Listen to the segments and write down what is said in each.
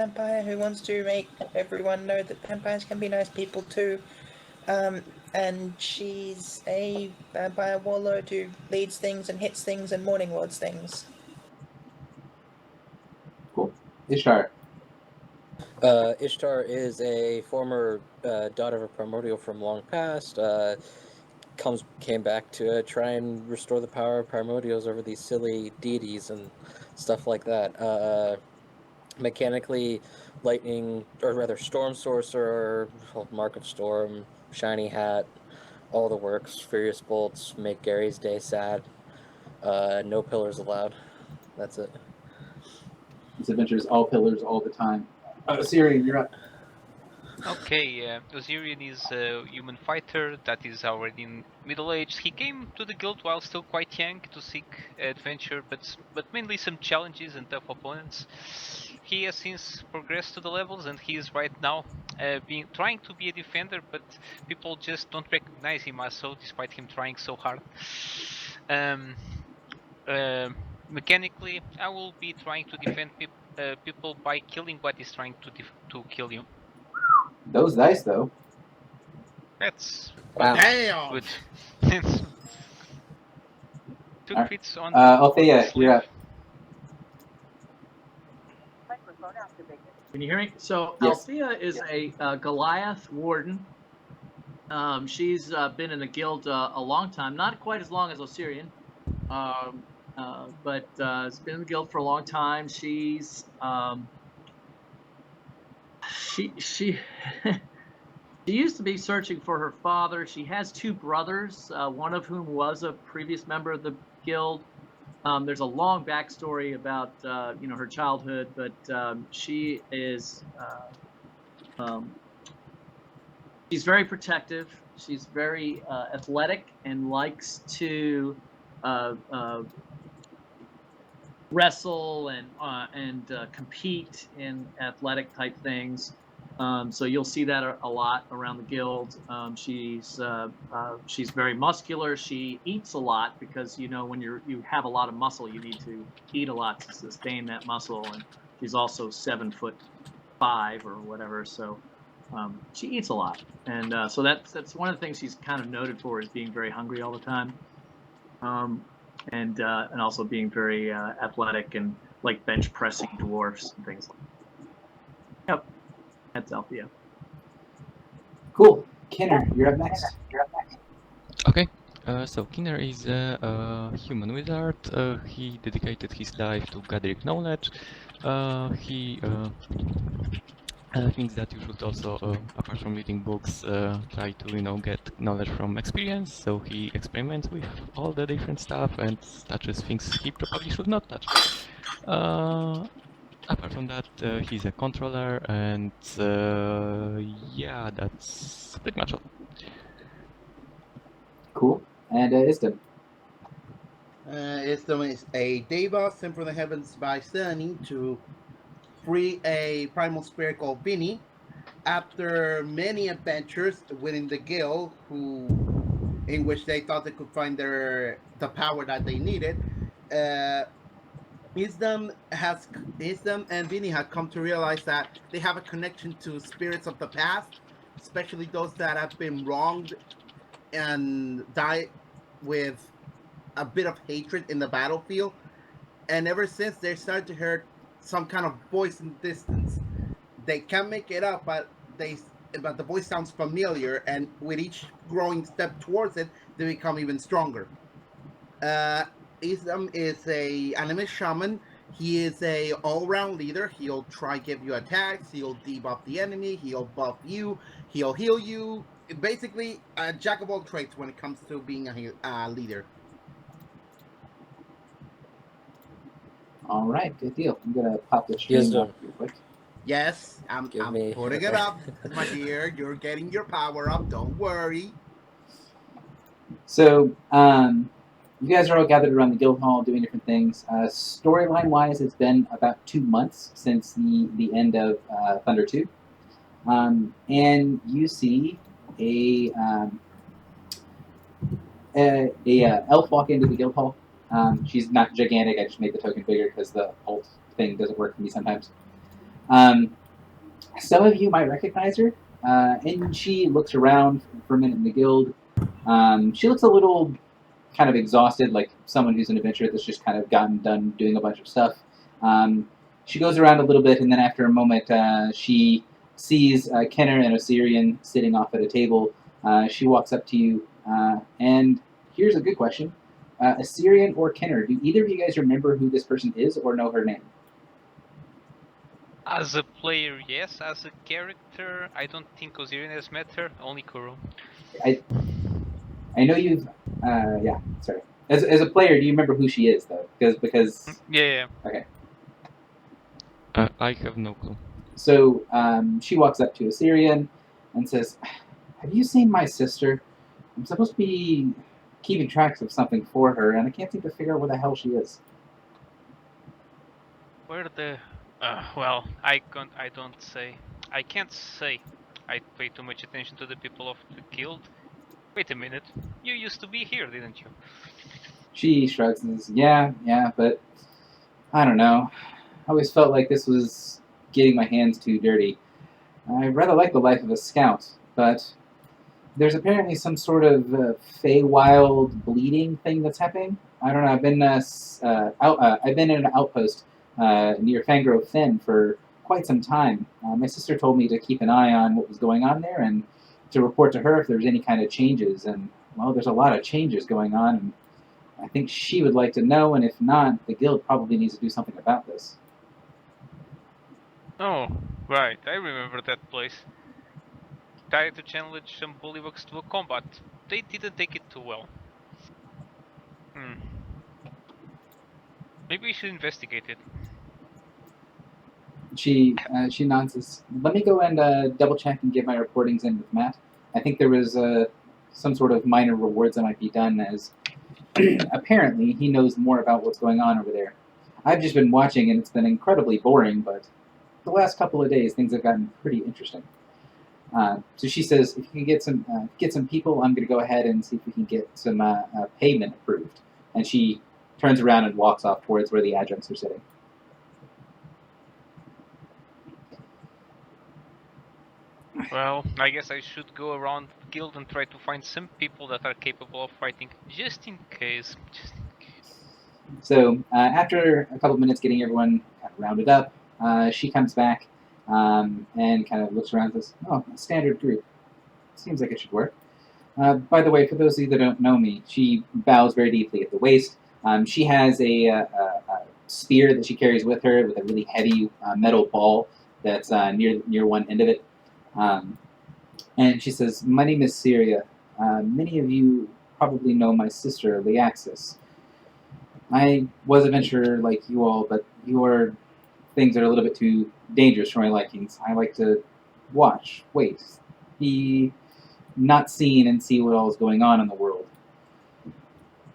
vampire who wants to make everyone know that vampires can be nice people too. And she's a vampire warlord who leads things and hits things and morning lords things. Cool. Ishtar. Ishtar is a former daughter of a primordial from long past. Came back to try and restore the power of primordials over these silly deities and stuff like that. Mechanically, lightning, or rather, storm sorcerer, mark of storm, shiny hat, all the works. Furious bolts make Gary's day sad. No pillars allowed. That's it. This adventure is all pillars all the time. Syrian, you're up. Okay, Osirian is a human fighter that is already in middle age. He came to the guild while still quite young to seek adventure, but mainly some challenges and tough opponents. He has since progressed to the levels, and he is right now trying to be a defender, but people just don't recognize him as so, despite him trying so hard. Mechanically, I will be trying to defend people by killing what is trying to kill you. Those dice, though. That's Wow. Damn! good. Two Alright. crits on Althea, you're up. Can you hear me? So Yes. Althea is a Goliath warden. She's been in the guild a long time, not quite as long as Osirian, but has been in the guild for a long time. She's she she used to be searching for her father. She has two brothers, one of whom was a previous member of the guild. There's a long backstory about her childhood, but she is she's very protective. She's very athletic and likes to wrestle and compete in athletic type things. So you'll see that a lot around the guild. She's very muscular. She eats a lot because when you have a lot of muscle, you need to eat a lot to sustain that muscle. And she's also 7'5" or whatever. So she eats a lot, and so that's one of the things she's kind of noted for, is being very hungry all the time, and also being very athletic and like bench pressing dwarfs and things like that. Yep. That's Althea. Cool. Kenner, you're up next. Okay, so Kinner is a human wizard. He dedicated his life to gathering knowledge. He thinks that you should also, apart from reading books, try to get knowledge from experience. So he experiments with all the different stuff and touches things he probably should not touch. Apart from that, he's a controller, and yeah, that's pretty much all. Cool. And Istam. Istam is a Deva sent from the heavens by Sunny to free a primal spirit called Vinny. After many adventures within the guild, in which they thought they could find the power that they needed, Istam and Vinny had come to realize that they have a connection to spirits of the past, especially those that have been wronged and died with a bit of hatred in the battlefield. And ever since, they started to hear some kind of voice in the distance. They can't make it up, but the voice sounds familiar, and with each growing step towards it, they become even stronger. Isam is a anime shaman. He is a all-round leader. He'll try give you attacks. He'll debuff the enemy. He'll buff you. He'll heal you. Basically, a jack of all trades when it comes to being a leader. All right, good deal. I'm gonna pop the stream up real quick. Yes, I'm putting it up, my dear. You're getting your power up. Don't worry. So, you guys are all gathered around the guild hall doing different things. Storyline-wise, it's been about 2 months since the end of Thunder 2. And you see a elf walk into the guild hall. She's not gigantic. I just made the token bigger because the alt thing doesn't work for me sometimes. Some of you might recognize her, and she looks around for a minute in the guild. She looks a little kind of exhausted, like someone who's an adventurer that's just kind of gotten done doing a bunch of stuff. She goes around a little bit, and then after a moment, she sees Kenner and Osirian sitting off at a table. She walks up to you, and here's a good question. Osirian or Kenner, do either of you guys remember who this person is or know her name? As a player, yes. As a character, I don't think Osirian has met her. Only Kuro. I know you've, yeah, sorry. As a player, do you remember who she is, though? Because Yeah. Okay. I have no clue. So she walks up to Osirian and says, "Have you seen my sister? I'm supposed to be keeping track of something for her, and I can't seem to figure out where the hell she is." Where the? Well, I don't say. I can't say. I pay too much attention to the people of the guild. Wait a minute. You used to be here, didn't you? She shrugs and says, "Yeah, but I don't know. I always felt like this was getting my hands too dirty. I rather like the life of a scout, but there's apparently some sort of Feywild bleeding thing that's happening. I don't know. I've been I've been in an outpost near Fangro Fen for quite some time. My sister told me to keep an eye on what was going on there and to report to her if there's any kind of changes. And well, there's a lot of changes going on, and I think she would like to know. And if not, the guild probably needs to do something about this." Oh, right. I remember that place. Tried to challenge some bullywugs to a combat. They didn't take it too well. Maybe we should investigate it. She nods. Says, "Let me go and double check and get my reportings in with Matt. I think there was some sort of minor rewards that might be done, as apparently he knows more about what's going on over there. I've just been watching, and it's been incredibly boring, but the last couple of days things have gotten pretty interesting." So she says, "If you can get some people, I'm going to go ahead and see if we can get some payment approved." And she turns around and walks off towards where the adjuncts are sitting. Well, I guess I should go around the guild and try to find some people that are capable of fighting, just in case. So after a couple of minutes getting everyone kind of rounded up, she comes back and kind of looks around and says, "Oh, a standard group. Seems like it should work. By the way, for those of you that don't know me," she bows very deeply at the waist. She has a spear that she carries with her with a really heavy metal ball that's near one end of it. And she says, "My name is Syria. Many of you probably know my sister, Leaxis. I was a adventurer like you all, but your things are a little bit too dangerous for my likings. I like to watch, wait, be not seen and see what all is going on in the world.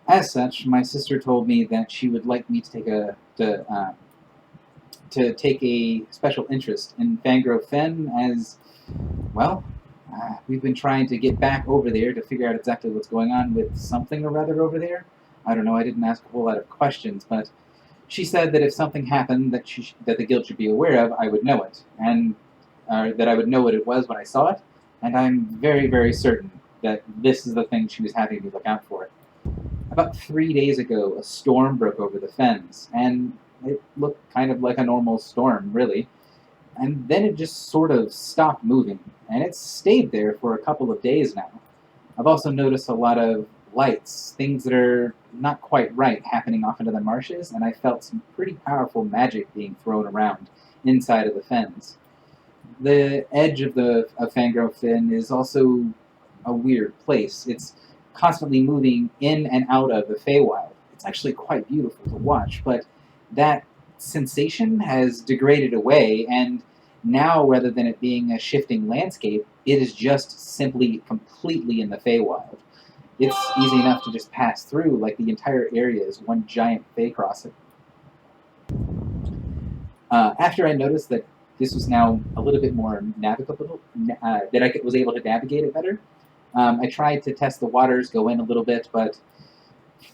As such, my sister told me that she would like me to take a special interest in Fangro Fen, as well. We've been trying to get back over there to figure out exactly what's going on with something or other over there. I don't know. I didn't ask a whole lot of questions, but she said that if something happened that the guild should be aware of, I would know it, and that I would know what it was when I saw it. And I'm very, very certain that this is the thing she was having me look out for. About 3 days ago, a storm broke over the fens, and it looked kind of like a normal storm, really. And then it just sort of stopped moving, and it's stayed there for a couple of days now. I've also noticed a lot of lights, things that are not quite right, happening off into the marshes, and I felt some pretty powerful magic being thrown around inside of the fens. The edge of Fangro Fen is also a weird place. It's constantly moving in and out of the Feywild. It's actually quite beautiful to watch, but that sensation has degraded away, and now, rather than it being a shifting landscape, it is just simply completely in the Feywild. It's easy enough to just pass through, like the entire area is one giant Fey crossing. After I noticed that this was now a little bit more navigable, that I was able to navigate it better, I tried to test the waters, go in a little bit, but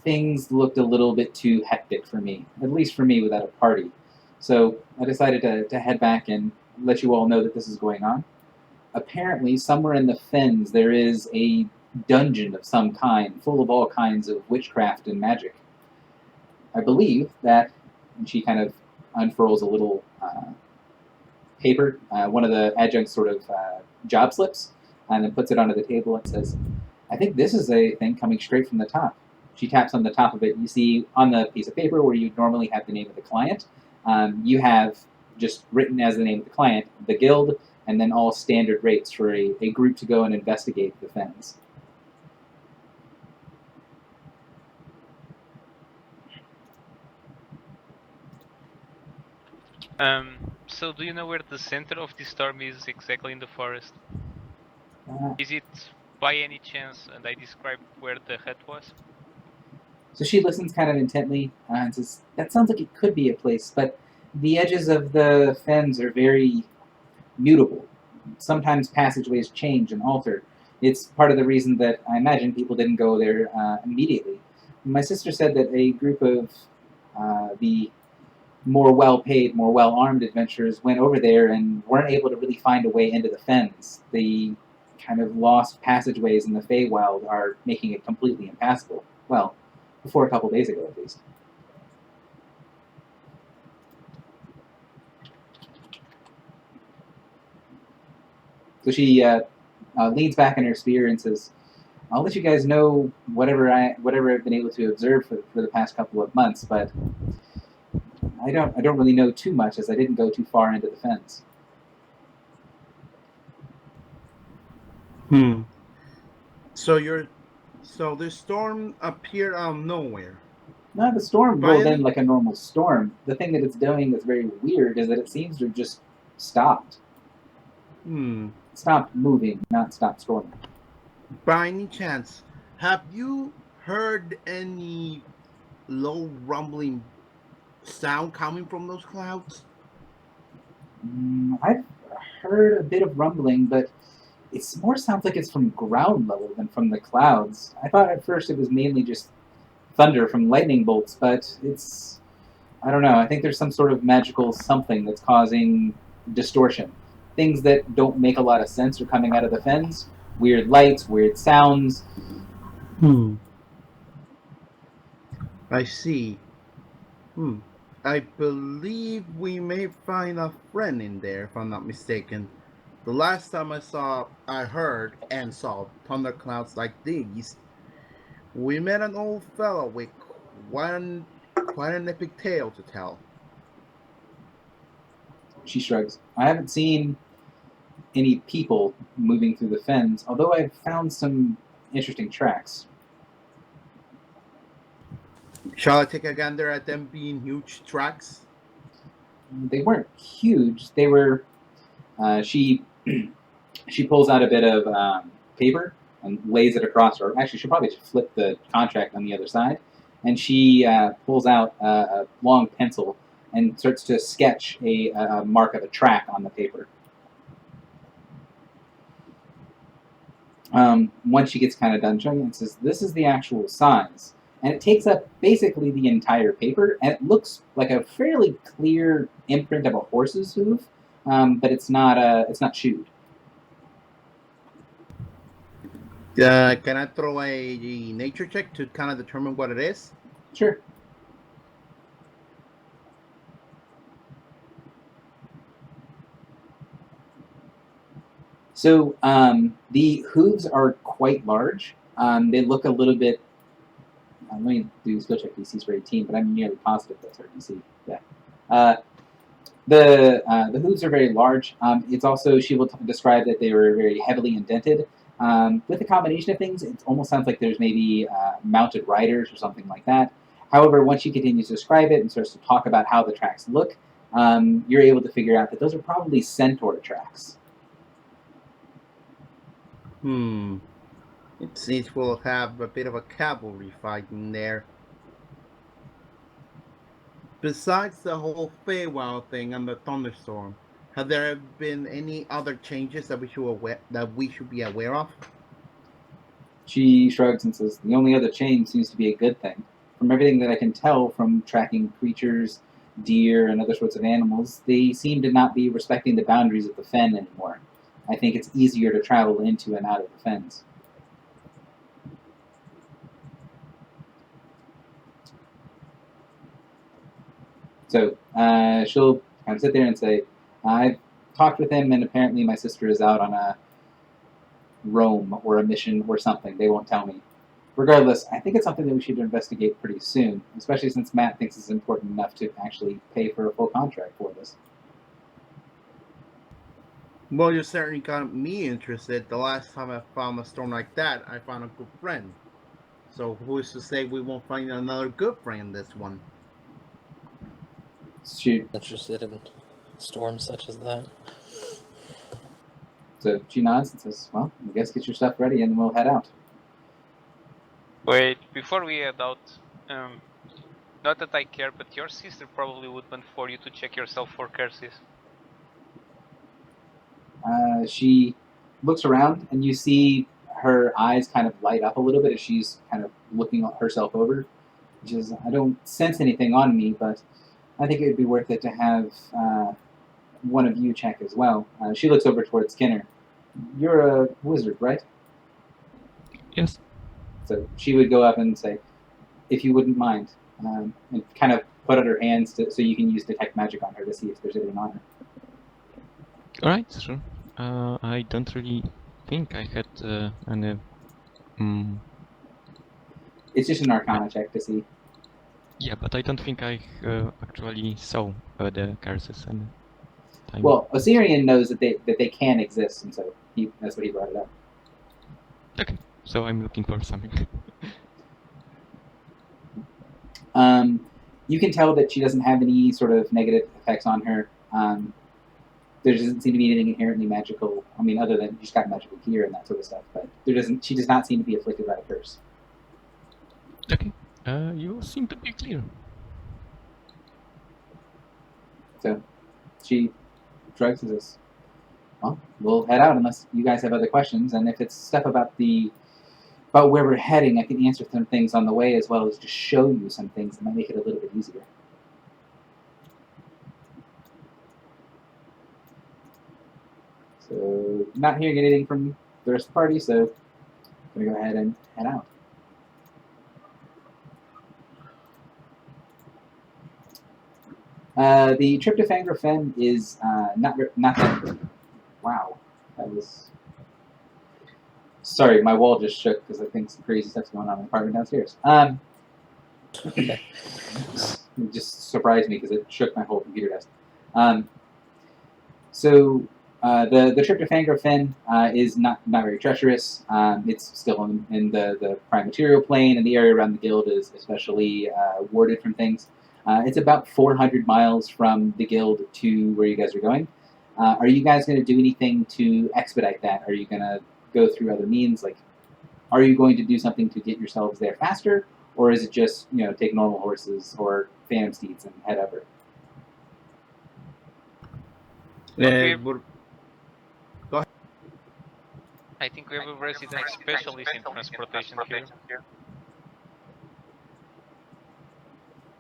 things looked a little bit too hectic for me, at least for me without a party. So I decided to head back and let you all know that this is going on. Apparently, somewhere in the fens, there is a dungeon of some kind, full of all kinds of witchcraft and magic. I believe that, and she kind of unfurls a little paper, one of the adjuncts sort of job slips, and then puts it onto the table and says, I think this is a thing coming straight from the top. She taps on the top of it. You see on the piece of paper where you normally have the name of the client, you have just written as the name of the client, the guild, and then all standard rates for a group to go and investigate the fens. So do you know where the center of the storm is exactly in the forest? Is it by any chance, and I described where the hut was? So she listens kind of intently and says, that sounds like it could be a place, but the edges of the fens are very mutable. Sometimes passageways change and alter. It's part of the reason that I imagine people didn't go there immediately. My sister said that a group of the more well-paid, more well-armed adventurers went over there and weren't able to really find a way into the fens. The kind of lost passageways in the Feywild are making it completely impassable. Well, before a couple days ago, at least. So she leans back in her spear and says, I'll let you guys know whatever I've been able to observe for the past couple of months, but I don't really know too much as I didn't go too far into the fence. So this storm appeared out of nowhere. No, the storm rolled in like a normal storm. The thing that it's doing that's very weird is that it seems to have just stopped. Stopped moving, not stopped storming. By any chance, have you heard any low rumbling sound coming from those clouds? I've heard a bit of rumbling, but it more sounds like it's from ground level than from the clouds. I thought at first it was mainly just thunder from lightning bolts, but I don't know. I think there's some sort of magical something that's causing distortion. Things that don't make a lot of sense are coming out of the fens. Weird lights, weird sounds. I see. I believe we may find a friend in there, if I'm not mistaken. The last time I heard and saw thunderclouds like these, we met an old fellow with quite an epic tale to tell. She shrugs. I haven't seen any people moving through the fens, although I've found some interesting tracks. Shall I take a gander at them being huge tracks? They weren't huge. They were. She pulls out a bit of paper and lays it across her. Actually, she'll probably just flip the contract on the other side. And she pulls out a long pencil and starts to sketch a mark of a track on the paper. Once she gets kind of done showing it, says, this is the actual size. And it takes up basically the entire paper, and it looks like a fairly clear imprint of a horse's hoof, but it's not chewed. Can I throw a nature check to kind of determine what it is? Sure. So the hooves are quite large. They look a little bit. Let me do skill check DCs for 18, but I'm nearly positive that's our DC. Yeah. The hooves are very large. It's also, she will describe that they were very heavily indented. With a combination of things, it almost sounds like there's maybe mounted riders or something like that. However, once she continues to describe it and starts to talk about how the tracks look, you're able to figure out that those are probably centaur tracks. It seems we'll have a bit of a cavalry fight in there. Besides the whole Feywild thing and the thunderstorm, have there been any other changes that we should be aware of? She shrugs and says, the only other change seems to be a good thing. From everything that I can tell from tracking creatures, deer and other sorts of animals, they seem to not be respecting the boundaries of the fen anymore. I think it's easier to travel into and out of the fens. So she'll kind of sit there and say, I've talked with him, and apparently my sister is out on a roam or a mission or something. They won't tell me. Regardless, I think it's something that we should investigate pretty soon, especially since Matt thinks it's important enough to actually pay for a full contract for this. Well, you certainly got me interested. The last time I found a storm like that, I found a good friend. So who is to say we won't find another good friend this one? She, Interested in storms such as that. so she nods and says, well, I guess get your stuff ready and we'll head out. Wait, before we head out, not that I care, but your sister probably would want for you to check yourself for curses. She looks around, and you see her eyes kind of light up a little bit as she's kind of looking herself over. She says, I don't sense anything on me, but I think it would be worth it to have one of you check as well. She looks over towards Skinner. You're a wizard, right? Yes. So she would go up and say, if you wouldn't mind, and kind of put out her hands so you can use detect magic on her to see if there's anything on her. Alright, sure. I don't really think I had any... It's just an arcana check to see. Yeah, but I don't think I actually saw the curses any time. Well, Osirian knows that they can exist, and so that's what he brought it up. Okay, so I'm looking for something. You can tell that she doesn't have any sort of negative effects on her. There doesn't seem to be anything inherently magical. I mean, other than she's got magical gear and that sort of stuff. But she does not seem to be afflicted by a curse. Okay, you seem to be clear. So she shrugs and says, well, we'll head out unless you guys have other questions. And if it's stuff about where we're heading, I can answer some things on the way as well as just show you some things that might make it a little bit easier. So, not hearing anything from the rest of the party, so I'm going to go ahead and head out. The trip to Fangor Fen is not that... Wow. That was... Sorry, my wall just shook because I think some crazy stuff's going on in the apartment downstairs. It just surprised me because it shook my whole computer desk. So the trip to Fangor Fen is not very treacherous. It's still in the prime material plane, and the area around the guild is especially warded from things. It's about 400 miles from the guild to where you guys are going. Are you guys going to do anything to expedite that? Are you going to go through other means? Like, are you going to do something to get yourselves there faster? Or is it just, take normal horses or phantom steeds and head over? Okay. Go ahead. I think we have a resident specialist in transportation here.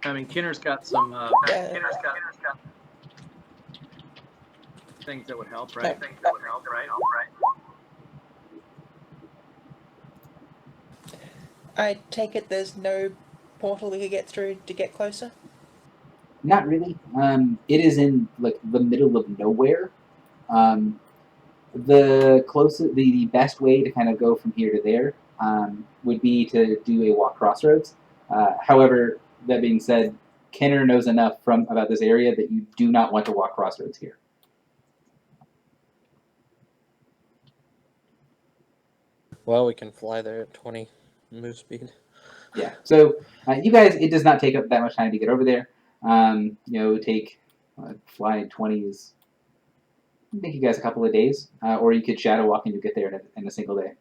I mean, Kinner's got some Yeah. things that would help, right? I take it there's no portal we could get through to get closer? Not really. It is in the middle of nowhere. The best way to kind of go from here to there would be to do a walk crossroads. However, that being said, Kenner knows enough about this area that you do not want to walk crossroads here. Well, we can fly there at 20 move speed. Yeah. So you guys, it does not take up that much time to get over there. It would take flying 20 is take you guys a couple of days, or you could shadow walk and you get there in a single day.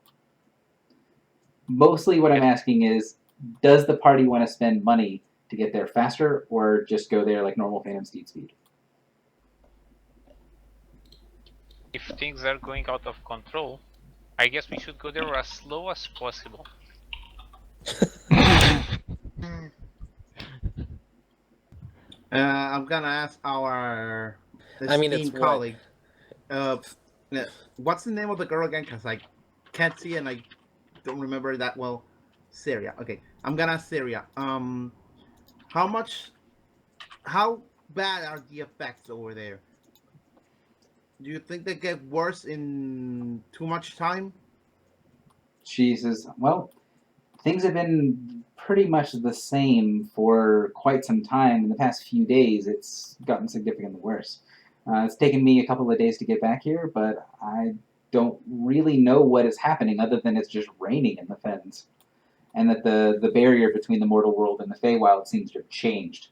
Mostly, what I'm asking is, does the party want to spend money to get there faster, or just go there like normal Phantom Steed speed? If things are going out of control, I guess we should go there as slow as possible. I'm gonna ask our I mean, it's esteemed what? colleague. Uh, what's the name of the girl again? Because I can't see and I don't remember that well. Syria. Okay, I'm gonna ask Syria. How much? How bad are the effects over there? Do you think they get worse in too much time? She says, well, things have been pretty much the same for quite some time. In the past few days, it's gotten significantly worse. It's taken me a couple of days to get back here, but I don't really know what is happening other than it's just raining in the fens. And that the barrier between the mortal world and the Feywild seems to have changed.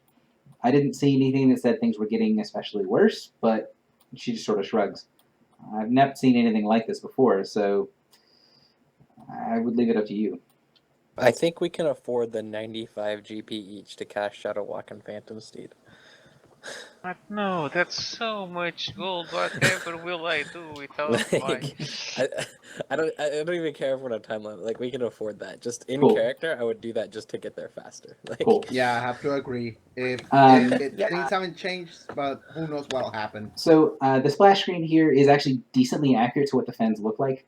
I didn't see anything that said things were getting especially worse, but she just sort of shrugs. I've never seen anything like this before, so I would leave it up to you. I think we can afford the 95 GP each to cast Shadow Walk and Phantom Steed. But no, that's so much gold. Whatever will I do without my? I don't even care if we're on a time limit. Like, we can afford that. Just in Cool. character, I would do that just to get there faster. Like, Cool. Yeah, I have to agree. If Yeah. things haven't changed, but who knows what'll happen. So the splash screen here is actually decently accurate to what the fens look like.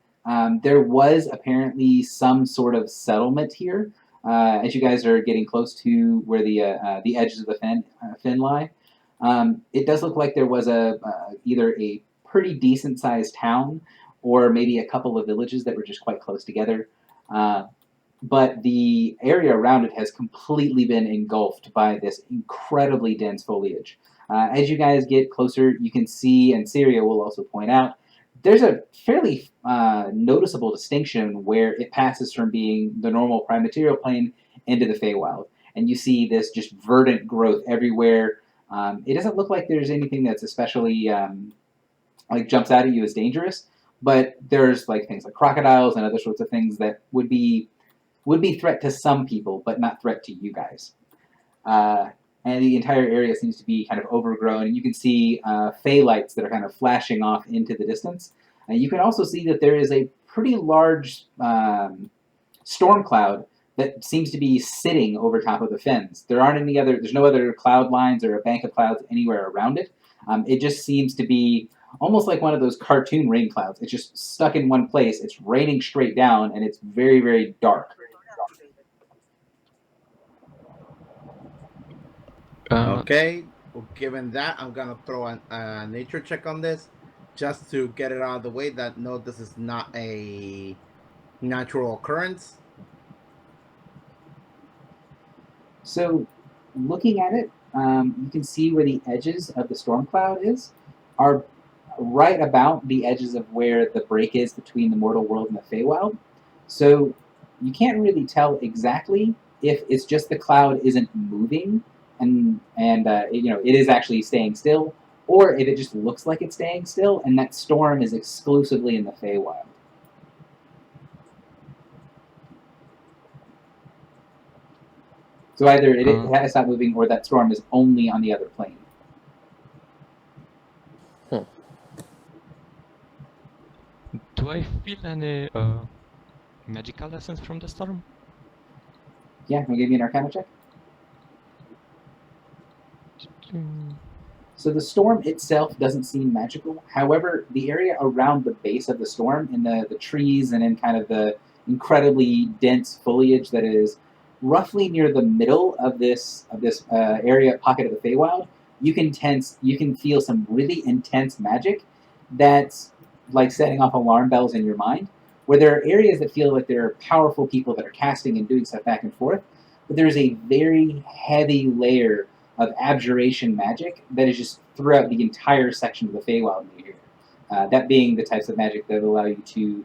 There was apparently some sort of settlement here as you guys are getting close to where the edges of the fen lie. It does look like there was either a pretty decent sized town or maybe a couple of villages that were just quite close together. But the area around it has completely been engulfed by this incredibly dense foliage. As you guys get closer, you can see, and Syria will also point out, there's a fairly noticeable distinction where it passes from being the normal prime material plane into the Feywild. And you see this just verdant growth everywhere. It doesn't look like there's anything that's especially like jumps out at you as dangerous, but there's like things like crocodiles and other sorts of things that would be threat to some people, but not threat to you guys. And the entire area seems to be kind of overgrown, and you can see fey lights that are kind of flashing off into the distance. And you can also see that there is a pretty large storm cloud that seems to be sitting over top of the fens. There's no other cloud lines or a bank of clouds anywhere around it. It just seems to be almost like one of those cartoon rain clouds. It's just stuck in one place. It's raining straight down, and it's very, very dark. Okay, well, given that, I'm gonna throw a nature check on this, just to get it out of the way. That no, this is not a natural occurrence. So, looking at it, you can see where the edges of the storm cloud are right about the edges of where the break is between the mortal world and the Feywild. So, you can't really tell exactly if it's just the cloud isn't moving and it is actually staying still, or if it just looks like it's staying still, and that storm is exclusively in the Feywild. So either it has stopped moving, or that storm is only on the other plane. Do I feel any magical essence from the storm? Yeah, can we give you an Arcana check? So the storm itself doesn't seem magical. However, the area around the base of the storm, in the trees and in kind of the incredibly dense foliage that is roughly near the middle of this area pocket of the Feywild, you can feel some really intense magic that's like setting off alarm bells in your mind, where there are areas that feel like there are powerful people that are casting and doing stuff back and forth, but there's a very heavy layer of abjuration magic that is just throughout the entire section of the Feywild in the area. That being the types of magic that allow you to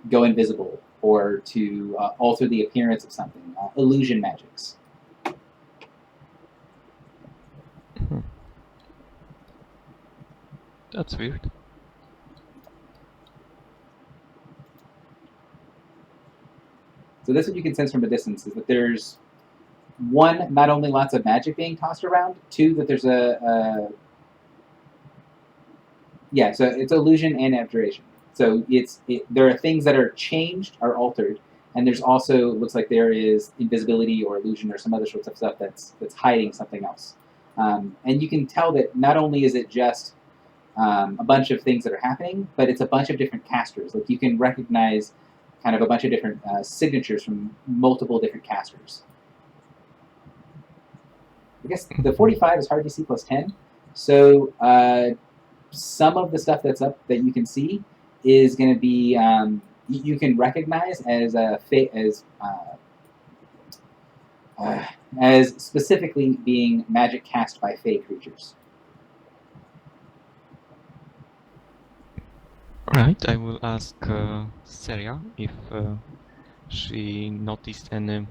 go invisible or to alter the appearance of something, illusion magics. That's weird. So this, what you can sense from a distance, is that there's one, not only lots of magic being tossed around, two, that there's so it's illusion and abjuration. So there are things that are changed, are altered, and there's also, looks like there is invisibility or illusion or some other sorts of stuff that's hiding something else. And you can tell that not only is it just a bunch of things that are happening, but it's a bunch of different casters. Like you can recognize kind of a bunch of different signatures from multiple different casters. I guess the 45 is hard to see plus 10. So some of the stuff that's up that you can see is going to be you can recognize as specifically being magic cast by Fey creatures. Right, I will ask Seria if she noticed any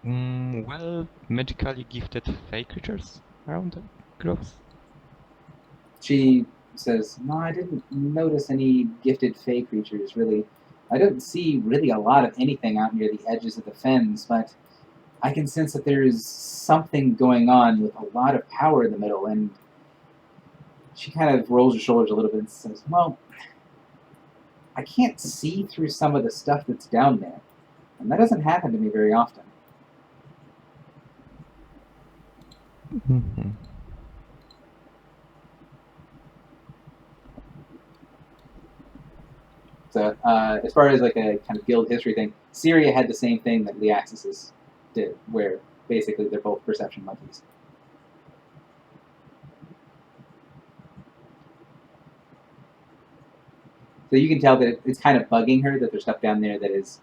well magically gifted Fey creatures around the groves. She says, "No, I didn't notice any gifted Fey creatures, really. I don't see really a lot of anything out near the edges of the fens, but I can sense that there's something going on with a lot of power in the middle." And she kind of rolls her shoulders a little bit and says, "Well, I can't see through some of the stuff that's down there, and that doesn't happen to me very often." Mm-hmm. So as far as like a kind of guild history thing, Syria had the same thing that the AL16s did, where basically they're both perception monkeys. So you can tell that it's kind of bugging her that there's stuff down there that is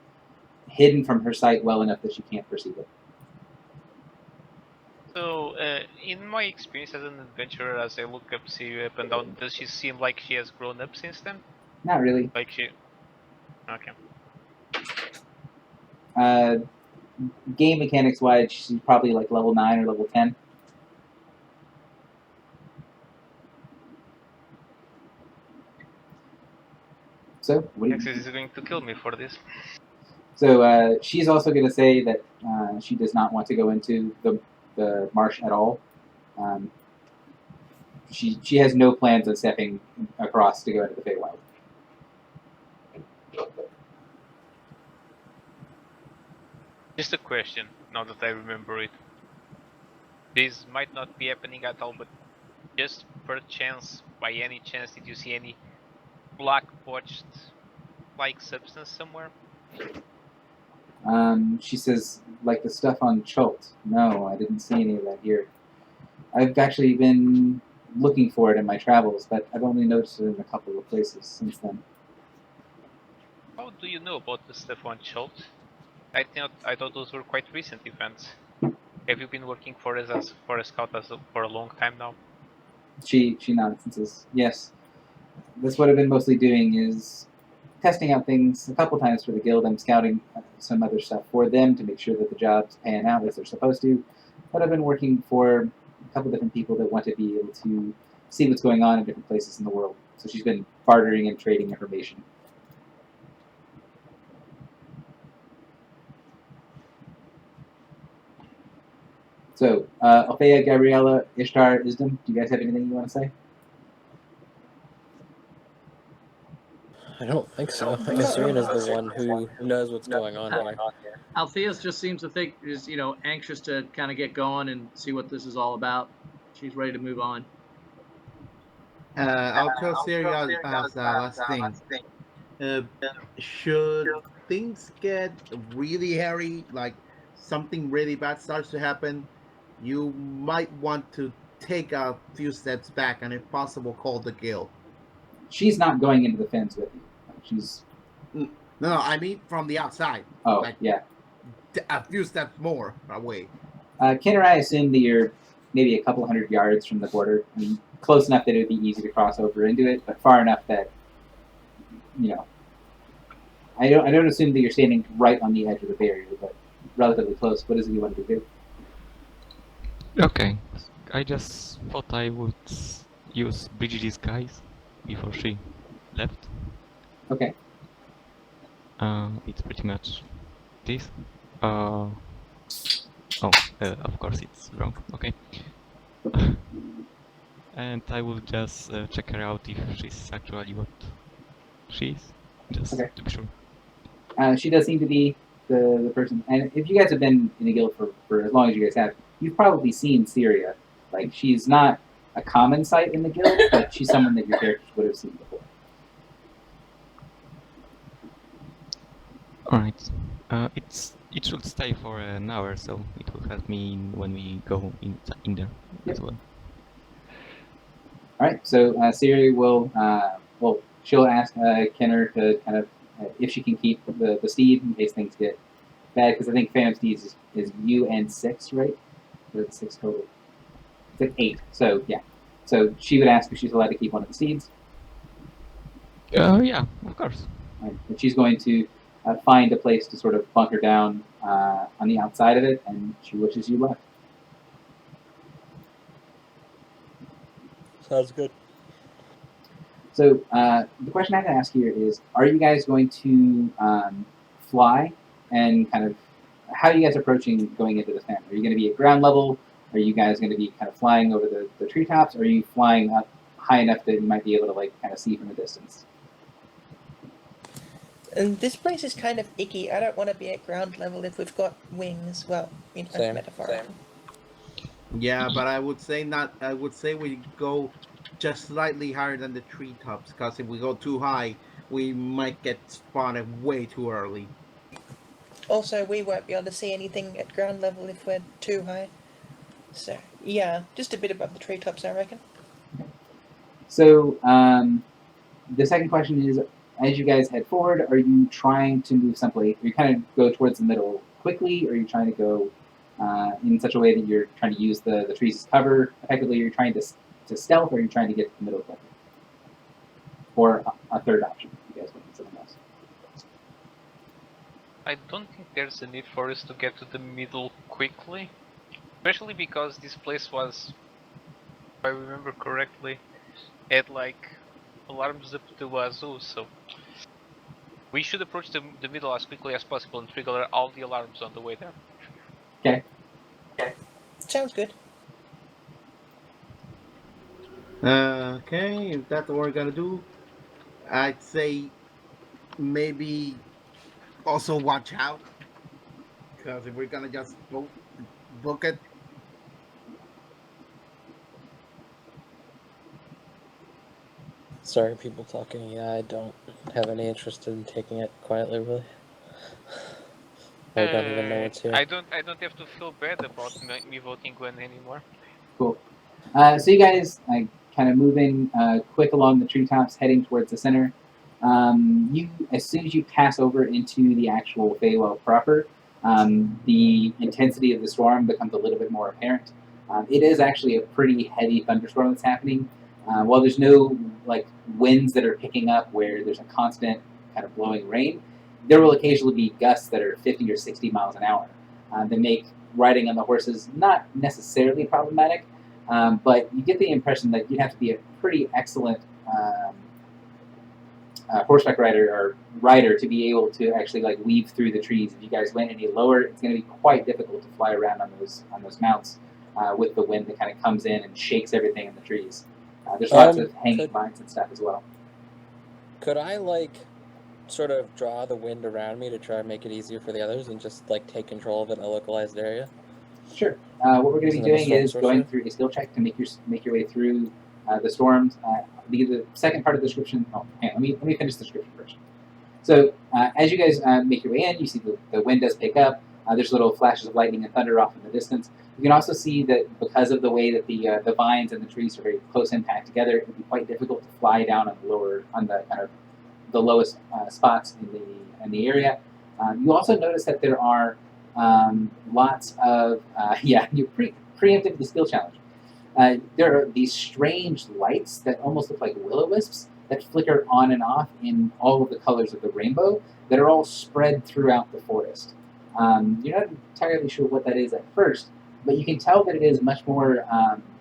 hidden from her sight well enough that she can't perceive it. So, in my experience as an adventurer, as I look up Syria up and down, does she seem like she has grown up since then? Not really. Like she... Okay. Game mechanics wise, she's probably like level 9 or level 10. So, what do you... Nexus is going to kill me for this. So she's also going to say that she does not want to go into the marsh at all. She has no plans on stepping across to go into the Feywild. Just a question, now that I remember it. This might not be happening at all, but just per chance, by any chance, did you see any black potched like substance somewhere? She says, like the stuff on Chult. No, I didn't see any of that here. I've actually been looking for it in my travels, but I've only noticed it in a couple of places since then. How do you know about the stuff on Chult? I thought those were quite recent events. Have you been working for us as for a scout for a long time now? She nods and says, yes. That's what I've been mostly doing is testing out things a couple times for the guild. I'm scouting some other stuff for them to make sure that the jobs pan out as they're supposed to. But I've been working for a couple different people that want to be able to see what's going on in different places in the world. So she's been bartering and trading information. So, Althea, Gabriella, Ishtar, Isdam, do you guys have anything you want to say? I don't think so. I guess Serena's the one who knows what's going on here. Althea's just seems to think is anxious to kind of get going and see what this is all about. She's ready to move on. I'll tell Syria as last thing. Should things get really hairy, like something really bad starts to happen, you might want to take a few steps back and, if possible, call the guild. She's not going into the fens with you. She's... No, I mean from the outside. Oh, like, yeah. A few steps more away. Ken or I assume that you're maybe a couple hundred yards from the border. I mean, close enough that it would be easy to cross over into it, but far enough that, I don't assume that you're standing right on the edge of the barrier, but relatively close. What is it you want to do? Okay, I just thought I would use Bridge disguise before she left. Okay. It's pretty much this. Of course it's wrong. Okay. And I will just check her out if she's actually what she is, just to be sure. She does seem to be the person, and if you guys have been in the guild for as long as you guys have, you've probably seen Syria. Like, she's not a common sight in the guild, but she's someone that your characters would have seen before. Alright. It should stay for an hour, so it will help me when we go in there as well. All right, so Siri will, she'll ask Kenner to kind of, if she can keep the steed in case things get bad, because I think Phantom Steeds is you and 6, right? Or is it 6 total? It's like 8, so yeah. So she would ask if she's allowed to keep one of the steeds. Yeah, of course. Right. And she's going to find a place to sort of bunker down on the outside of it, and she wishes you luck. Sounds good. So the question I have to ask here is, are you guys going to fly, and kind of, how are you guys approaching going into this town? Are you going to be at ground level? Are you guys going to be kind of flying over the treetops? Or are you flying up high enough that you might be able to like kind of see from a distance? And this place is kind of icky. I don't want to be at ground level if we've got wings. Well, you know, Same, metaphorically. Yeah, but I would say not. I would say we go just slightly higher than the treetops, because if we go too high, we might get spotted way too early. Also, we won't be able to see anything at ground level if we're too high. So, yeah, just a bit above the treetops, I reckon. So the second question is, as you guys head forward, are you trying to move someplace? Are you kind of go towards the middle quickly, or are you trying to go in such a way that you're trying to use the trees as cover effectively? You're trying to stealth, or are you trying to get to the middle quickly? Or a third option, if you guys want something else. I don't think there's a need for us to get to the middle quickly, especially because this place was, if I remember correctly, had like alarms up to wazoo, so we should approach the middle as quickly as possible and trigger all the alarms on the way there. Okay. Sounds good. Okay, if that's what we're gonna do, I'd say maybe also watch out, because if we're gonna just book it, Sorry, people talking. Yeah, I don't have any interest in taking it quietly, really. I don't even know what's here. I don't have to feel bad about me voting Gwen anymore. Cool. So you guys kind of moving quick along the treetops, heading towards the center. As soon as you pass over into the actual Feywild proper, the intensity of the storm becomes a little bit more apparent. It is actually a pretty heavy thunderstorm that's happening. While there's no like winds that are picking up where there's a constant kind of blowing rain, there will occasionally be gusts that are 50 or 60 miles an hour that make riding on the horses not necessarily problematic, but you get the impression that you'd have to be a pretty excellent horseback rider to be able to actually like weave through the trees. If you guys went any lower, it's going to be quite difficult to fly around on those mounts with the wind that kind of comes in and shakes everything in the trees. There's lots of hanging vines and stuff as well. Could I like sort of draw the wind around me to try and make it easier for the others and just like take control of it in a localized area? Sure. What we're going to be doing is sorcerer? going through a skill check to make your way through the storms. The second part of the description. Oh, hang on, let me finish the description first. So as you guys make your way in, you see the wind does pick up. There's little flashes of lightning and thunder off in the distance. You can also see that because of the way that the vines and the trees are very close impact together, it would be quite difficult to fly down on the kind of the lowest spots in the area. You also notice that there are lots of you're preemptive of the skill challenge. There are these strange lights that almost look like will-o-wisps that flicker on and off in all of the colors of the rainbow that are all spread throughout the forest. You're not entirely sure what that is at first, but you can tell that it is much more,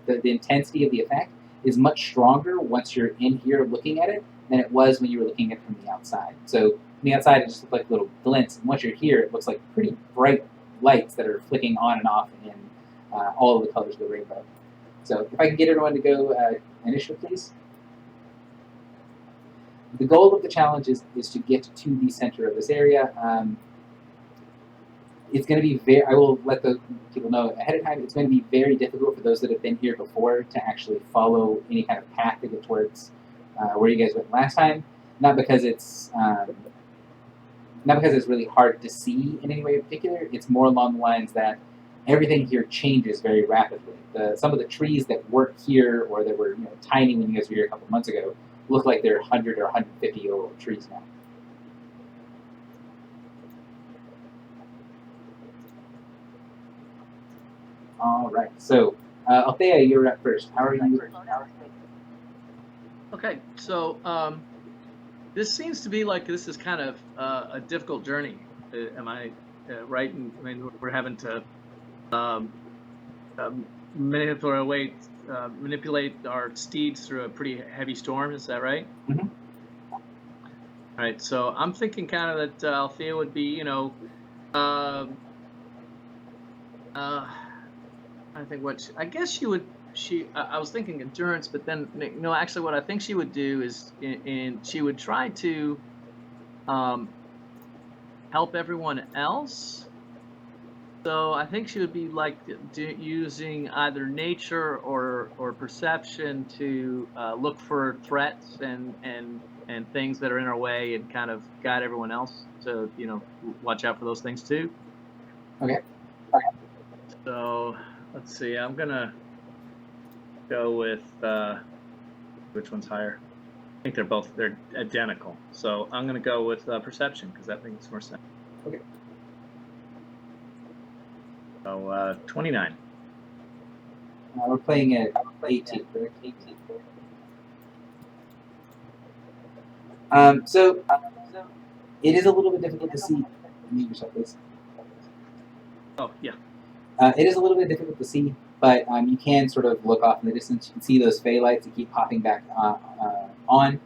the intensity of the effect is much stronger once you're in here looking at it than it was when you were looking at it from the outside. So from the outside, it just looked like little glints, and once you're here, it looks like pretty bright lights that are flicking on and off in all of the colors of the rainbow. So if I can get everyone to go initiative, please. The goal of the challenge is to get to the center of this area. it's going to be very. I will let the people know ahead of time. It's going to be very difficult for those that have been here before to actually follow any kind of path to get towards where you guys went last time. Not because it's really hard to see in any way in particular. It's more along the lines that everything here changes very rapidly. Some of the trees that weren't here or that were tiny when you guys were here a couple months ago look like they're 100 or 150-year-old trees now. All right. So, Althea, you're up first. How are you? Okay, so this seems to be like this is kind of a difficult journey. Am I right? I mean, we're having to manipulate our steeds through a pretty heavy storm. Is that right? Mm-hmm. All right. So I'm thinking kind of that Althea would be, I think I guess she would. I was thinking endurance, but then actually, what I think she would do is, she would try to help everyone else. So I think she would be like using either nature or perception to look for threats and things that are in our way, and kind of guide everyone else to watch out for those things too. Okay. So let's see. I'm gonna go with which one's higher? I think they're identical. So I'm gonna go with perception because that makes more sense. Okay. So 29. We're playing at 18, correct? 18. So it is a little bit difficult to see. Mute yourself, please. Oh yeah. It is a little bit difficult to see, but you can sort of look off in the distance. You can see those fey lights that keep popping back on.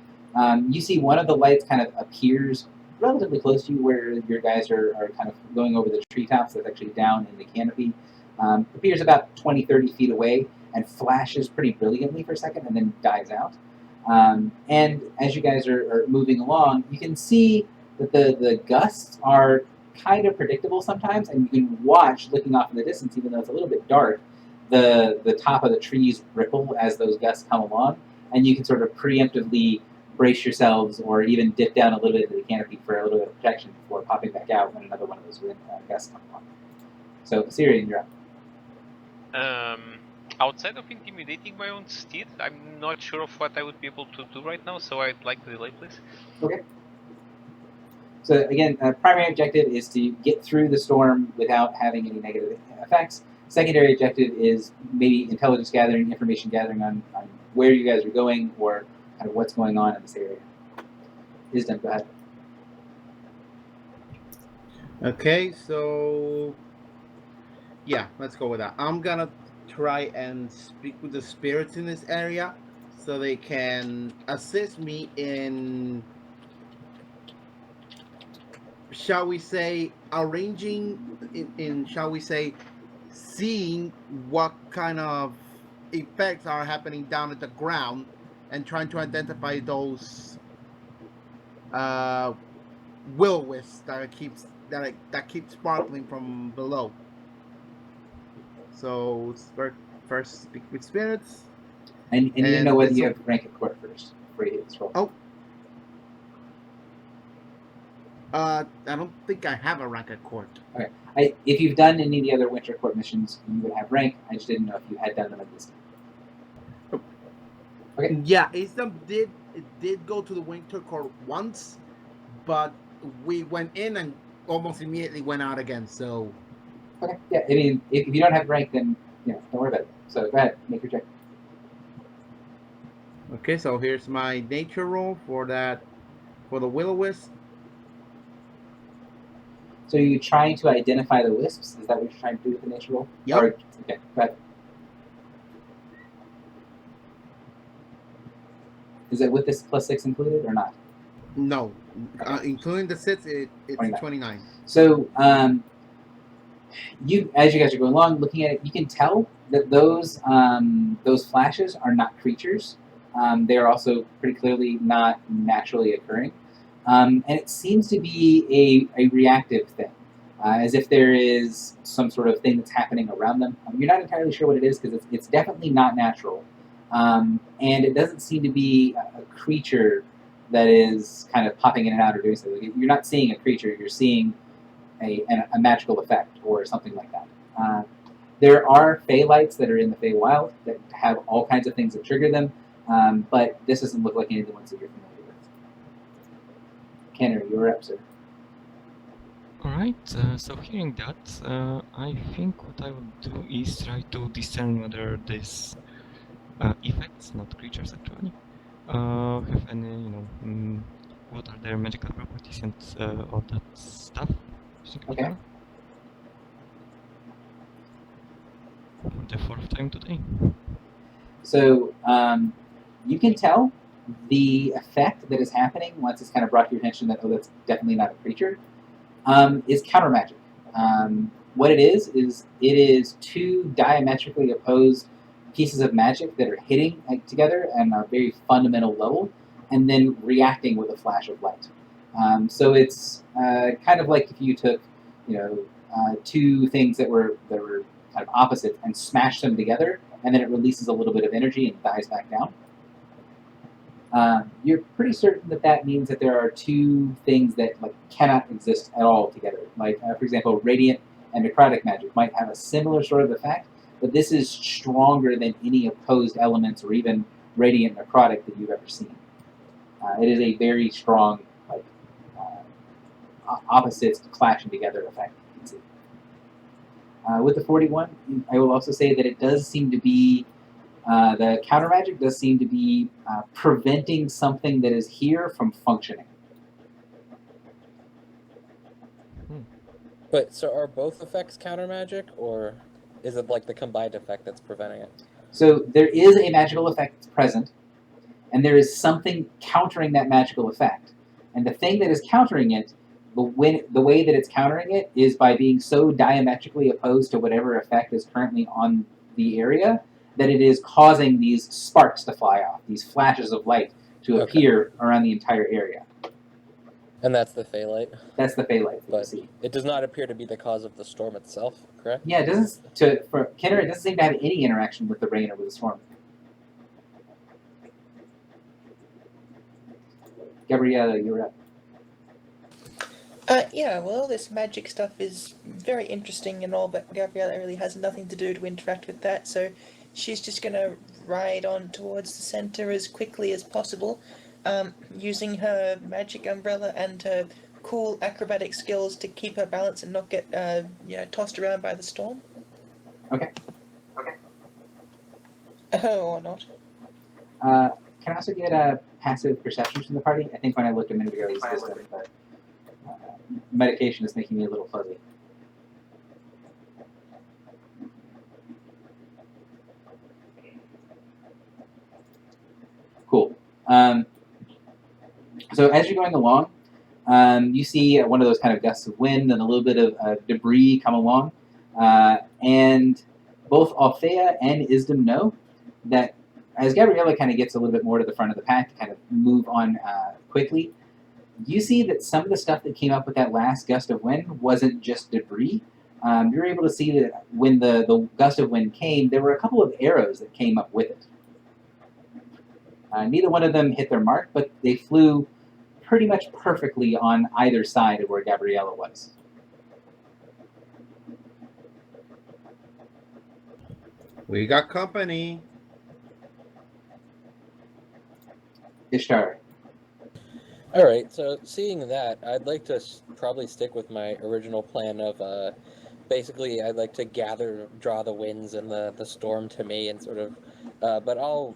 You see one of the lights kind of appears relatively close to you where your guys are kind of going over the treetops that's actually down in the canopy. Appears about 20, 30 feet away and flashes pretty brilliantly for a second and then dies out. And as you guys are moving along, you can see that the gusts are kind of predictable sometimes, and you can watch, looking off in the distance, even though it's a little bit dark, the top of the trees ripple as those gusts come along, and you can sort of preemptively brace yourselves or even dip down a little bit into the canopy for a little bit of protection before popping back out when another one of those gusts come along. So, Syrian, you're up. Outside of intimidating my own steed, I'm not sure of what I would be able to do right now, so I'd like to delay, please. Okay. So again, primary objective is to get through the storm without having any negative effects. Secondary objective is maybe intelligence gathering, information gathering on where you guys are going or kind of what's going on in this area. Wisdom, go ahead. Okay, so yeah, let's go with that. I'm gonna try and speak with the spirits in this area so they can assist me in, shall we say, arranging in shall we say, seeing what kind of effects are happening down at the ground and trying to identify those will-o-wisps that keep sparkling from below. So first speak with spirits. And you didn't know whether you have to rank at court first before you hit this roll. Oh. I don't think I have a rank at court. Okay. If you've done any of the other winter court missions, you would have rank. I just didn't know if you had done them at this time. Okay. Yeah, Islam did go to the winter court once, but we went in and almost immediately went out again. So. Okay. Yeah. I mean, if you don't have rank, then don't worry about it. So go ahead, make your check. Okay, so here's my nature roll for the will-o-wisp. So are you trying to identify the wisps? Is that what you're trying to do with the nature roll? Yep. Okay, go ahead. Is it with this +6 included or not? No, including the 6, it's 29. So as you guys are going along, looking at it, you can tell that those flashes are not creatures. They are also pretty clearly not naturally occurring. And it seems to be a reactive thing. as if there is some sort of thing that's happening around them. You're not entirely sure what it is because it's definitely not natural. And it doesn't seem to be a creature that is kind of popping in and out or doing something. You're not seeing a creature, you're seeing a magical effect or something like that. There are Fey lights that are in the Feywild that have all kinds of things that trigger them, but this doesn't look like any of the ones that you're familiar with. Kenner, you're up, sir. Alright, so hearing that, I think what I would do is try to discern whether these effects, not creatures actually, have any, what are their magical properties and all that stuff. Okay. For the fourth time today. So you can tell the effect that is happening once it's kind of brought to your attention that, oh, that's definitely not a creature, is counter magic. What it is two diametrically opposed pieces of magic that are hitting together on a very fundamental level and then reacting with a flash of light. So it's kind of like if you took, two things that were kind of opposite and smashed them together, and then it releases a little bit of energy and dies back down. You're pretty certain that that means that there are two things that cannot exist at all together. Like, for example, radiant and necrotic magic might have a similar sort of effect, but this is stronger than any opposed elements or even radiant necrotic that you've ever seen. It is a very strong, opposites clashing together effect. You can see. With the 41, I will also say that it does seem to be the counter magic does seem to be preventing something that is here from functioning. But so are both effects counter magic, or is it like the combined effect that's preventing it? So there is a magical effect that's present, and there is something countering that magical effect. And the thing that is countering it, the way that it's countering it is by being so diametrically opposed to whatever effect is currently on the area that it is causing these sparks to fly off, these flashes of light to appear around the entire area. And that's the Fey light? That's the Fey light that you But see. it does not appear to be the cause of the storm itself, correct? Yeah, it doesn't. For Kenner, it doesn't seem to have any interaction with the rain or with the storm. Gabriella, you're up. Yeah, well, this magic stuff is very interesting and all, but Gabriella really has nothing to do to interact with that, so she's just gonna ride on towards the center as quickly as possible, using her magic umbrella and her cool acrobatic skills to keep her balance and not get tossed around by the storm. Okay. Oh, or not. Can I also get a passive perception from the party? I think when I looked a minute ago, it was wisdom, but medication is making me a little fuzzy. Cool. So as you're going along, you see one of those kind of gusts of wind and a little bit of debris come along. And both Althea and Isdom know that as Gabriella kind of gets a little bit more to the front of the pack to kind of move on quickly, you see that some of the stuff that came up with that last gust of wind wasn't just debris. You're able to see that when the gust of wind came, there were a couple of arrows that came up with it. Neither one of them hit their mark, but they flew pretty much perfectly on either side of where Gabriella was. We got company. Ishtar. All right, so seeing that, I'd like to probably stick with my original plan of basically I'd like to draw the winds and the storm to me and sort of, but I'll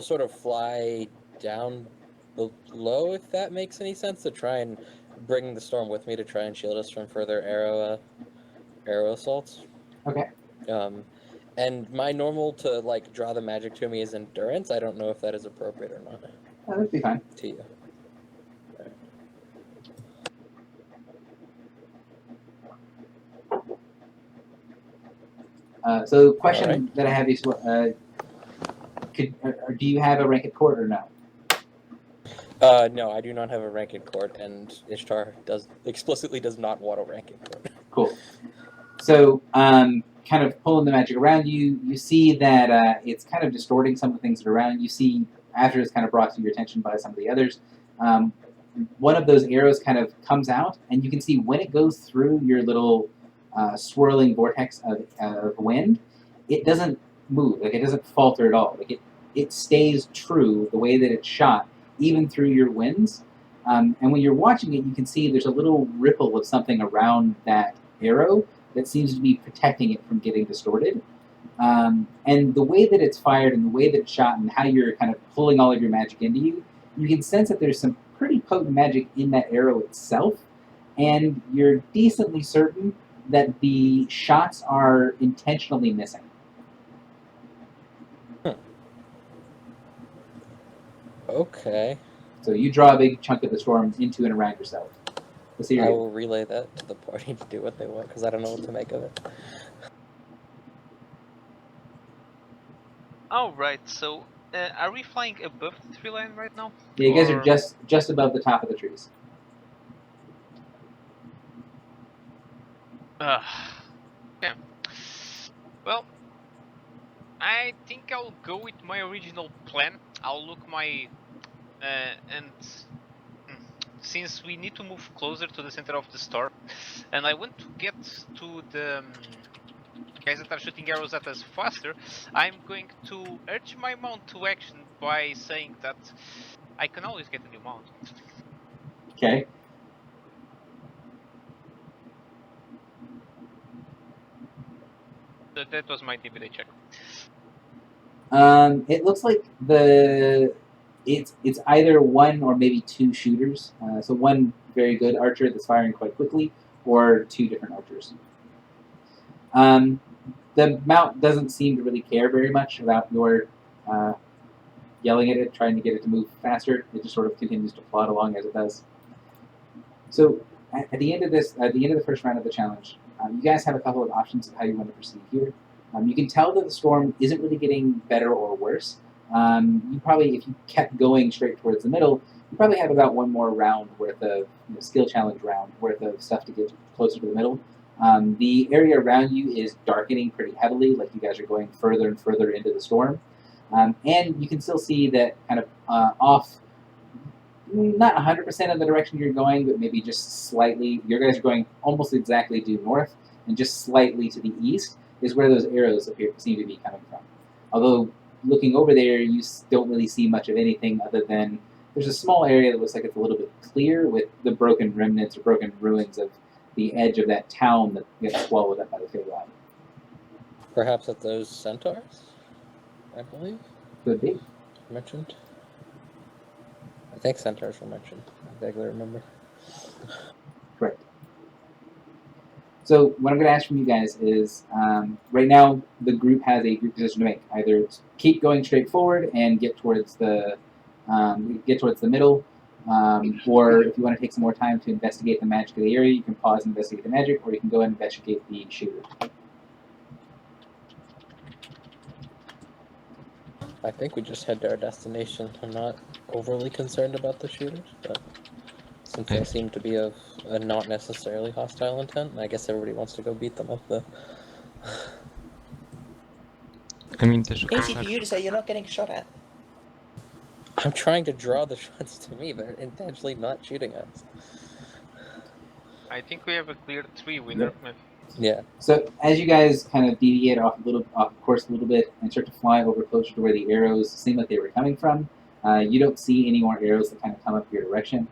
sort of fly down below, if that makes any sense, to try and bring the storm with me to try and shield us from further arrow assaults. Okay. And my normal to draw the magic to me is endurance. I don't know if that is appropriate or not. That would be fine. To you. So question that I have is, do you have a rank at court or no? No, I do not have a ranking court, and Ishtar explicitly does not want a ranking court. Cool. So, kind of pulling the magic around you, you see that it's kind of distorting some of the things that are around. You see, after it's kind of brought to your attention by some of the others, one of those arrows kind of comes out, and you can see when it goes through your little swirling vortex of wind, it doesn't move. Like, it doesn't falter at all. Like, it stays true the way that it's shot, even through your winds. And when you're watching it, you can see there's a little ripple of something around that arrow that seems to be protecting it from getting distorted. And the way that it's fired and the way that it's shot and how you're kind of pulling all of your magic into you, you can sense that there's some pretty potent magic in that arrow itself, and you're decently certain that the shots are intentionally missing. Okay. So you draw a big chunk of the storm into and around yourself. Let's see I your will relay that to the party to do what they want, because I don't know what to make of it. Alright, so are we flying above the tree line right now? Yeah, you guys Or- are just above the top of the trees. Okay. Well, I think I'll go with my original plan. I'll look my and since we need to move closer to the center of the storm, and I want to get to the guys that are shooting arrows at us faster, I'm going to urge my mount to action by saying that I can always get a new mount. Okay. So that was my intimidate check. It looks like it's either one or maybe two shooters. So one very good archer that's firing quite quickly, or two different archers. The mount doesn't seem to really care very much about your yelling at it, trying to get it to move faster. It just sort of continues to plod along as it does. So at the end of the first round of the challenge, you guys have a couple of options of how you want to proceed here. You can tell that the storm isn't really getting better or worse. You probably, if you kept going straight towards the middle, you probably have about one more round worth of skill challenge round worth of stuff to get closer to the middle. The area around you is darkening pretty heavily, like you guys are going further and further into the storm. And you can still see that kind of off, not 100% of the direction you're going, but maybe just slightly. Your guys are going almost exactly due north, and just slightly to the east is where those arrows seem to be coming from. Although, looking over there, you don't really see much of anything other than there's a small area that looks like it's a little bit clear with the broken remnants or broken ruins of the edge of that town that gets swallowed up by the Feywild. Perhaps at those centaurs, I believe, Could be. mentioned. I think centaurs were mentioned. I vaguely remember. Correct. So what I'm going to ask from you guys is, right now the group has a group decision to make. Either keep going straight forward and get towards the middle, or if you want to take some more time to investigate the magic of the area, you can pause and investigate the magic, or you can go and investigate the shooter. I think we just head to our destination. I'm not overly concerned about the shooters, but since they seem to be of a not necessarily hostile intent, I guess everybody wants to go beat them up, though. I mean, the shooters Easy for you to say you're not getting shot at. I'm trying to draw the shots to me, but intentionally not shooting us. I think we have a clear 3 winner. Yeah. So as you guys kind of deviate off course a little bit and start to fly over closer to where the arrows seem like they were coming from, you don't see any more arrows that kind of come up your direction.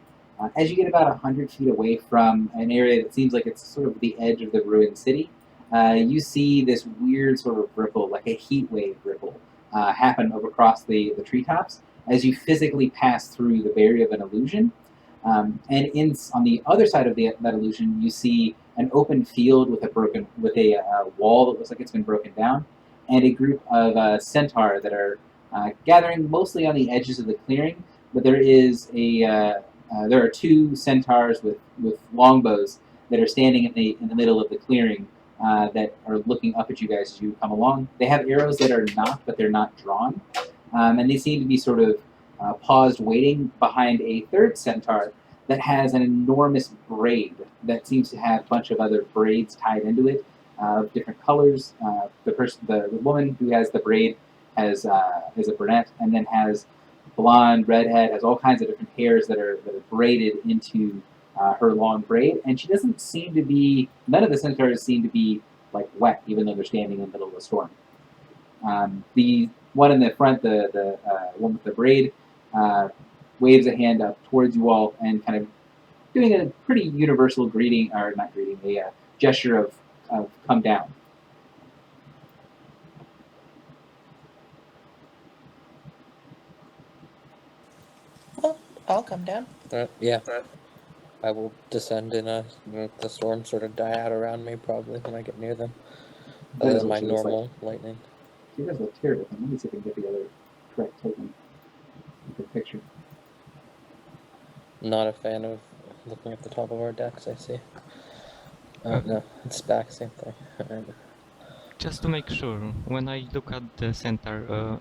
As you get about 100 feet away from an area that seems like it's sort of the edge of the ruined city, you see this weird sort of ripple, like a heat wave ripple, happen over across the treetops as you physically pass through the barrier of an illusion. And on the other side of that illusion, you see an open field with a wall that looks like it's been broken down, and a group of centaur that are gathering mostly on the edges of the clearing. But there are 2 centaurs with longbows that are standing in the middle of the clearing that are looking up at you guys as you come along. They have arrows that are nocked, but they're not drawn, and they seem to be sort of paused waiting behind a third centaur that has an enormous braid that seems to have a bunch of other braids tied into it of different colors. The woman who has the braid is a brunette, and then has blonde, redhead, has all kinds of different hairs that are braided into her long braid, and she doesn't seem to be. None of the centaurs seem to be like wet, even though they're standing in the middle of a storm. The one in the front, the one with the braid, waves a hand up towards you all and kind of doing a pretty universal greeting, or not greeting, a gesture of come down. Well, I'll come down. Yeah. I will descend in the storm sort of die out around me probably when I get near them. That Other is than what my she looks like. normal lightning. She does look terrible. Let me see if I can get the other correct token. The picture. Not a fan of looking at the top of our decks, I see. No, it's back, same thing. Just to make sure, when I look at the center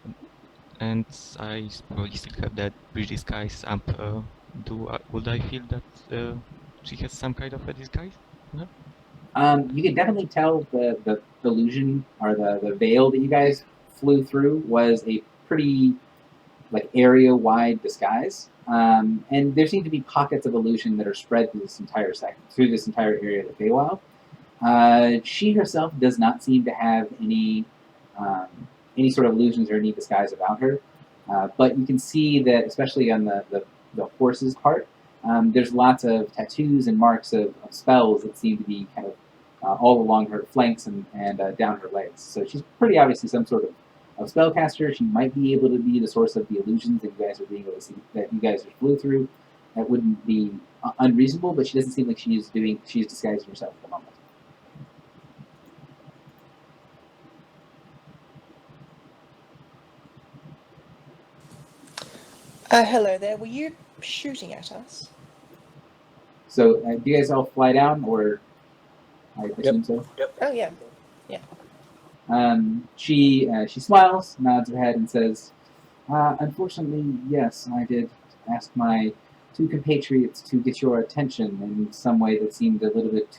and I probably still have that bridge disguise up, would I feel that she has some kind of a disguise? No? You can definitely tell the illusion or the veil that you guys flew through was a pretty like area-wide disguise, and there seem to be pockets of illusion that are spread through this entire area of the Feywild. She herself does not seem to have any sort of illusions or any disguise about her, but you can see that, especially on the horse's part, there's lots of tattoos and marks of spells that seem to be kind of all along her flanks and down her legs. So she's pretty obviously some sort of spellcaster. She might be able to be the source of the illusions that you guys are being able to see, that you guys just flew through. That wouldn't be unreasonable, but she doesn't seem like she's disguising herself at the moment. Hello there. Were you shooting at us? So do you guys all fly down, or I assume so? Yep. Oh yeah. She smiles, nods her head, and says, "Unfortunately, yes, I did ask my two compatriots to get your attention in some way that seemed a little bit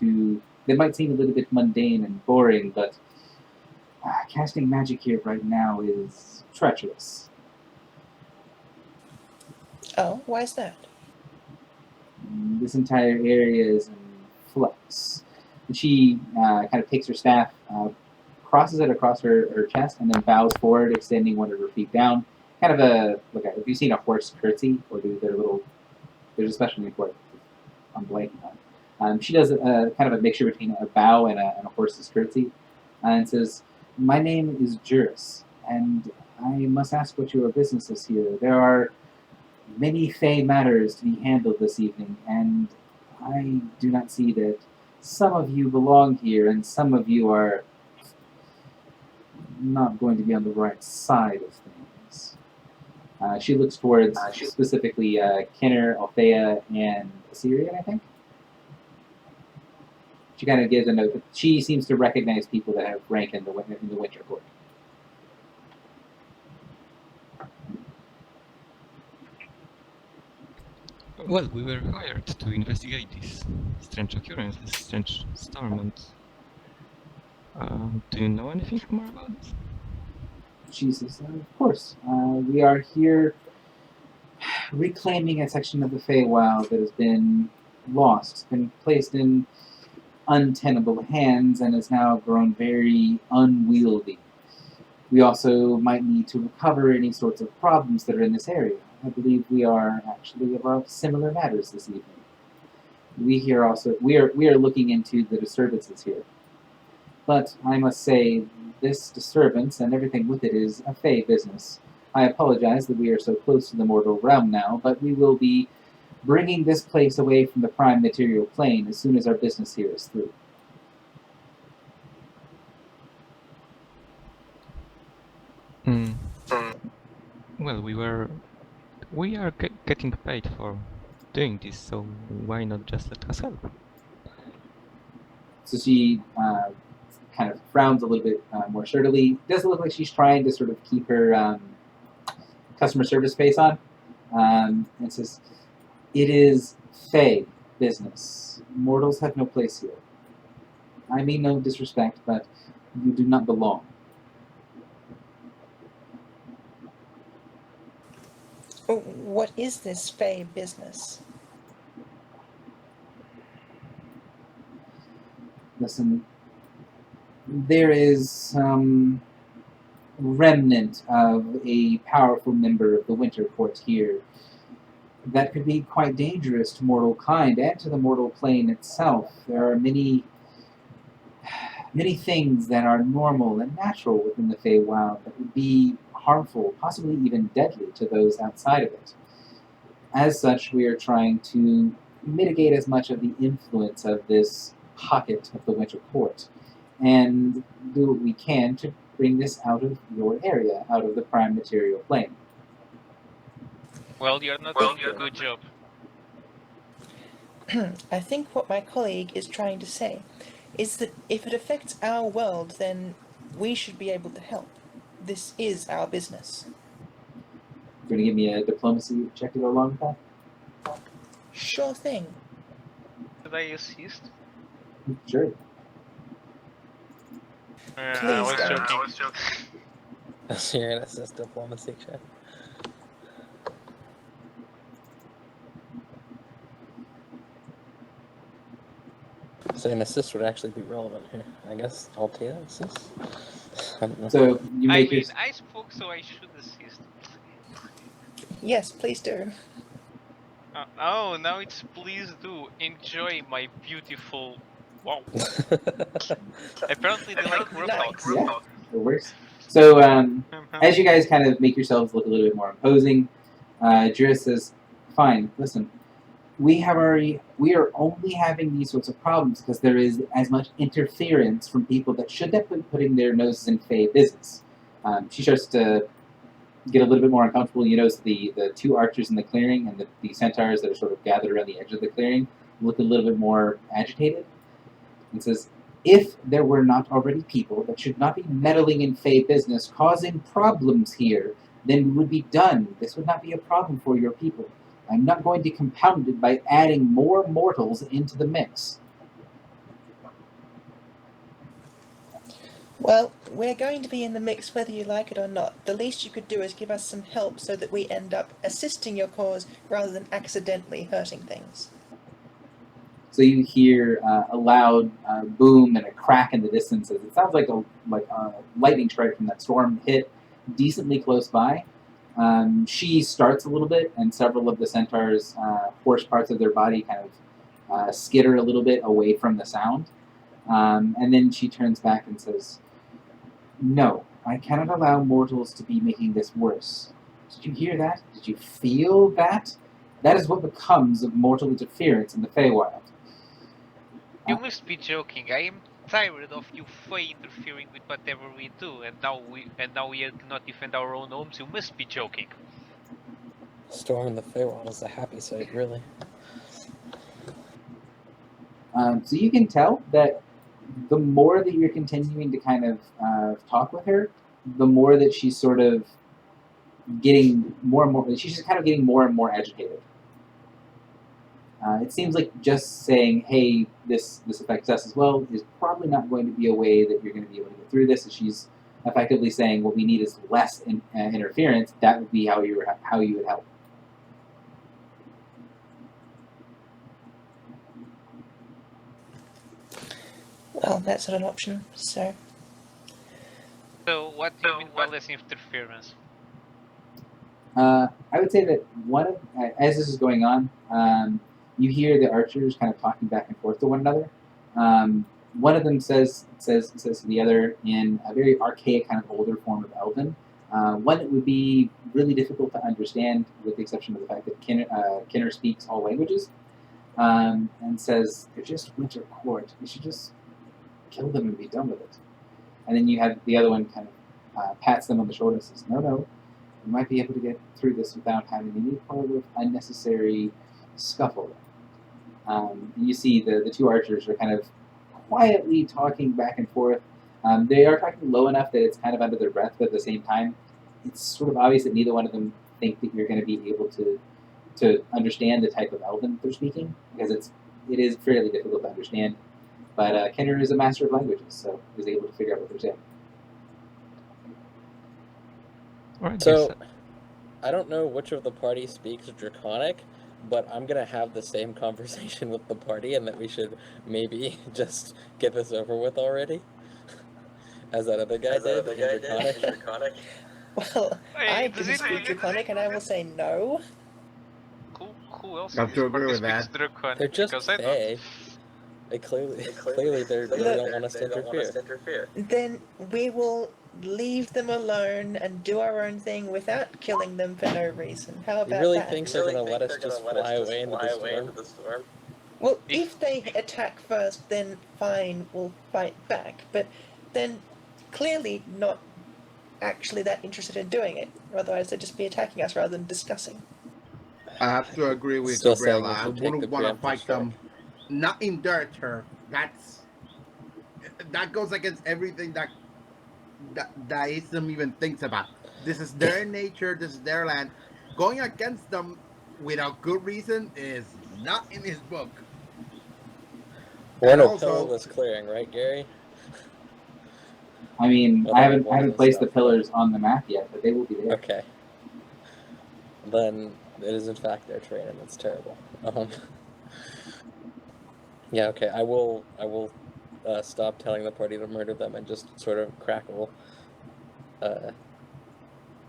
that might seem a little bit mundane and boring, but casting magic here right now is treacherous." Oh, why is that? This entire area is in flux. And she kind of takes her staff, crosses it across her chest, and then bows forward, extending one of her feet down. Kind of have you seen a horse curtsy, or do their little? There's a special name for it. I'm blanking on. She does kind of a mixture between a bow and a horse's curtsy, and says, "My name is Juris, and I must ask what your business is here. There are many Fey matters to be handled this evening, and I do not see that some of you belong here, and some of you are not going to be on the right side of things." She looks towards specifically Kenner, Althea, and Assyrian, I think. She kind of gives a note that she seems to recognize people that have rank in the Winter Court. Well, we were hired to investigate these strange occurrences, strange storm, and do you know anything more about this? She says, "Of course. We are here reclaiming a section of the Feywild that has been lost, been placed in untenable hands, and has now grown very unwieldy. We also might need to recover any sorts of problems that are in this area. I believe we are actually about similar matters this evening. We are looking into the disturbances here. But I must say, this disturbance and everything with it is a Fey business. I apologize that we are so close to the mortal realm now, but we will be bringing this place away from the prime material plane as soon as our business here is through." Well, we are getting paid for doing this, so why not just let us help? So she kind of frowns a little bit more sturdily. Doesn't look like she's trying to sort of keep her customer service face on. And says, "It is Fey business. Mortals have no place here. I mean no disrespect, but you do not belong." Oh, what is this Fey business? Listen, there is some remnant of a powerful member of the Winter Court here that could be quite dangerous to mortal kind and to the mortal plane itself. There are many things that are normal and natural within the Feywild that would be harmful, possibly even deadly, to those outside of it. As such, we are trying to mitigate as much of the influence of this pocket of the Winter Court and do what we can to bring this out of your area, out of the prime material plane. Well, you're not doing a good job. I think what my colleague is trying to say is that if it affects our world, then we should be able to help. This is our business. You're going to give me a diplomacy check to go along with that? Sure thing. Should I assist? Sure. I Please was don't. joking. So you're gonna assist diplomacy check. So an assist would actually be relevant here. I guess I'll take an assist. I don't know. So you I make mean, your... I spoke, so I should assist. Yes, please do. Oh, now it's please do enjoy my beautiful. Wow. Apparently they like group talks. Nice. Yeah, it works. So as you guys kind of make yourselves look a little bit more imposing, Jira says, "Fine, listen. We are only having these sorts of problems because there is as much interference from people that should have been putting their noses in Fey business." She starts to get a little bit more uncomfortable. You notice the two archers in the clearing and the centaurs that are sort of gathered around the edge of the clearing look a little bit more agitated. And says, "If there were not already people that should not be meddling in Fey business, causing problems here, then we would be done. This would not be a problem for your people. I'm not going to compound it by adding more mortals into the mix." Well, we're going to be in the mix whether you like it or not. The least you could do is give us some help so that we end up assisting your cause rather than accidentally hurting things. So you hear a loud boom and a crack in the distance. It sounds like a lightning strike from that storm hit decently close by. She starts a little bit, and several of the centaurs' horse parts of their body kind of skitter a little bit away from the sound. And then she turns back and says, "No, I cannot allow mortals to be making this worse. Did you hear that? Did you feel that? That is what becomes of mortal interference in the Feywild." You must be joking. I am tired of you Fey interfering with whatever we do, and now we cannot defend our own homes. You must be joking. Storm in the Feywild is a happy sight, really. So you can tell that the more that you're continuing to kind of talk with her, the more that she's sort of getting more and more. She's just kind of getting more and more agitated. It seems like just saying, "Hey, this affects us as well," is probably not going to be a way that you're going to be able to get through this. And she's effectively saying, "What we need is less interference." That would be how you would help. Well, that's not an option, so... So what do you mean by less interference? I would say that as this is going on, you hear the archers kind of talking back and forth to one another. One of them says to the other in a very archaic kind of older form of Elven, one that would be really difficult to understand, with the exception of the fact that Kinner speaks all languages, and says, "They're just Winter Court. We should just kill them and be done with it." And then you have the other one kind of pats them on the shoulder and says, "No, we might be able to get through this without having any part of unnecessary scuffle." And you see the two archers are kind of quietly talking back and forth. They are talking low enough that it's kind of under their breath, but at the same time, it's sort of obvious that neither one of them think that you're going to be able to understand the type of Elven they're speaking, because it is fairly difficult to understand. But Kenner is a master of languages, so is able to figure out what they're saying. Alright, So, I don't know which of the party speaks Draconic, but I'm gonna have the same conversation with the party, and that we should maybe just get this over with already. As that other guy did in Draconic. Well, Hey, I does can it- speak Draconic, and I will say no. Who else I in have to this agree party with speaks that. Draconic? They're just Because I don't. Fae. They clearly they don't want us to interfere. Then we will leave them alone and do our own thing without killing them for no reason. How You about really that? think they're gonna let us just fly away into the storm? Well, If- if they attack first, then fine, we'll fight back. But then clearly not actually that interested in doing it. Otherwise, they'd just be attacking us rather than discussing. I have to agree with Still saying Gabriela. we I should take wouldn't the want to preemptive fight strike. them, not in their turf. That goes against everything that Islam even thinks about. This is their nature. This is their land. Going against them without good reason is not in his book. We're And in a also- pillarless clearing, right, Gary? I mean, Well, I that haven't was placed the stuff. pillars on the map yet, but they will be there. Okay. Then it is in fact their terrain, and it's terrible. Yeah. Okay. I will stop telling the party to murder them and just sort of crackle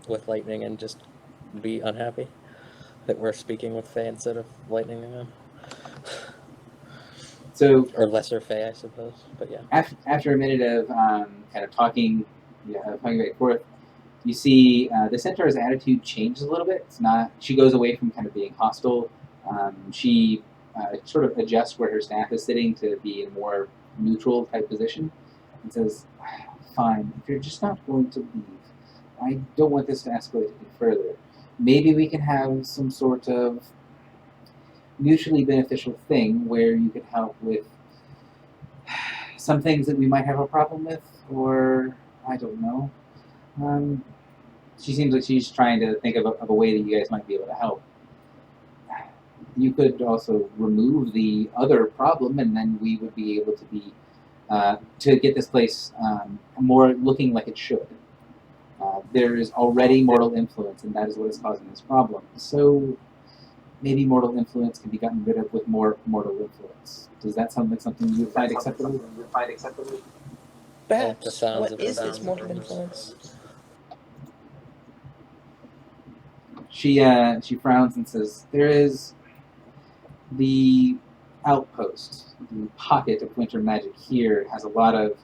with lightning and just be unhappy that we're speaking with Fae instead of lightning them. So Or lesser Fae, I suppose. But yeah. after a minute of kind of talking back and forth, you see the Centaur's attitude changes a little bit. It's not. She goes away from kind of being hostile. She sort of adjusts where her staff is sitting to be in a more neutral type position, and says, "Fine, if you're just not going to leave, I don't want this to escalate any further. Maybe we can have some sort of mutually beneficial thing where you can help with some things that we might have a problem with, or I don't know." She seems like she's trying to think of a way that you guys might be able to help. You could also remove the other problem, and then we would be able to be to get this place more looking like it should. There is already mortal influence, and that is what is causing this problem. So maybe mortal influence can be gotten rid of with more mortal influence. Does that sound like something you would find acceptable? Perhaps. the sounds What of is the this sounds mortal of influence? She frowns and says, "There is the outpost, the pocket of winter magic here. It has a lot of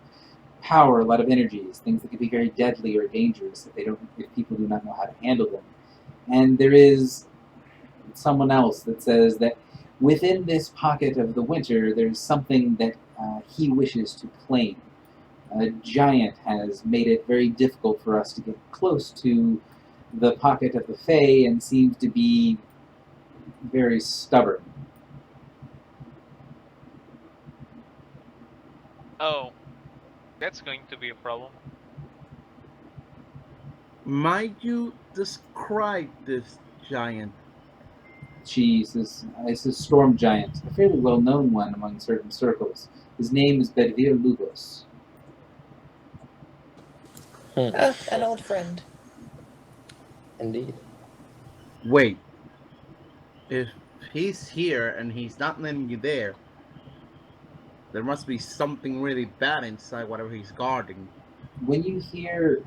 power, a lot of energies, things that could be very deadly or dangerous if people do not know how to handle them. And there is someone else that says that within this pocket of the winter, there's something that he wishes to claim. A giant has made it very difficult for us to get close to the pocket of the Fae and seems to be very stubborn." Oh, that's going to be a problem. Might you describe this giant? She says, "It's a storm giant, a fairly well-known one among certain circles. His name is Bedvir Lugos." An old friend. Indeed. Wait. If he's here and he's not letting you there, there must be something really bad inside whatever he's guarding. When you hear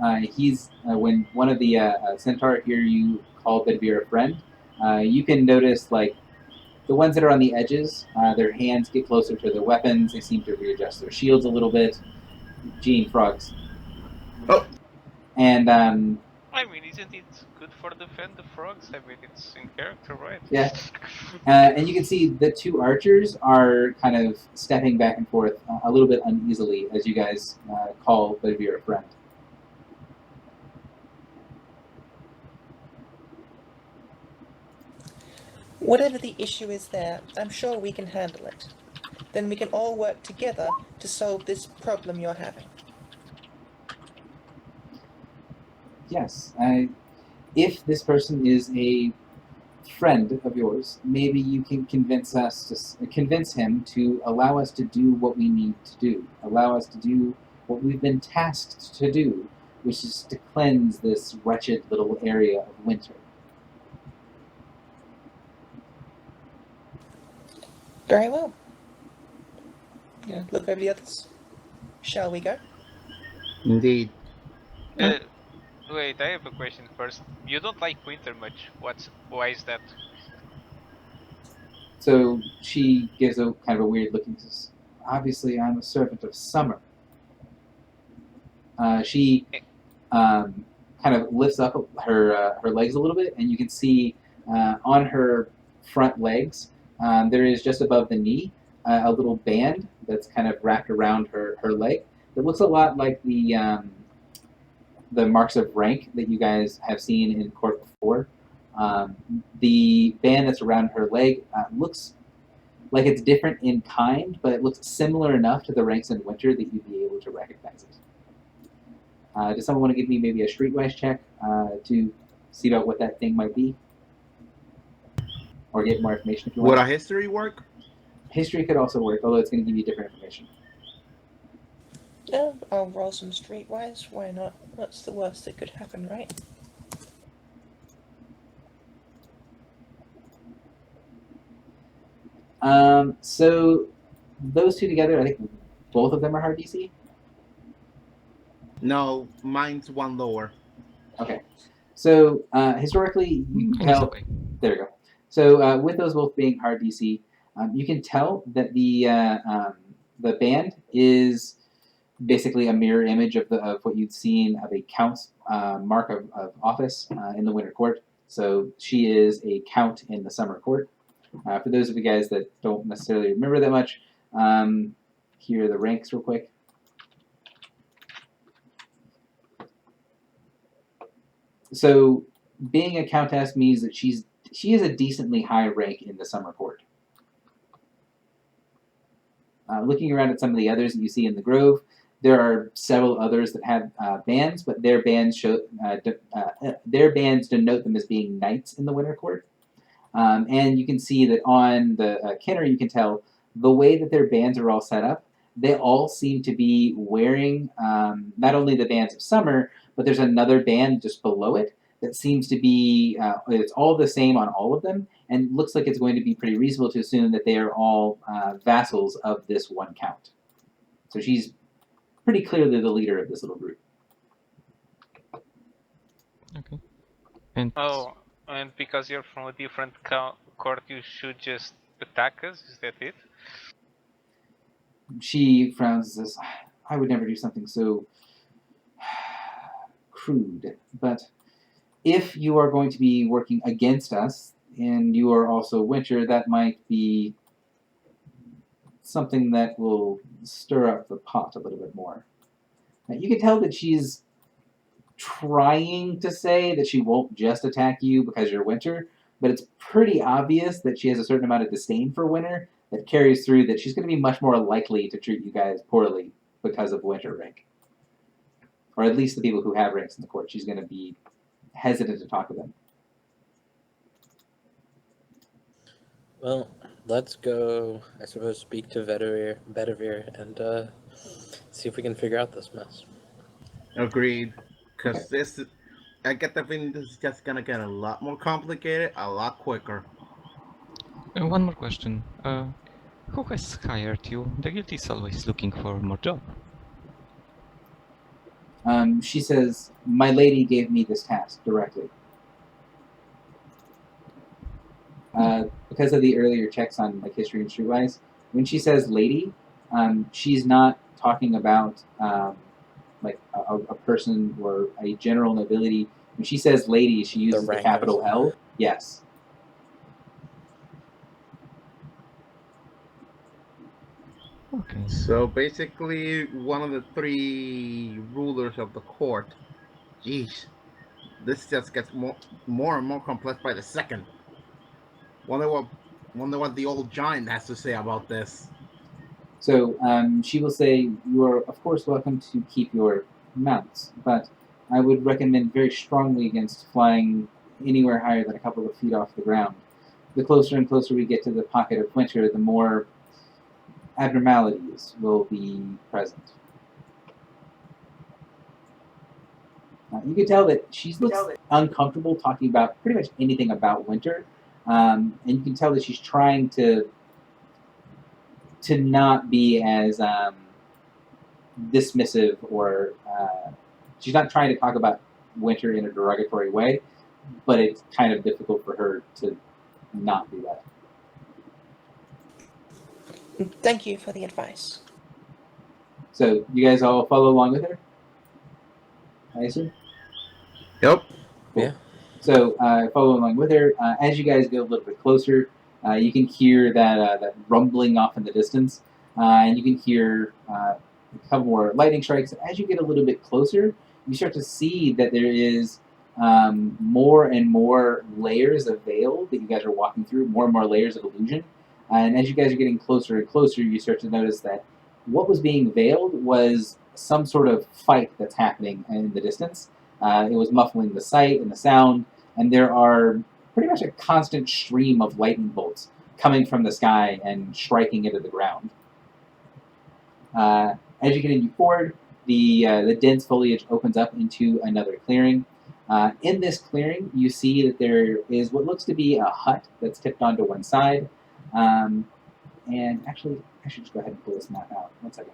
when one of the centaur hear you call Bedvir a friend, you can notice like the ones that are on the edges, their hands get closer to their weapons. They seem to readjust their shields a little bit. Gene frogs. Oh. And I mean, isn't it good for defend the frogs? I mean, it's in character, right? Yeah. And you can see the two archers are kind of stepping back and forth a little bit uneasily as you guys call Bedvir a friend. Whatever the issue is there, I'm sure we can handle it. Then we can all work together to solve this problem you're having. Yes, if this person is a friend of yours, maybe you can convince him to allow us to do what we need to do, allow us to do what we've been tasked to do, which is to cleanse this wretched little area of winter. Very well. Yeah, look over the others. Shall we go? Indeed. Wait, I have a question first. You don't like winter much. Why is that? So she gives a kind of a weird look and says, obviously I'm a servant of summer. She kind of lifts up her legs a little bit, and you can see on her front legs, there is just above the knee a little band that's kind of wrapped around her leg. That looks a lot like the marks of rank that you guys have seen in court before. The band that's around her leg looks like it's different in kind, but it looks similar enough to the ranks in winter that you'd be able to recognize it. Does someone want to give me maybe a streetwise check to see about what that thing might be? Or get more information if you want? Would a history work? History could also work, although it's going to give you different information. Yeah, I'll roll some streetwise. Why not? What's the worst that could happen, right? So those two together, I think both of them are hard DC. No, mine's one lower. Okay. So historically, you can tell. Okay. There we go. So with those both being hard DC, you can tell that the band is basically a mirror image of what you'd seen of a count's mark of office in the Winter Court. So she is a count in the Summer Court. For those of you guys that don't necessarily remember that much, here are the ranks real quick. So being a countess means that she is a decently high rank in the Summer Court. Looking around at some of the others that you see in the Grove, there are several others that have bands, but their bands denote them as being knights in the Winter Court. And you can see that on the Kenner, you can tell the way that their bands are all set up, they all seem to be wearing not only the bands of summer, but there's another band just below it that seems to be, it's all the same on all of them, and looks like it's going to be pretty reasonable to assume that they are all vassals of this one count. So she's pretty clearly the leader of this little group. Okay. And And because you're from a different court, you should just attack us? Is that it? She frowns and says, I would never do something so crude, but if you are going to be working against us, and you are also Winter, that might be something that will stir up the pot a little bit more. Now, you can tell that she's trying to say that she won't just attack you because you're Winter, but it's pretty obvious that she has a certain amount of disdain for Winter that carries through that she's going to be much more likely to treat you guys poorly because of Winter rank. Or at least the people who have ranks in the court. She's going to be hesitant to talk to them. Well, let's go, I suppose, speak to Bedivere and see if we can figure out this mess. Agreed. Because this, I get the feeling this is just gonna get a lot more complicated, a lot quicker. one more question. Who has hired you? The guilty is always looking for more job. She says, my lady gave me this task directly. Because of the earlier checks on like history and streetwise, when she says lady, she's not talking about like a person or a general nobility. When she says lady, she uses the capital L. Yes. Okay. So basically, one of the three rulers of the court. Jeez, this just gets more and more complex by the second. Wonder what the old giant has to say about this. So she will say, you are of course welcome to keep your mounts, but I would recommend very strongly against flying anywhere higher than a couple of feet off the ground. The closer and closer we get to the pocket of winter, the more abnormalities will be present. You can tell that she looks uncomfortable talking about pretty much anything about winter, and you can tell that she's trying to not be as dismissive, or she's not trying to talk about winter in a derogatory way, but it's kind of difficult for her to not do that. Thank you for the advice. So you guys all follow along with her, I assume? Yep. Cool. Yeah. So follow along with her. As you guys get a little bit closer, you can hear that rumbling off in the distance, and you can hear a couple more lightning strikes. As you get a little bit closer, you start to see that there is more and more layers of veil that you guys are walking through, more and more layers of illusion. And as you guys are getting closer and closer, you start to notice that what was being veiled was some sort of fight that's happening in the distance. It was muffling the sight and the sound, and there are pretty much a constant stream of lightning bolts coming from the sky and striking into the ground. As you continue forward, the dense foliage opens up into another clearing. In this clearing, you see that there is what looks to be a hut that's tipped onto one side. And actually, I should just go ahead and pull this map out. 1 second.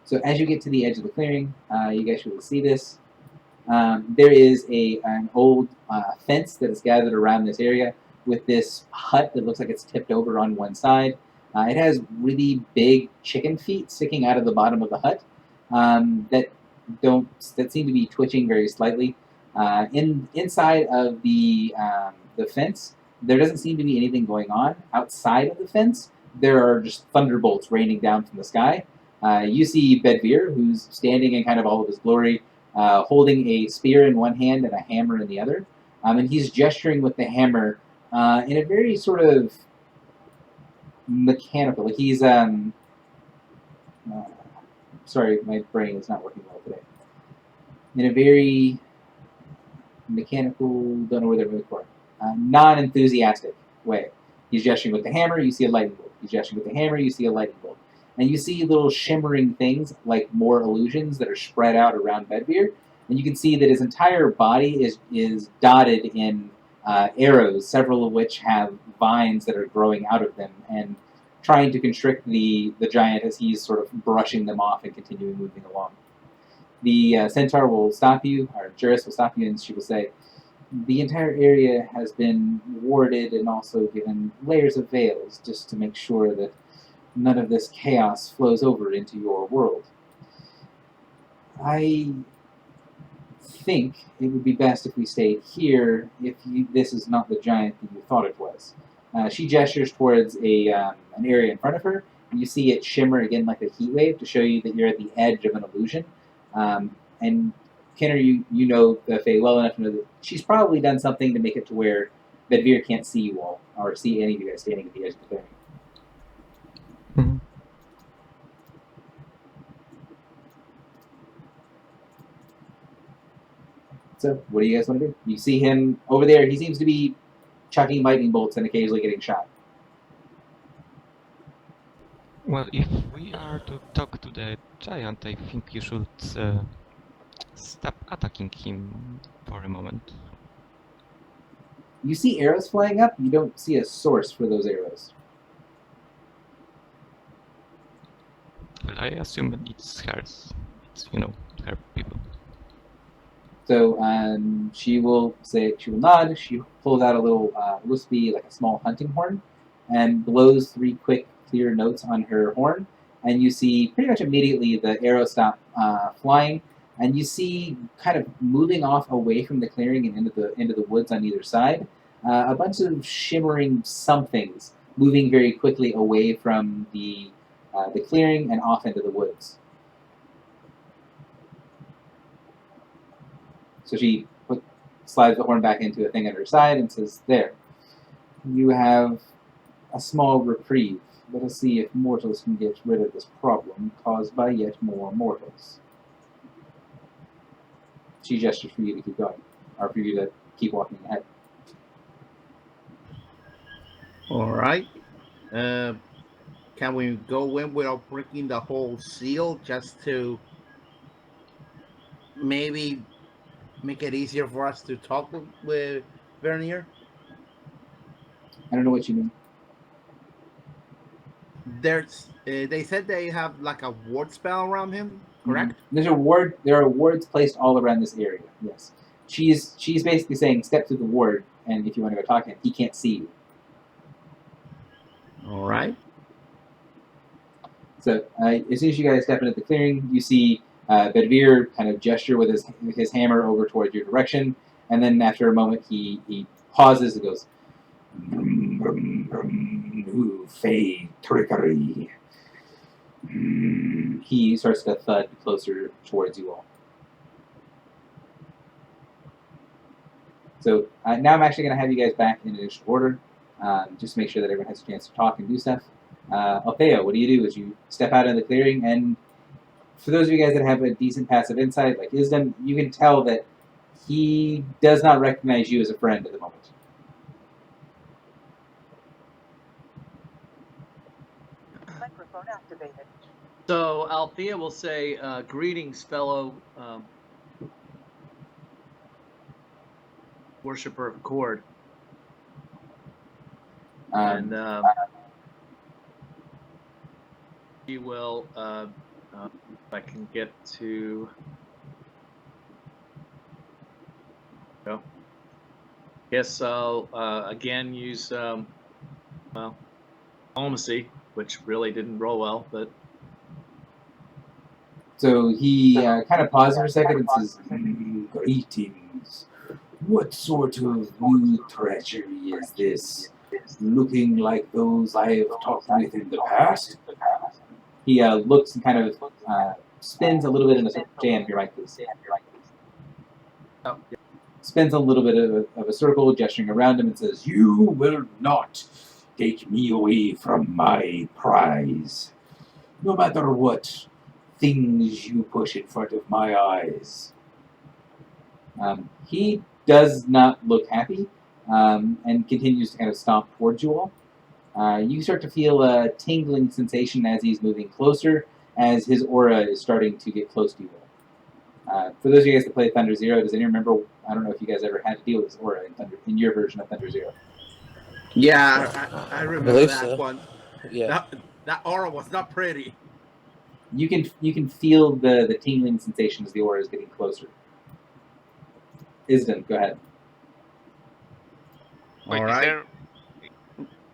So as you get to the edge of the clearing, you guys should see this. There is an old fence that is gathered around this area with this hut that looks like it's tipped over on one side. It has really big chicken feet sticking out of the bottom of the hut that seem to be twitching very slightly. Inside of the fence, there doesn't seem to be anything going on. Outside of the fence, there are just thunderbolts raining down from the sky. You see Bedvere, who's standing in kind of all of his glory, holding a spear in one hand and a hammer in the other. And he's gesturing with the hammer in a very sort of mechanical, like he's, sorry, my brain is not working well today. In a very mechanical, don't know where they're moving for, non-enthusiastic way. He's gesturing with the hammer, you see a lightning bolt. He's gesturing with the hammer, you see a lightning bolt. And you see little shimmering things like more illusions that are spread out around Bedvere. And you can see that his entire body is dotted in arrows, several of which have vines that are growing out of them and trying to constrict the giant as he's sort of brushing them off and continuing moving along. The centaur will stop you, or Juris will stop you, and she will say, "The entire area has been warded and also given layers of veils just to make sure that none of this chaos flows over into your world. I think it would be best if we stayed here if this is not the giant that you thought it was." She gestures towards an area in front of her, and you see it shimmer again like a heat wave to show you that you're at the edge of an illusion. And Kenner, you know the Fae well enough to know that she's probably done something to make it to where Bedvere can't see you all, or see any of you guys standing at the edge of the clearing. Mhm. So, what do you guys want to do? You see him over there. He seems to be chucking lightning bolts and occasionally getting shot. Well, if we are to talk to the giant, I think you should stop attacking him for a moment. You see arrows flying up. You don't see a source for those arrows. Well, I assume that it's hers. It's, her people. So she will nod. She pulls out a little wispy, like a small hunting horn, and blows 3 quick, clear notes on her horn. And you see pretty much immediately the arrows stop flying, and you see kind of moving off away from the clearing and into the woods on either side. a bunch of shimmering somethings moving very quickly away from the clearing and off into the woods. So she slides the horn back into a thing at her side and says, "There, you have a small reprieve. Let us see if mortals can get rid of this problem caused by yet more mortals." She gestures for you to keep going, or for you to keep walking ahead. All right. Can we go in without breaking the whole seal, just to maybe make it easier for us to talk with Vernier? I don't know what you mean. They said they have like a ward spell around him, correct? There are wards placed all around this area. Yes, she's basically saying step through the ward, and if you want to go talk to him, he can't see you. All right. So as soon as you guys step into the clearing, you see Bedivere kind of gesture with his hammer over towards your direction, and then after a moment he pauses and goes, "New Fey trickery." He starts to thud closer towards you all. So now I'm actually going to have you guys back in initial order, just to make sure that everyone has a chance to talk and do stuff. Althea, what do you do as you step out in the clearing? And for those of you guys that have a decent passive insight, like Isdom, you can tell that he does not recognize you as a friend at the moment. Microphone activated. So Althea will say, "Greetings, fellow worshiper of Cord." And she will, if I can get to, go. Guess I'll again use well, diplomacy, which really didn't roll well, but So he kind of pauses for a second and says, "Greetings. What sort of new treachery is this? Looking like those I have talked with in the past?" He looks and kind of spins a little bit in a circle. Jan, your mic, please. oh, yeah. Spins a little bit of a circle, gesturing around him, and says, "You will not take me away from my prize, no matter what things you push in front of my eyes." He does not look happy and continues to kind of stomp towards you all. You start to feel a tingling sensation as he's moving closer, as his aura is starting to get close to you all. For those of you guys that play Thunder Zero, does anyone remember? I don't know if you guys ever had to deal with this aura in your version of Thunder Zero. Yeah, I remember believe that so. one. Yeah. That aura was not pretty. You can feel the tingling sensation as the aura is getting closer. Isdom, go ahead. Wait, All is right.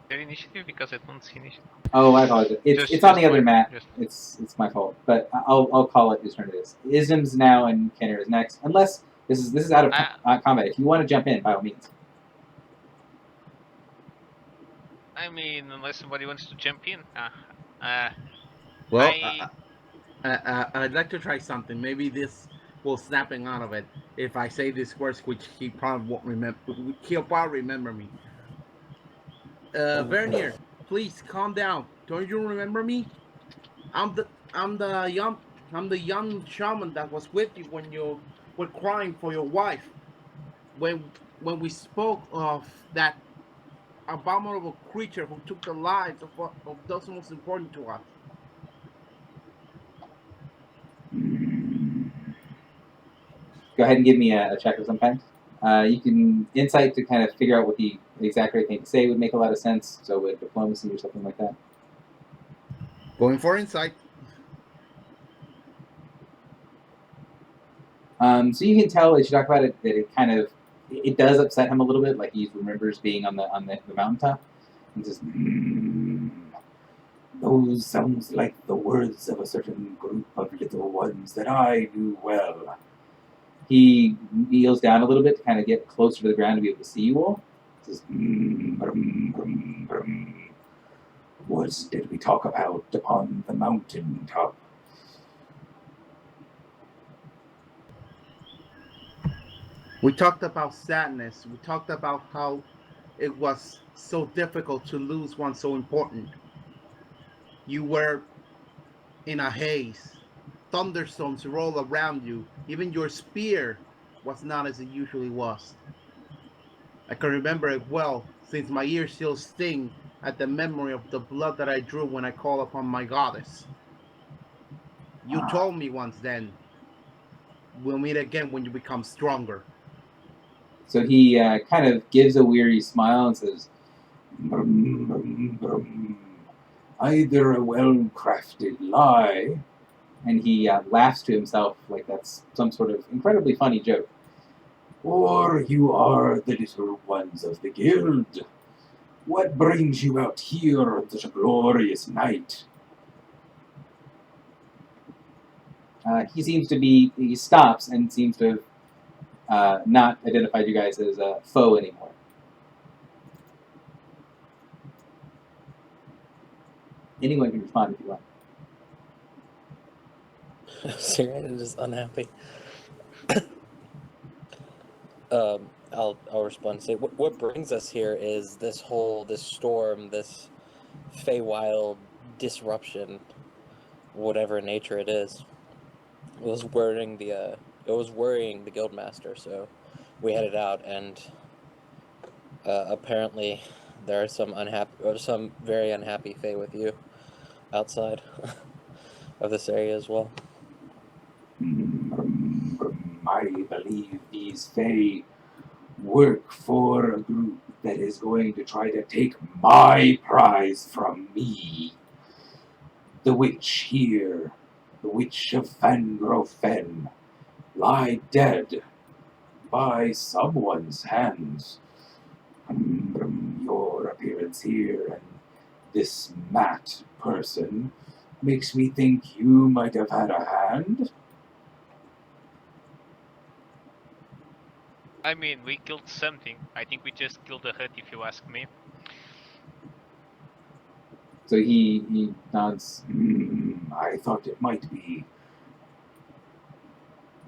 there initiative? Because I don't see initiative. Oh, I apologize. It's on the other one, map. just- It's my fault, but I'll call it whose turn it is. Ism's now and Kenner is next, unless this is out of combat. If you want to jump in, by all means. I mean, unless somebody wants to jump in. Well, I- I'd like to try something. Maybe this will snap him out of it if I say these words, which he probably won't remember. He'll probably remember me. Vernier, please calm down. Don't you remember me? I'm the young shaman that was with you when you were crying for your wife. When we spoke of that abominable creature who took the lives of those most important to us. Go ahead and give me a check of some kind. You can insight to kind of figure out what the exact right thing to say would make a lot of sense. So with diplomacy or something like that. Going for insight. So you can tell as you talk about it that it does upset him a little bit. Like he remembers being on the mountaintop. And says, "Those sounds like the words of a certain group of little ones that I knew well." He kneels down a little bit to kind of get closer to the ground to be able to see you all. Says, brum, brum, brum. What did we talk about upon the mountain top? We talked about sadness. We talked about how it was so difficult to lose one so important. You were in a haze. Thunderstorms roll around you. Even your spear was not as it usually was. I can remember it well, since my ears still sting at the memory of the blood that I drew when I called upon my goddess. You told me once then, we'll meet again when you become stronger. So he kind of gives a weary smile and says, brum, brum, brum. Either a well-crafted lie, and he laughs to himself like that's some sort of incredibly funny joke, or you are the little ones of the guild. What brings you out here on such a glorious night? He stops and seems to have not identified you guys as a foe anymore. Anyone can respond if you want. Siren is unhappy. I'll respond and say what brings us here is this storm, this Feywild disruption, whatever nature it is. It was worrying the guildmaster, so we headed out, and apparently there are some very unhappy Fey with you outside of this area as well. I believe these Fey work for a group that is going to try to take my prize from me. The witch here, the witch of Fangrofen, lie dead by someone's hands. Your appearance here and this Matt person makes me think you might have had a hand. I mean, we killed something. I think we just killed a hut, if you ask me. So he nods. I thought it might be.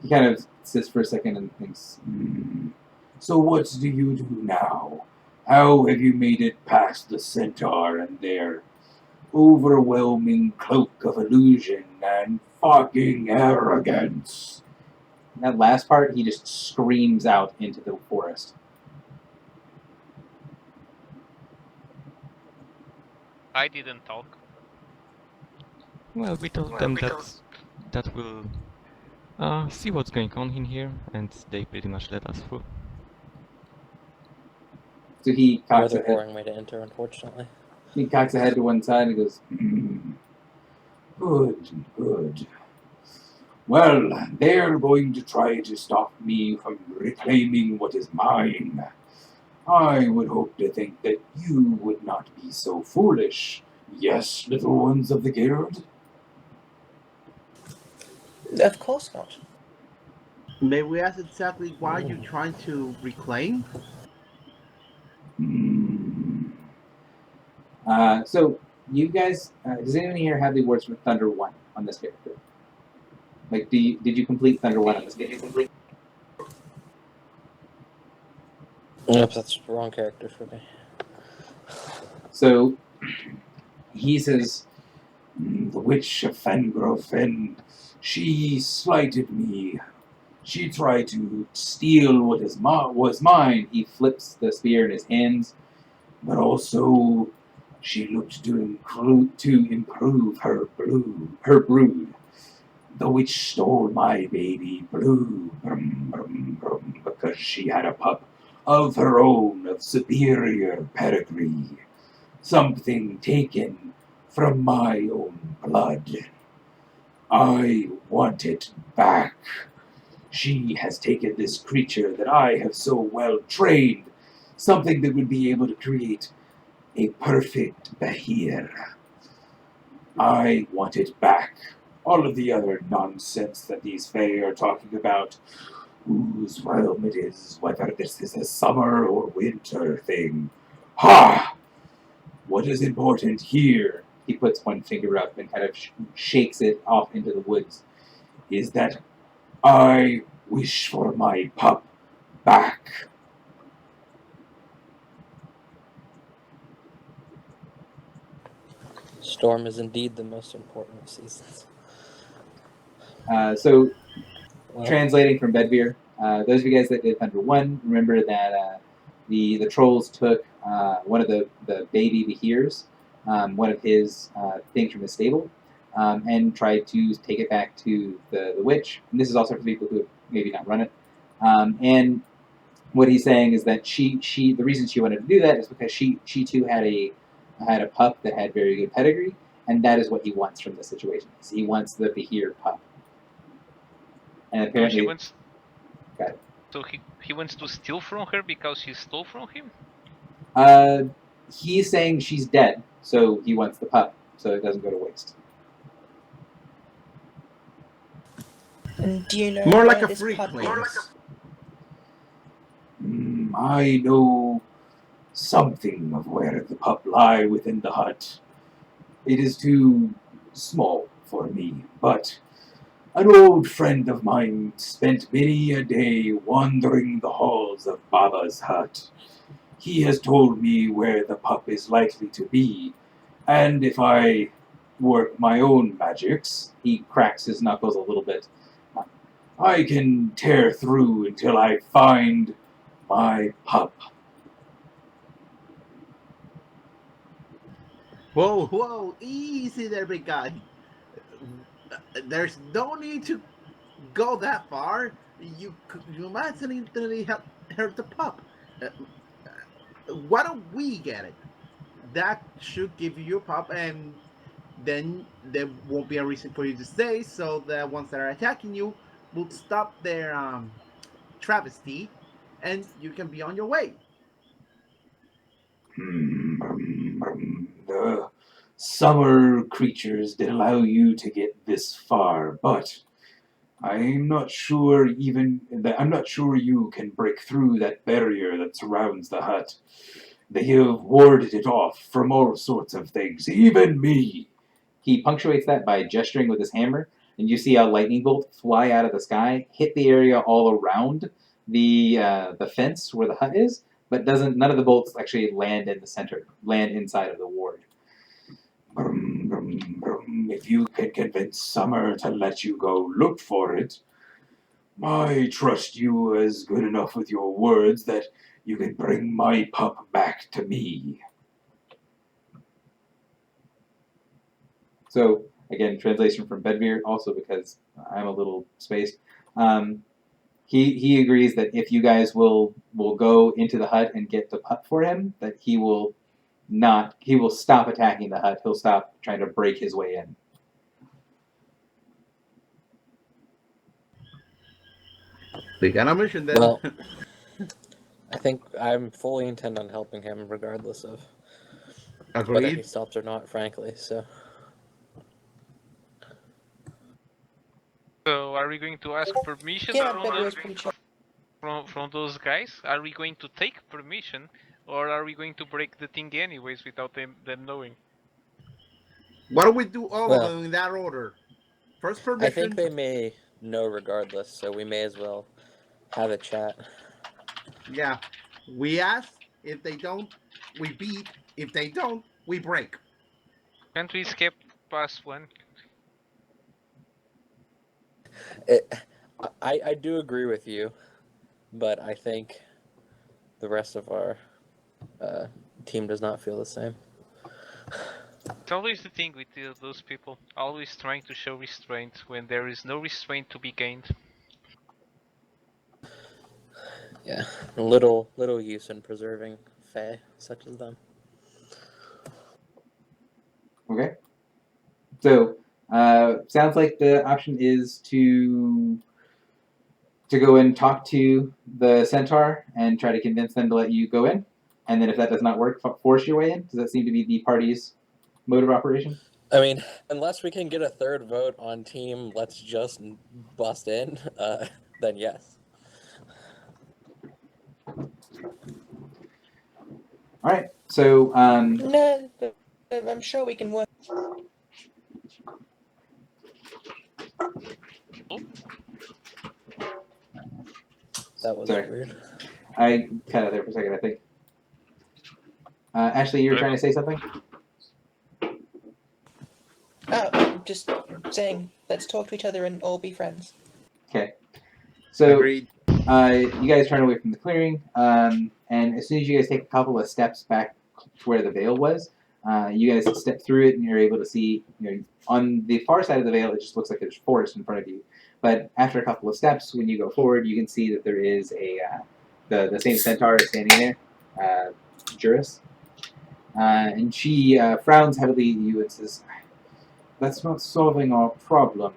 He kind of sits for a second and thinks, So what do you do now? How have you made it past the centaur and their overwhelming cloak of illusion and fucking arrogance? And that last part, he just screams out into the forest. I didn't talk. Well, we told them that we'll see what's going on in here, and they pretty much let us through. So he cocks Rather ahead. boring way to enter, unfortunately. He cocks ahead to one side and goes, Good. Well, they're going to try to stop me from reclaiming what is mine. I would hope to think that you would not be so foolish. Yes, little ones of the guild? Of course not. May we ask exactly why you're trying to reclaim? So, you guys, does anyone here have the words for Thunder 1 on this character? Like, did you complete Thunder 1 on this character? Yep, that's the wrong character for me. So, he says, the witch of Fangrofen, she slighted me. She tried to steal what was mine. He flips the spear in his hands, but also she looked to improve her brood. The witch stole my baby Blue, because she had a pup of her own of superior pedigree. Something taken from my own blood. I want it back. She has taken this creature that I have so well trained, something that would be able to create a perfect Bahir. I want it back. All of the other nonsense that these Fae are talking about, whose realm it is, whether this is a summer or winter thing. Ha! What is important here, he puts one finger up and kind of shakes it off into the woods, is that I wish for my pup back. Storm is indeed the most important of seasons. So, Well, translating from Bedbeer, those of you guys that did Thunder 1, remember that the trolls took one of the baby Behirs, one of his things from his stable, and tried to take it back to the witch. And this is also for people who have maybe not run it. And what he's saying is that she the reason she wanted to do that is because she too had a pup that had very good pedigree, and that is what he wants from the situation. He wants the Behir pup. And So apparently, he wants. Got it. So he wants to steal from her because she stole from him. He's saying she's dead, so he wants the pup, so it doesn't go to waste. And do you know More where like a this free pup clearance. is? I know something of where the pup lie within the hut. It is too small for me, but an old friend of mine spent many a day wandering the halls of Baba's hut. He has told me where the pup is likely to be, and if I work my own magics, He cracks his knuckles a little bit. I can tear through until I find my pup. Whoa, easy there, big guy. There's no need to go that far. You might accidentally hurt the pup. Why don't we get it? That should give you your pup, and then there won't be a reason for you to stay. So the ones that are attacking you will stop their travesty, and you can be on your way. The summer creatures did allow you to get this far, but I'm not sure you can break through that barrier that surrounds the hut. They have warded it off from all sorts of things, even me. He punctuates that by gesturing with his hammer, and you see a lightning bolt fly out of the sky, hit the area all around the fence where the hut is, but none of the bolts actually land in the center, land inside of the ward. If you can convince Summer to let you go look for it, I trust you as good enough with your words that you can bring my pup back to me. So, again, translation from Bedveer, also because I'm a little spaced. He agrees that if you guys will go into the hut and get the pup for him, that he will stop attacking the hut. He'll stop trying to break his way in. We got a mission then. Well, I think I'm fully intent on helping him regardless of whether he Agreed. stops or not, frankly, so... So are we going to ask permission Yeah, from, Bedwar's pretty chill. from those guys? Are we going to take permission, or are we going to break the thing anyways without them knowing? Why don't we do all Well, of them in that order? First I permission. think they may know regardless, so we may as well have a chat. Yeah. We ask. If they don't, we beat. If they don't, we break. Can't we skip past one? I do agree with you, but I think the rest of our team does not feel the same. It's always the thing with those people, always trying to show restraint when there is no restraint to be gained. Yeah, little use in preserving Fae such as them. Okay. So, sounds like the option is to go and talk to the centaur and try to convince them to let you go in. And then if that does not work, force your way in. Does that seem to be the party's mode of operation? I mean, unless we can get a third vote on team, let's just bust in, then yes. All right. So No, but I'm sure we can work. That was Sorry. weird. I cut out there for a second, I think. Ashley, you were trying to say something? Oh, I'm just saying, let's talk to each other and all be friends. Okay. So Agreed. you guys turn away from the clearing, and as soon as you guys take a couple of steps back to where the veil was, you guys step through it, and you're able to see, on the far side of the veil, it just looks like there's forest in front of you. But after a couple of steps, when you go forward, you can see that there is the same centaur is standing there, Juris, and she frowns heavily at you and says, "That's not solving our problem.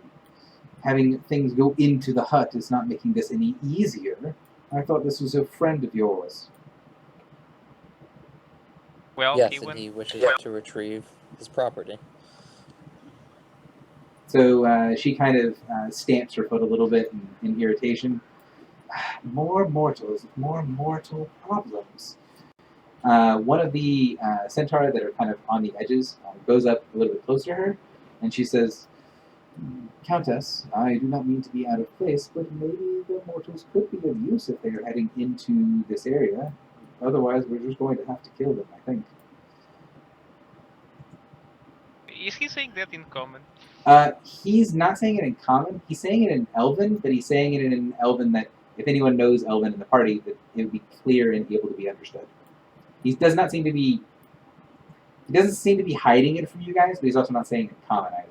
Having things go into the hut is not making this any easier. I thought this was a friend of yours." Well, Yes, he and went. he wishes to retrieve his property. So she kind of stamps her foot a little bit in irritation. More mortals, more mortal problems. One of the centaur that are kind of on the edges goes up a little bit close to her, and she says, "Countess, I do not mean to be out of place, but maybe the mortals could be of use if they are heading into this area. Otherwise, we're just going to have to kill them, I think." Is he saying that in common? He's not saying it in common. He's saying it in Elven, but he's saying it in an Elven that, if anyone knows Elven in the party, that it would be clear and able to be understood. He does not seem to be. He doesn't seem to be hiding it from you guys, but he's also not saying it in common either.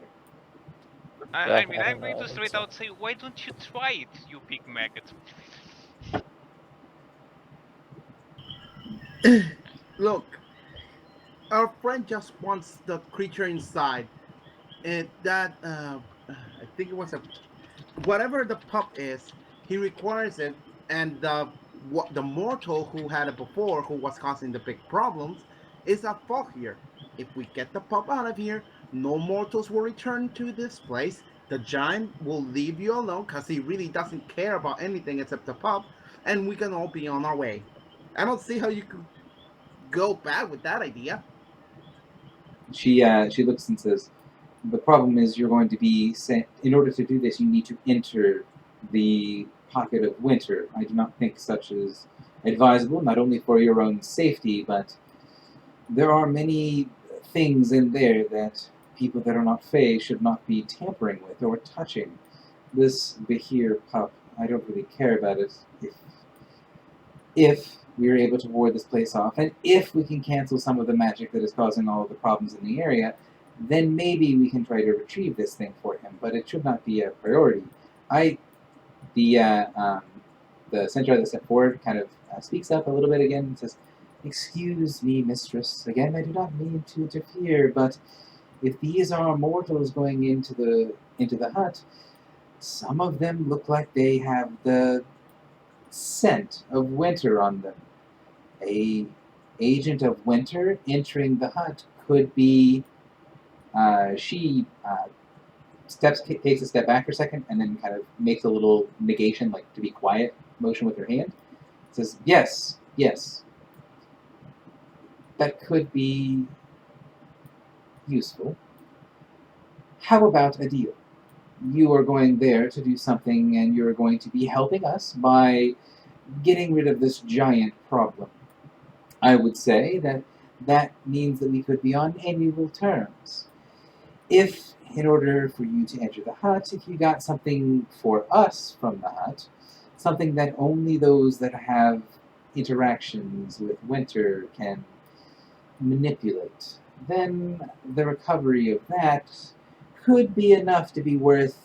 I mean, I I'm don't going know, to straight so- out say, why don't you try it, you big maggot? Look, our friend just wants the creature inside, and that I think it was a whatever the pup is. He requires it, and the mortal who had it before, who was causing the big problems, is at fault here. If we get the pup out of here, no mortals will return to this place. The giant will leave you alone because he really doesn't care about anything except the pup, and we can all be on our way. I don't see how you could go bad with that idea. She looks and says, "The problem is you're going to be sent. In order to do this, you need to enter the pocket of winter. I do not think such is advisable, not only for your own safety, but there are many things in there that people that are not Fae should not be tampering with or touching. This Behir pup, I don't really care about it if we are able to ward this place off, and if we can cancel some of the magic that is causing all of the problems in the area, then maybe we can try to retrieve this thing for him. But it should not be a priority." The centaur that stepped forward kind of speaks up a little bit again and says, "Excuse me, mistress. Again, I do not mean to interfere, but if these are mortals going into the hut, some of them look like they have the scent of winter on them. A agent of winter entering the hut could be." She takes a step back for a second and then kind of makes a little negation, like to be quiet motion with her hand. Says, "Yes, yes, that could be useful. How about a deal? You are going there to do something, and you're going to be helping us by getting rid of this giant problem. I would say that means that we could be on amiable terms. If, in order for you to enter the hut, if you got something for us from the hut, something that only those that have interactions with winter can manipulate, then the recovery of that could be enough to be worth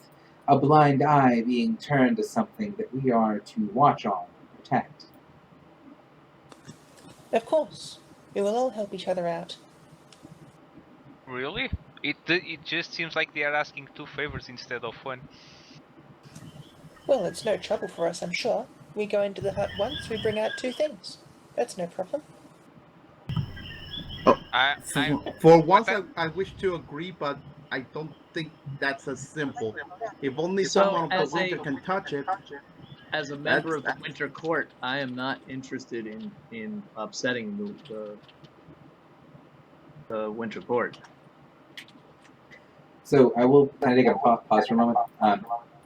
a blind eye being turned to something that we are to watch on and protect." Of course, we will all help each other out. Really? It just seems like they are asking two favors instead of one. Well, it's no trouble for us, I'm sure. We go into the hut once, we bring out 2 things. That's no problem. For What once, I wish to agree, but I don't think that's as simple. If only So, someone of as the winter a- can touch it. As a member of the Winter Court, I am not interested in upsetting the Winter Court. So I will kind of take a pause for a moment.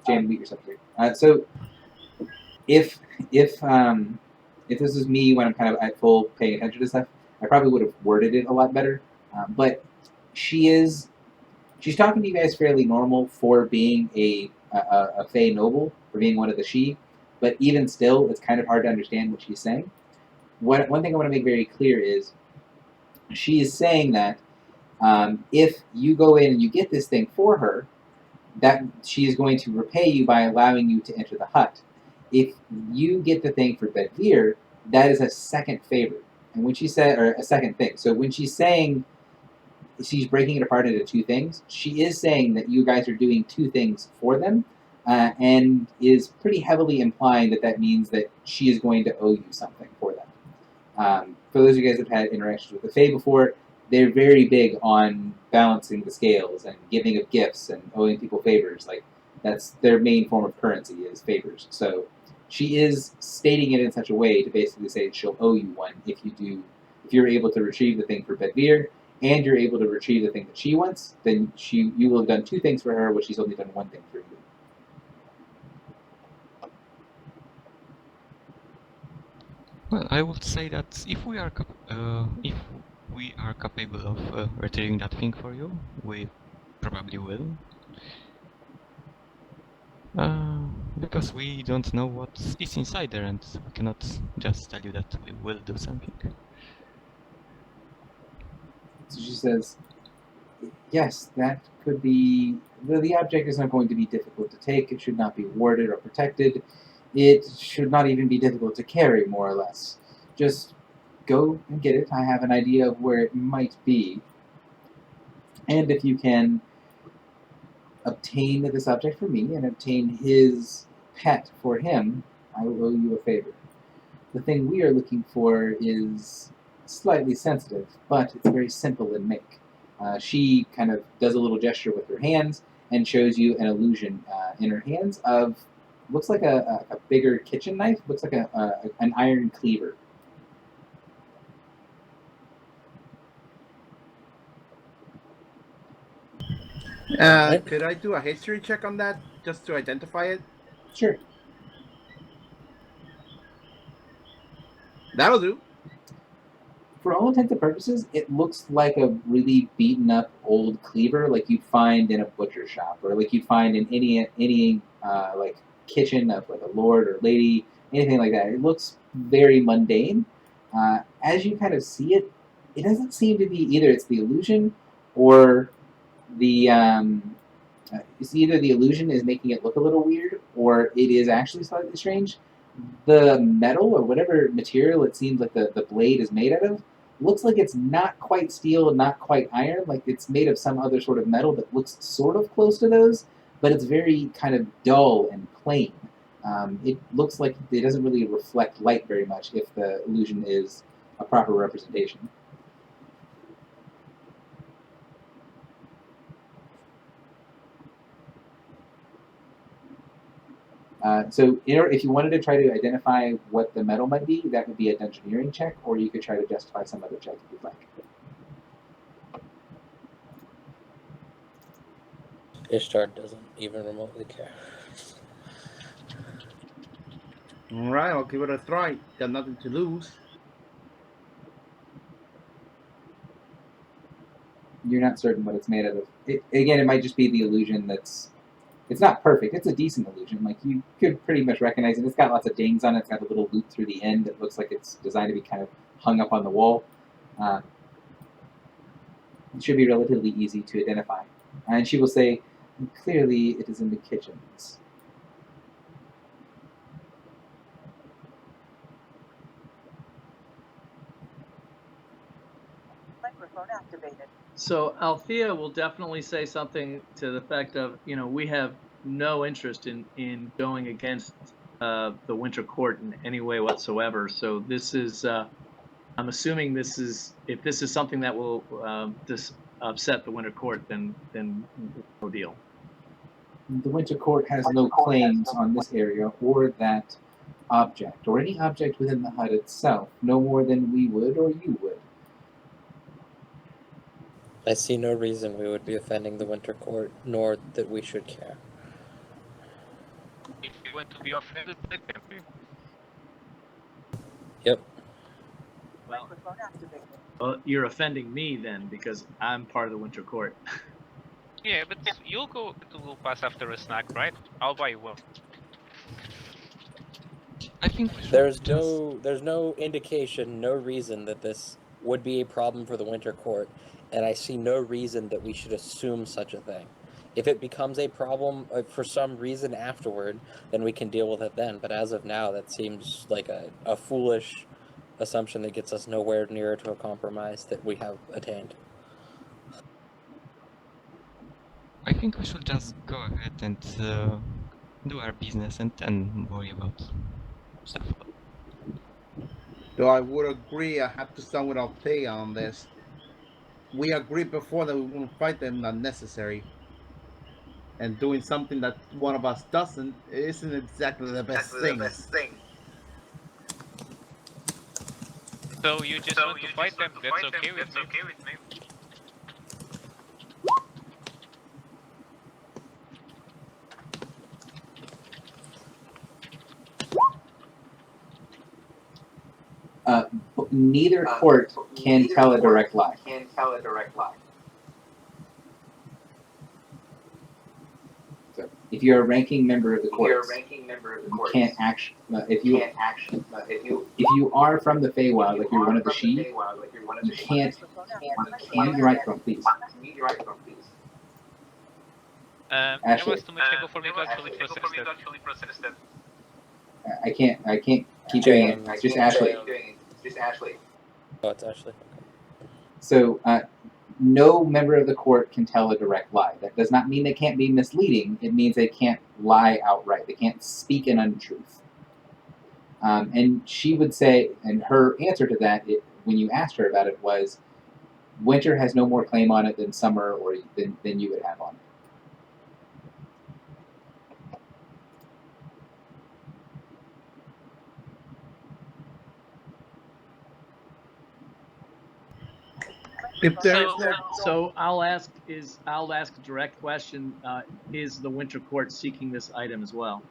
Jan, mute yourself here. So if this is me when I'm kind of at full paying attention to stuff, I probably would have worded it a lot better. But she's talking to you guys fairly normal for being a Fey noble, for being one of the she. But even still, it's kind of hard to understand what she's saying. One thing I want to make very clear is she is saying that if you go in and you get this thing for her, that she is going to repay you by allowing you to enter the hut. If you get the thing for Bedvere, that is a second favor. And when she said, or a second thing. So when she's saying she's breaking it apart into two things, she is saying that you guys are doing two things for them, and is pretty heavily implying that that means that she is going to owe you something for that. For those of you guys that have had interactions with the Fae before, they're very big on balancing the scales and giving of gifts and owing people favors. Like, that's their main form of currency is favors. So she is stating it in such a way to basically say she'll owe you one if you're able to retrieve the thing for Bedvere and you're able to retrieve the thing that she wants, then you will have done two things for her, which she's only done one thing for you. Well, I would say that if we are capable of retrieving that thing for you, we probably will. Because we don't know what is inside there, and we cannot just tell you that we will do something. So she says, yes, that could be... The object is not going to be difficult to take. It should not be warded or protected. It should not even be difficult to carry, more or less. Just go and get it. I have an idea of where it might be. And if you can obtain this object for me and obtain his pet for him, I will owe you a favor. The thing we are looking for is slightly sensitive, but it's very simple in make. She kind of does a little gesture with her hands and shows you an illusion in her hands of, looks like a bigger kitchen knife, looks like an iron cleaver. Could I do a history check on that just to identify it? Sure. That'll do. For all intents and purposes, it looks like a really beaten up old cleaver like you'd find in a butcher shop, or like you'd find in any like kitchen of like a lord or lady, anything like that. It looks very mundane. As you kind of see it, it doesn't seem to be either it's the illusion or the it's either the illusion is making it look a little weird or it is actually slightly strange. The metal or whatever material it seems like the blade is made out of looks like it's not quite steel, not quite iron, like it's made of some other sort of metal that looks sort of close to those, but it's very kind of dull and plain. It looks like it doesn't really reflect light very much if the illusion is a proper representation. So if you wanted to try to identify what the metal might be, that would be a dungeoneering check, or you could try to justify some other check if you'd like. Ishtar doesn't even remotely care. Alright, I'll give it a try. Got nothing to lose. You're not certain what it's made out of. Again, it might just be the illusion that's... It's not perfect. It's a decent illusion. Like, you could pretty much recognize it. It's got lots of dings on it. It's got a little loop through the end that looks like it's designed to be kind of hung up on the wall. It should be relatively easy to identify. And she will say, clearly it is in the kitchens. Microphone activated. So Althea will definitely say something to the effect of, we have no interest in going against the Winter Court in any way whatsoever. So this is, I'm assuming if this is something that will upset the Winter Court, then no deal. The Winter Court has no claims on this area or that object, or any object within the hut itself, no more than we would or you would. I see no reason we would be offending the Winter Court, nor that we should care. If you want to be offended, let them be. Yep. Well, Microphone activated. well, you're offending me then because I'm part of the Winter Court. Yeah, but you'll go pass after a snack, right? I'll buy you one. I think we should There's just... no indication, no reason that this would be a problem for the Winter Court, and I see no reason that we should assume such a thing. If it becomes a problem for some reason afterward, then we can deal with it then. But as of now, that seems like a foolish assumption that gets us nowhere nearer to a compromise that we have attained. I think we should just go ahead and do our business and then worry about stuff. Though I would agree, I have to stand with Althea on this. We agreed before that we wouldn't fight them unnecessary. And doing something that one of us doesn't isn't exactly the best thing. So you just want to fight them? That's okay with me. Neither court can tell a direct lie. So, if you're a ranking member of the court, you can't actually. If you are from the Feywild, like you're one of the She, you can't. Mute your microphone, please. That Ashley. was too much ego for me to actually process that. I can't keep doing it. It's just Ashley. Oh, it's Ashley. So, no member of the court can tell a direct lie. That does not mean they can't be misleading. It means they can't lie outright. They can't speak an untruth. And she would say, and her answer to that, when you asked her about it, was, Winter has no more claim on it than Summer or than you would have on it. If there is no, So I'll ask a direct question. Is the Winter Court seeking this item as well?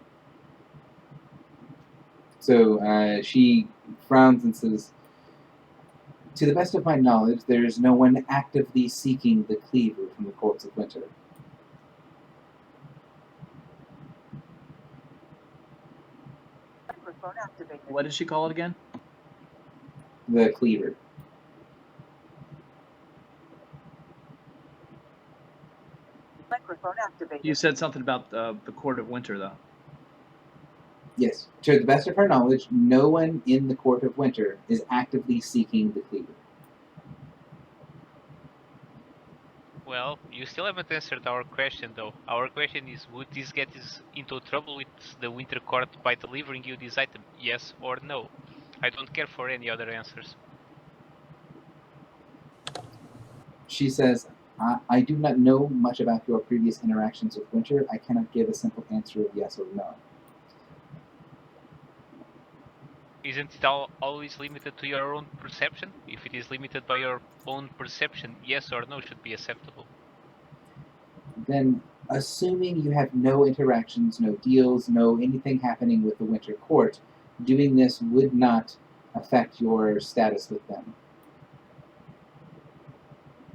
So she frowns and says, to the best of my knowledge, there is no one actively seeking the cleaver from the courts of Winter. Microphone activated. What did she call it again? The cleaver. Microphone activated. You said something about the Court of Winter, though. Yes. To the best of her knowledge, no one in the Court of Winter is actively seeking the cleaver. Well, you still haven't answered our question, though. Our question is, would this get us into trouble with the Winter Court by delivering you this item? Yes or no? I don't care for any other answers. She says, I do not know much about your previous interactions with Winter. I cannot give a simple answer of yes or no. Isn't it always limited to your own perception? If it is limited by your own perception, yes or no should be acceptable. Then, assuming you have no interactions, no deals, no anything happening with the Winter Court, doing this would not affect your status with them.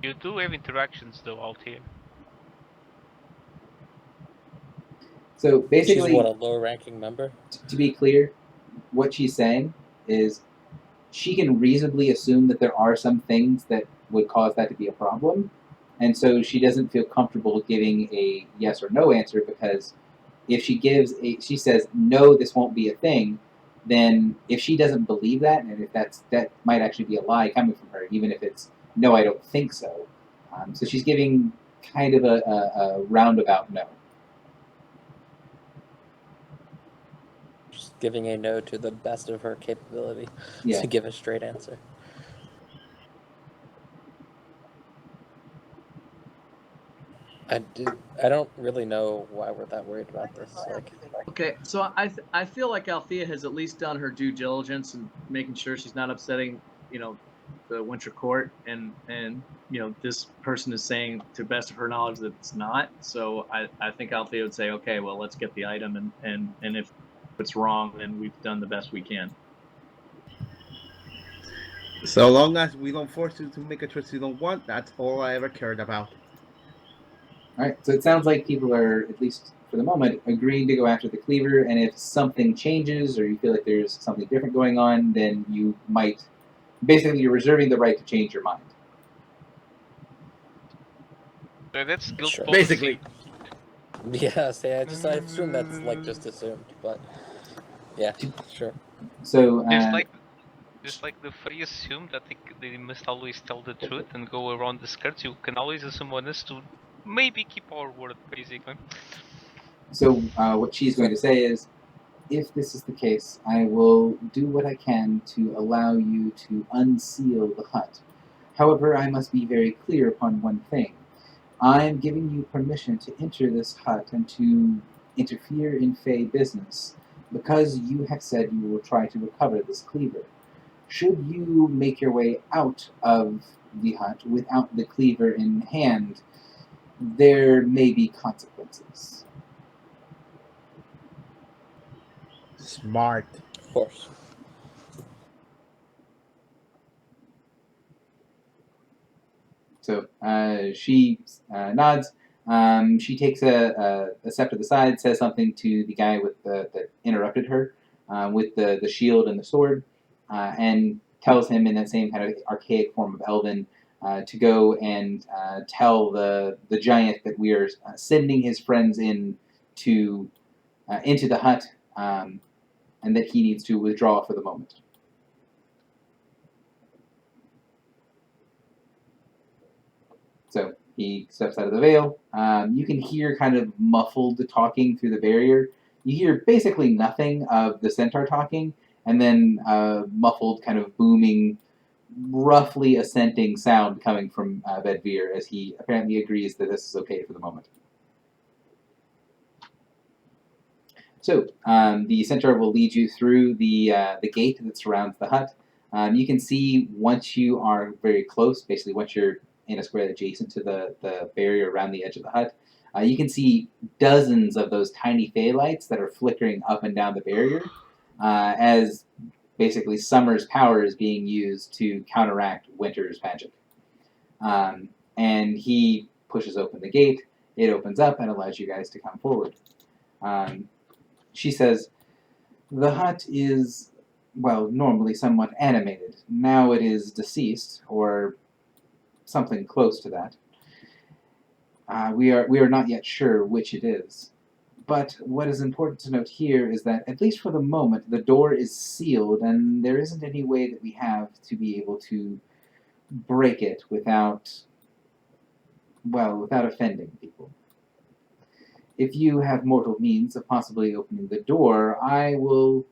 You do have interactions, though, out here. So basically, She's what, a low-ranking member? To be clear, what she's saying is she can reasonably assume that there are some things that would cause that to be a problem, and so she doesn't feel comfortable giving a yes or no answer, because if she says no, this won't be a thing, then if she doesn't believe that, and if that might actually be a lie coming from her, even if it's no, I don't think so. So she's giving kind of a roundabout no. Just giving a no to the best of her capability Yeah. to give a straight answer. I don't really know why we're that worried about this. Microphone Like, activated. Okay, so I feel like Althea has at least done her due diligence and making sure she's not upsetting, the Winter Court, and this person is saying to the best of her knowledge that it's not. So I think Althea would say, okay, well, let's get the item, and if it's wrong, then we've done the best we can. So long as we don't force you to make a choice you don't want, that's all I ever cared about. All right, so it sounds like people are, at least for the moment, agreeing to go after the cleaver, and if something changes or you feel like there's something different going on, then you might... Basically, you're reserving the right to change your mind. So that's guild Sure. policy. Basically. yeah, I assume that's like just assumed, but yeah, sure. So, Just like the free assume that they must always tell the truth and go around the skirts, you can always assume on us to maybe keep our word, basically. what she's going to say is, if this is the case, I will do what I can to allow you to unseal the hut. However, I must be very clear upon one thing. I am giving you permission to enter this hut and to interfere in Fey business, because you have said you will try to recover this cleaver. Should you make your way out of the hut without the cleaver in hand, there may be consequences. Smart. Of course. So she nods. She takes a step to the side, says something to the guy with that interrupted her with the shield and the sword, and tells him in that same kind of archaic form of Elven to go and tell the giant that we are sending his friends into the hut, and that he needs to withdraw for the moment. So he steps out of the veil. You can hear kind of muffled talking through the barrier. You hear basically nothing of the centaur talking, and then muffled kind of booming, roughly assenting sound coming from Bedvere as he apparently agrees that this is okay for the moment. So the centaur will lead you through the gate that surrounds the hut. You can see once you are very close, basically once you're in a square adjacent to the barrier around the edge of the hut, you can see dozens of those tiny Fey lights that are flickering up and down the barrier as basically summer's power is being used to counteract winter's magic. And he pushes open the gate. It opens up and allows you guys to come forward. She says, the hut is, well, normally somewhat animated. Now it is deceased, or something close to that. We are not yet sure which it is. But what is important to note here is that, at least for the moment, the door is sealed, and there isn't any way that we have to be able to break it without offending people. If you have mortal means of possibly opening the door, I will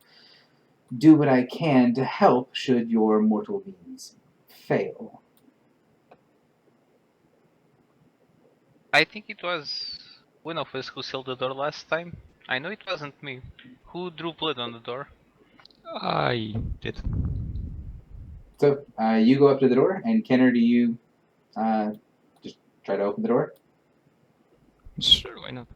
do what I can to help should your mortal means fail. I think it was one of us who sealed the door last time. I know it wasn't me. Who drew blood on the door? I did. So you go up to the door, and Kenner, do you just try to open the door? Sure, why not?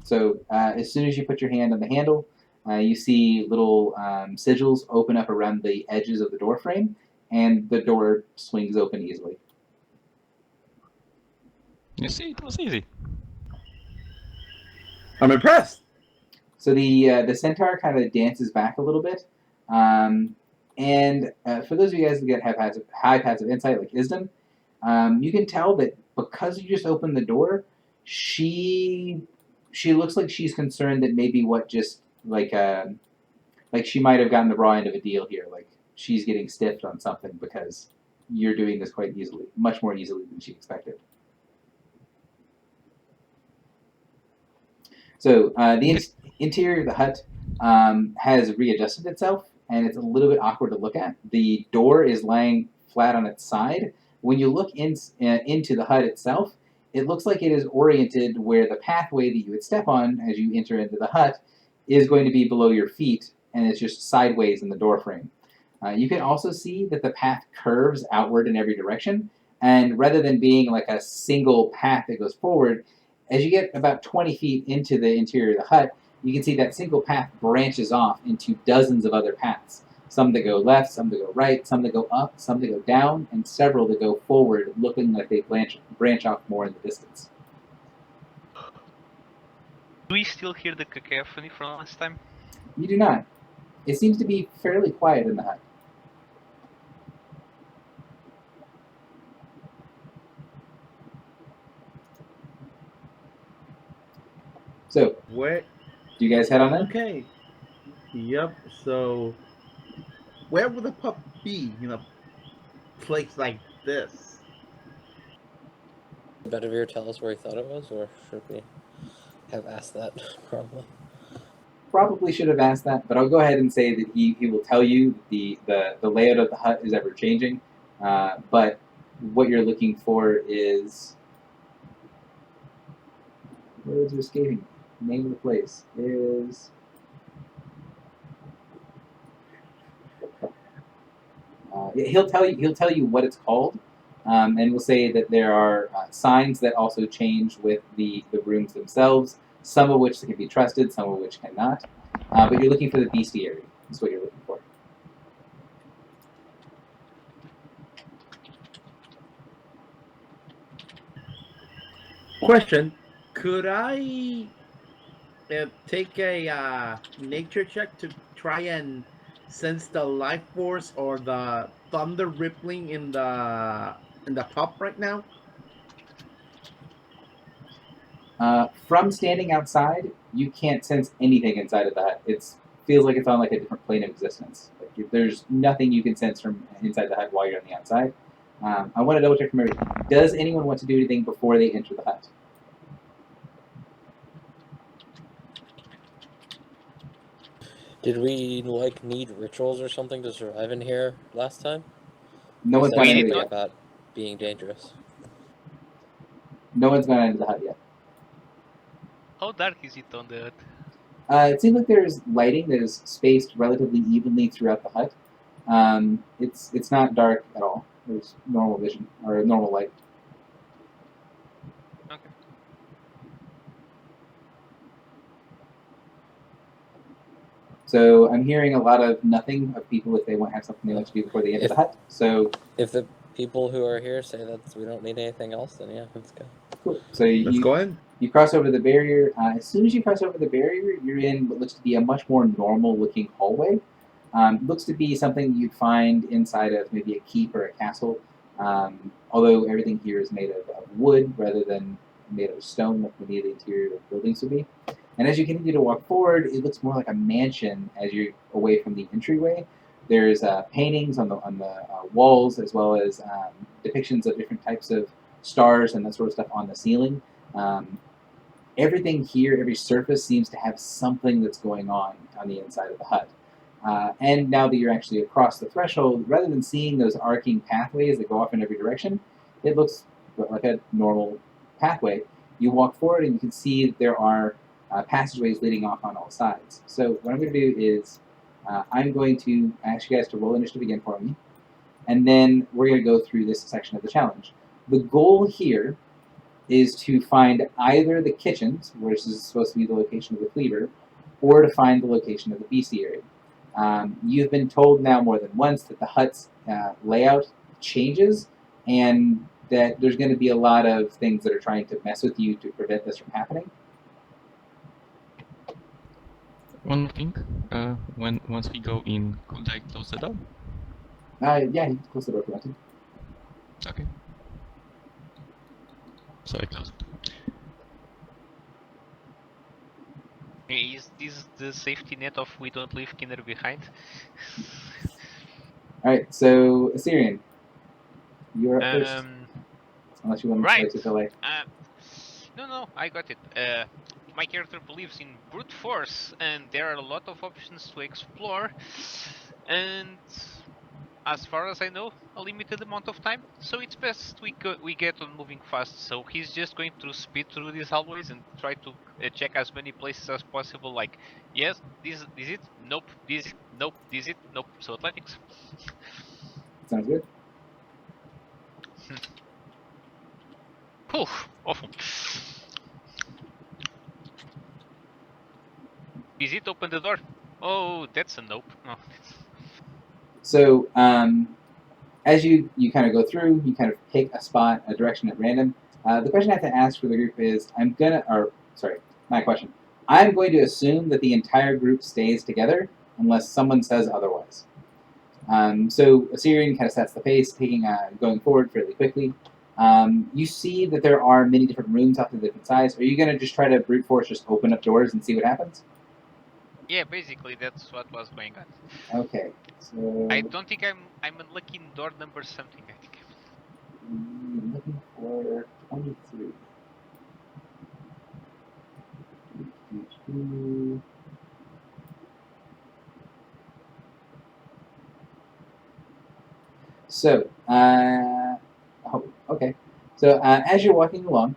So as soon as you put your hand on the handle, you see little sigils open up around the edges of the door frame, and the door swings open easily. You see, it was easy. I'm impressed. So the centaur kind of dances back a little bit, and for those of you guys that have high passive insight like Isdom, you can tell that because you just opened the door, she looks like she's concerned that maybe like she might have gotten the raw end of a deal here, like she's getting stiffed on something because you're doing this quite easily, much more easily than she expected. So the interior of the hut has readjusted itself, and it's a little bit awkward to look at. The door is lying flat on its side. When you look into the hut itself, it looks like it is oriented where the pathway that you would step on as you enter into the hut is going to be below your feet, and it's just sideways in the doorframe. You can also see that the path curves outward in every direction, and rather than being like a single path that goes forward, as you get about 20 feet into the interior of the hut, you can see that single path branches off into dozens of other paths. Some that go left, some that go right, some that go up, some that go down, and several that go forward, looking like they branch off more in the distance. Do we still hear the cacophony from last time? You do not. It seems to be fairly quiet in the hut. So, Where? do you guys head on in? Okay. Yep. So, where would the pup be in a place like this? Bedivere tell us where he thought it was, or should we have asked that? Probably. Probably should have asked that, but I'll go ahead and say that he will tell you the layout of the hut is ever changing. But what you're looking for is, words are escaping me. The name of the place is he'll tell you what it's called, and we'll say that there are signs that also change with the rooms themselves. Some of which can be trusted, some of which cannot. But you're looking for the bestiary. That's what you're looking for. Question: could I take a nature check to try and sense the life force or the thunder rippling in the pup right now? From standing outside, you can't sense anything inside of the hut. It feels like it's on like a different plane of existence. Like there's nothing you can sense from inside the hut while you're on the outside. I want to double check from everything. Does anyone want to do anything before they enter the hut? Did we need rituals or something to survive in here last time? No one's Said gone We into did it something yet. about being dangerous. No one's gone into the hut yet. How dark is it on the hut? It seems like there's lighting that is spaced relatively evenly throughout the hut. It's not dark at all. There's normal vision or normal light. Okay. So I'm hearing a lot of nothing of people if they want to have something they want to do before they enter the hut. So If the people who are here say that we don't need anything else, then yeah, let's go. cool. So Let's you go in. you cross over the barrier. As soon as you cross over the barrier, you're in what looks to be a much more normal-looking hallway. Looks to be something you'd find inside of maybe a keep or a castle. Although everything here is made of wood rather than made of stone, like many of the interior of buildings would be. And as you continue to walk forward, it looks more like a mansion as you're away from the entryway. There's paintings on the walls, as well as depictions of different types of stars and that sort of stuff on the ceiling. Everything here, every surface seems to have something that's going on the inside of the hut. And now that you're actually across the threshold, rather than seeing those arcing pathways that go off in every direction, it looks like a normal pathway. You walk forward and you can see that there are passageways leading off on all sides. So what I'm going to do is I'm going to ask you guys to roll initiative again for me, and then we're going to go through this section of the challenge. The goal here is to find either the kitchens, which is supposed to be the location of the cleaver, or to find the location of the bestiary. You've been told now more than once that the hut's layout changes, and that there's going to be a lot of things that are trying to mess with you to prevent this from happening. One more thing. Once we go in, could I close the door? Yeah, you can close the door if you want to. Okay. So I close it. Is this the safety net of we don't leave Kinder behind? Alright, so Assyrian, you're up first. Unless you want Right. to delay. No, I got it. My character believes in brute force, and there are a lot of options to explore. And as far as I know, a limited amount of time. So it's best we get on moving fast. So he's just going to speed through these hallways and try to check as many places as possible. Like, yes, this is it. Nope. This it. Nope. This it. Nope. So athletics. Sounds good. Poof. Awful. Is it? Open the door. Oh, that's a nope. No. So as you kind of go through, you kind of pick a spot, a direction at random. The question I have to ask for the group is, not a question. I'm going to assume that the entire group stays together unless someone says otherwise. So Assyrian kind of sets the pace, going forward fairly quickly. You see that there are many different rooms off to the different sides. Are you going to just try to brute force, just open up doors and see what happens? Yeah, basically that's what was going on. Okay. So I don't think I'm unlucky in door number something. I think. Looking for 23. So, okay. So as you're walking along,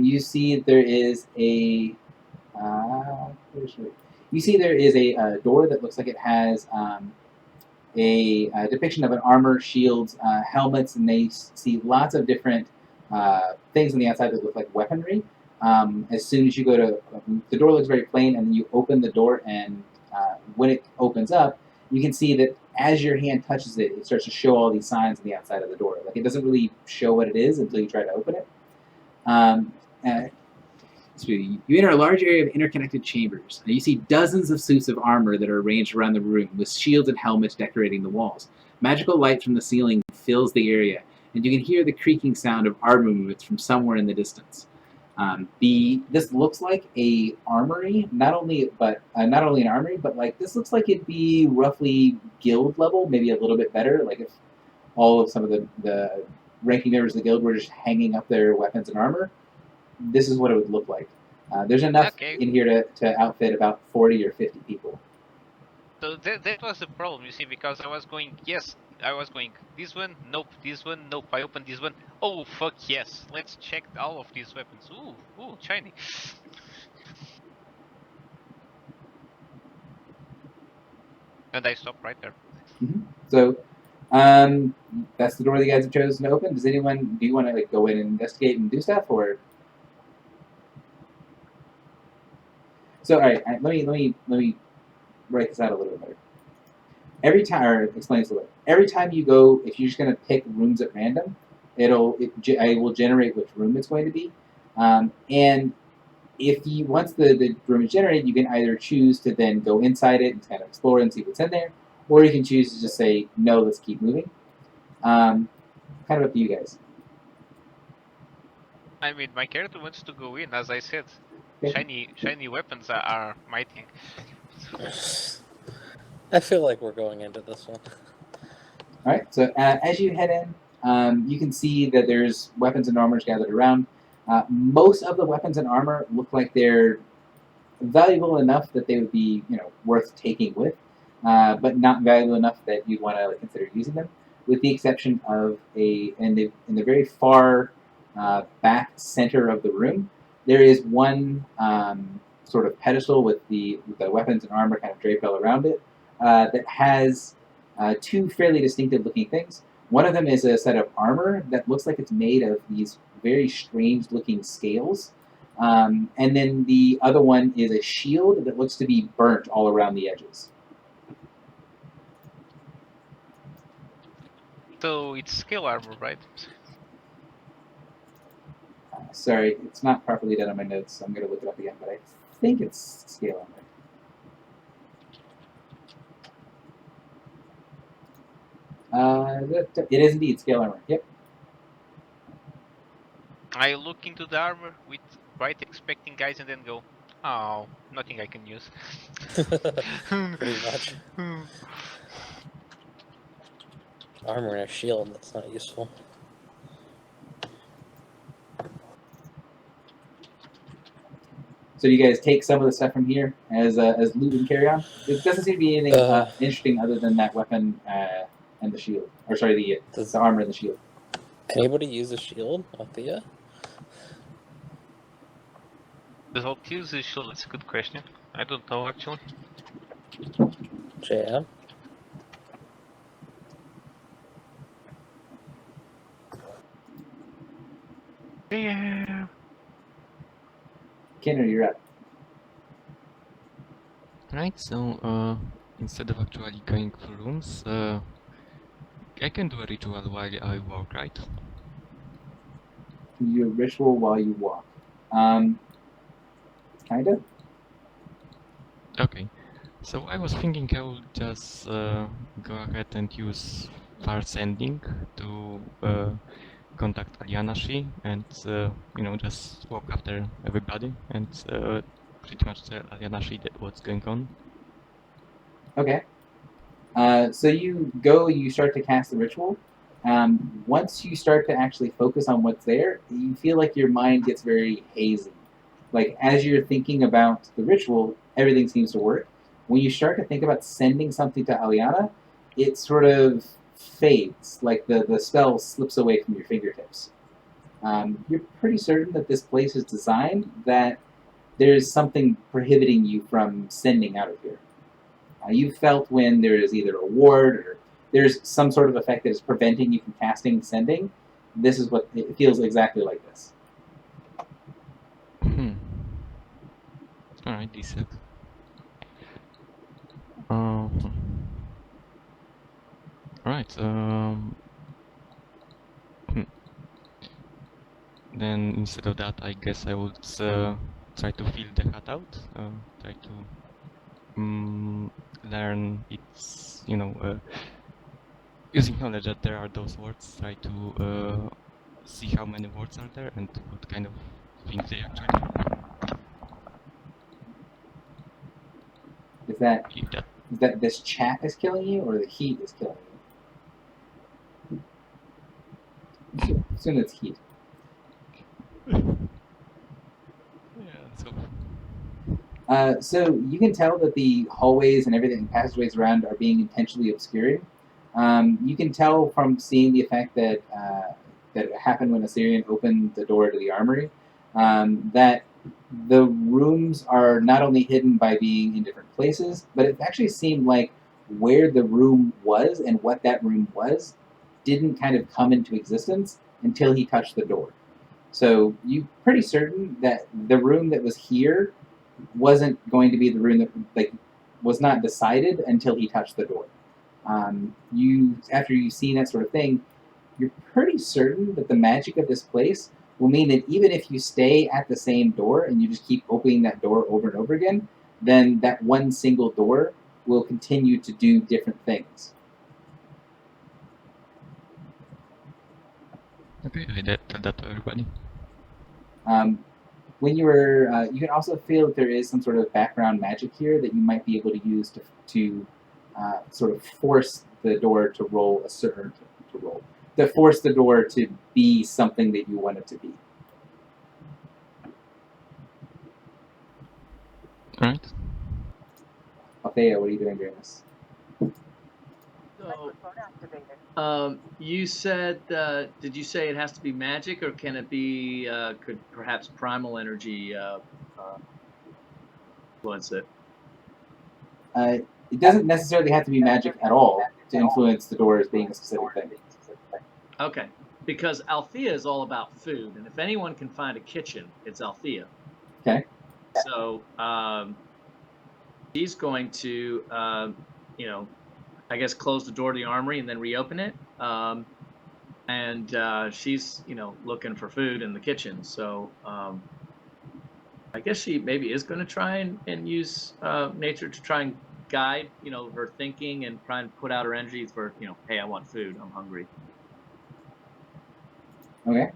you see there is a door that looks like it has a depiction of an armor, shields, helmets, and they see lots of different things on the outside that look like weaponry. As soon as you go to, the door looks very plain, and then you open the door, and when it opens up, you can see that as your hand touches it, it starts to show all these signs on the outside of the door. Like, it doesn't really show what it is until you try to open it. So you enter a large area of interconnected chambers. You see dozens of suits of armor that are arranged around the room, with shields and helmets decorating the walls. Magical light from the ceiling fills the area, and you can hear the creaking sound of armor movements from somewhere in the distance. This looks like a armory, not only an armory, but like this looks like it'd be roughly guild level, maybe a little bit better. Like if all of some of the ranking members of the guild were just hanging up their weapons and armor, this is what it would look like. There's enough in here to outfit about 40 or 50 people. So that was the problem, you see, because I was going this one, nope, this one, nope. I opened this one. Oh fuck yes, let's check all of these weapons. Ooh, shiny. And I stopped right there. Mm-hmm. So that's the door that you guys have chosen to open. Do you want to like go in and investigate and do stuff, or? So all right, let me write this out a little bit better. Every time you go, if you're just going to pick rooms at random, I will generate which room it's going to be, and once the room is generated, you can either choose to then go inside it and kind of explore and see what's in there, or you can choose to just say no, let's keep moving. Kind of up to you guys. I mean, my character wants to go in, as I said. Okay. Shiny weapons are my thing. I feel like we're going into this one. All right. So as you head in, you can see that there's weapons and armors gathered around. Most of the weapons and armor look like they're valuable enough that they would be, worth taking with, but not valuable enough that you'd want to consider using them. With the exception of in the very far back center of the room, there is one sort of pedestal with the weapons and armor kind of draped all around it that has two fairly distinctive looking things. One of them is a set of armor that looks like it's made of these very strange looking scales. And then the other one is a shield that looks to be burnt all around the edges. So it's scale armor, right? Sorry, it's not properly done on my notes, so I'm going to look it up again, but I think it's scale armor. It is indeed scale armor, yep. I look into the armor with bright expecting guys and then go, oh, nothing I can use. Pretty much. Armor and a shield, that's not useful. So do you guys take some of the stuff from here as loot and carry on? It doesn't seem to be anything interesting other than that weapon and the shield. Or sorry, Does the armor and the shield. anybody use a shield, Althea? Does all use this shield? That's a good question. I don't know actually. JM? Yeah. Kenner, you're up. Right, so instead of actually going through rooms, I can do a ritual while I walk, right? Can you do a ritual while you walk? Kind of. Okay. So I was thinking I will just go ahead and use far sending to contact Alianashi and just walk after everybody and pretty much tell Alianashi that what's going on. Okay. So you go, you start to cast the ritual. Once you start to actually focus on what's there, you feel like your mind gets very hazy. Like as you're thinking about the ritual, everything seems to work. When you start to think about sending something to Aliana, it sort of fades, like the spell slips away from your fingertips. You're pretty certain that this place is designed that there's something prohibiting you from sending out of here. You felt when there is either a ward or there's some sort of effect that is preventing you from casting and sending. This is what it feels exactly like this. Alright, decent. Alright, then instead of that, I guess I would try to fill the hut out, try to learn its, using knowledge that there are those words, try to see how many words are there and what kind of things they actually do. Is that this chat is killing you or the heat is killing you? Assume it's heat. So you can tell that the hallways and everything, passageways around, are being intentionally obscured. You can tell from seeing the effect that that happened when Assyrian opened the door to the armory, that the rooms are not only hidden by being in different places, but it actually seemed like where the room was and what that room was didn't kind of come into existence until he touched the door. So you're pretty certain that the room that was here wasn't going to be the room that was not decided until he touched the door. After you've seen that sort of thing, you're pretty certain that the magic of this place will mean that even if you stay at the same door and you just keep opening that door over and over again, then that one single door will continue to do different things. Okay, I tell that to everybody. When you can also feel that there is some sort of background magic here that you might be able to use to sort of force the door to roll to force the door to be something that you want it to be. Right. Althea, what are you doing during this? Microphone activated. You said, did you say it has to be magic, or can it be, could perhaps primal energy influence it? It doesn't necessarily have to be magic at all to influence the door as being a specific thing. Okay, because Althea is all about food, and if anyone can find a kitchen, it's Althea. Okay. So she's going to, I guess close the door to the armory and then reopen it. And she's, looking for food in the kitchen. So I guess she maybe is going to try and use nature to try and guide, her thinking and try and put out her energy for, hey, I want food. I'm hungry. Okay.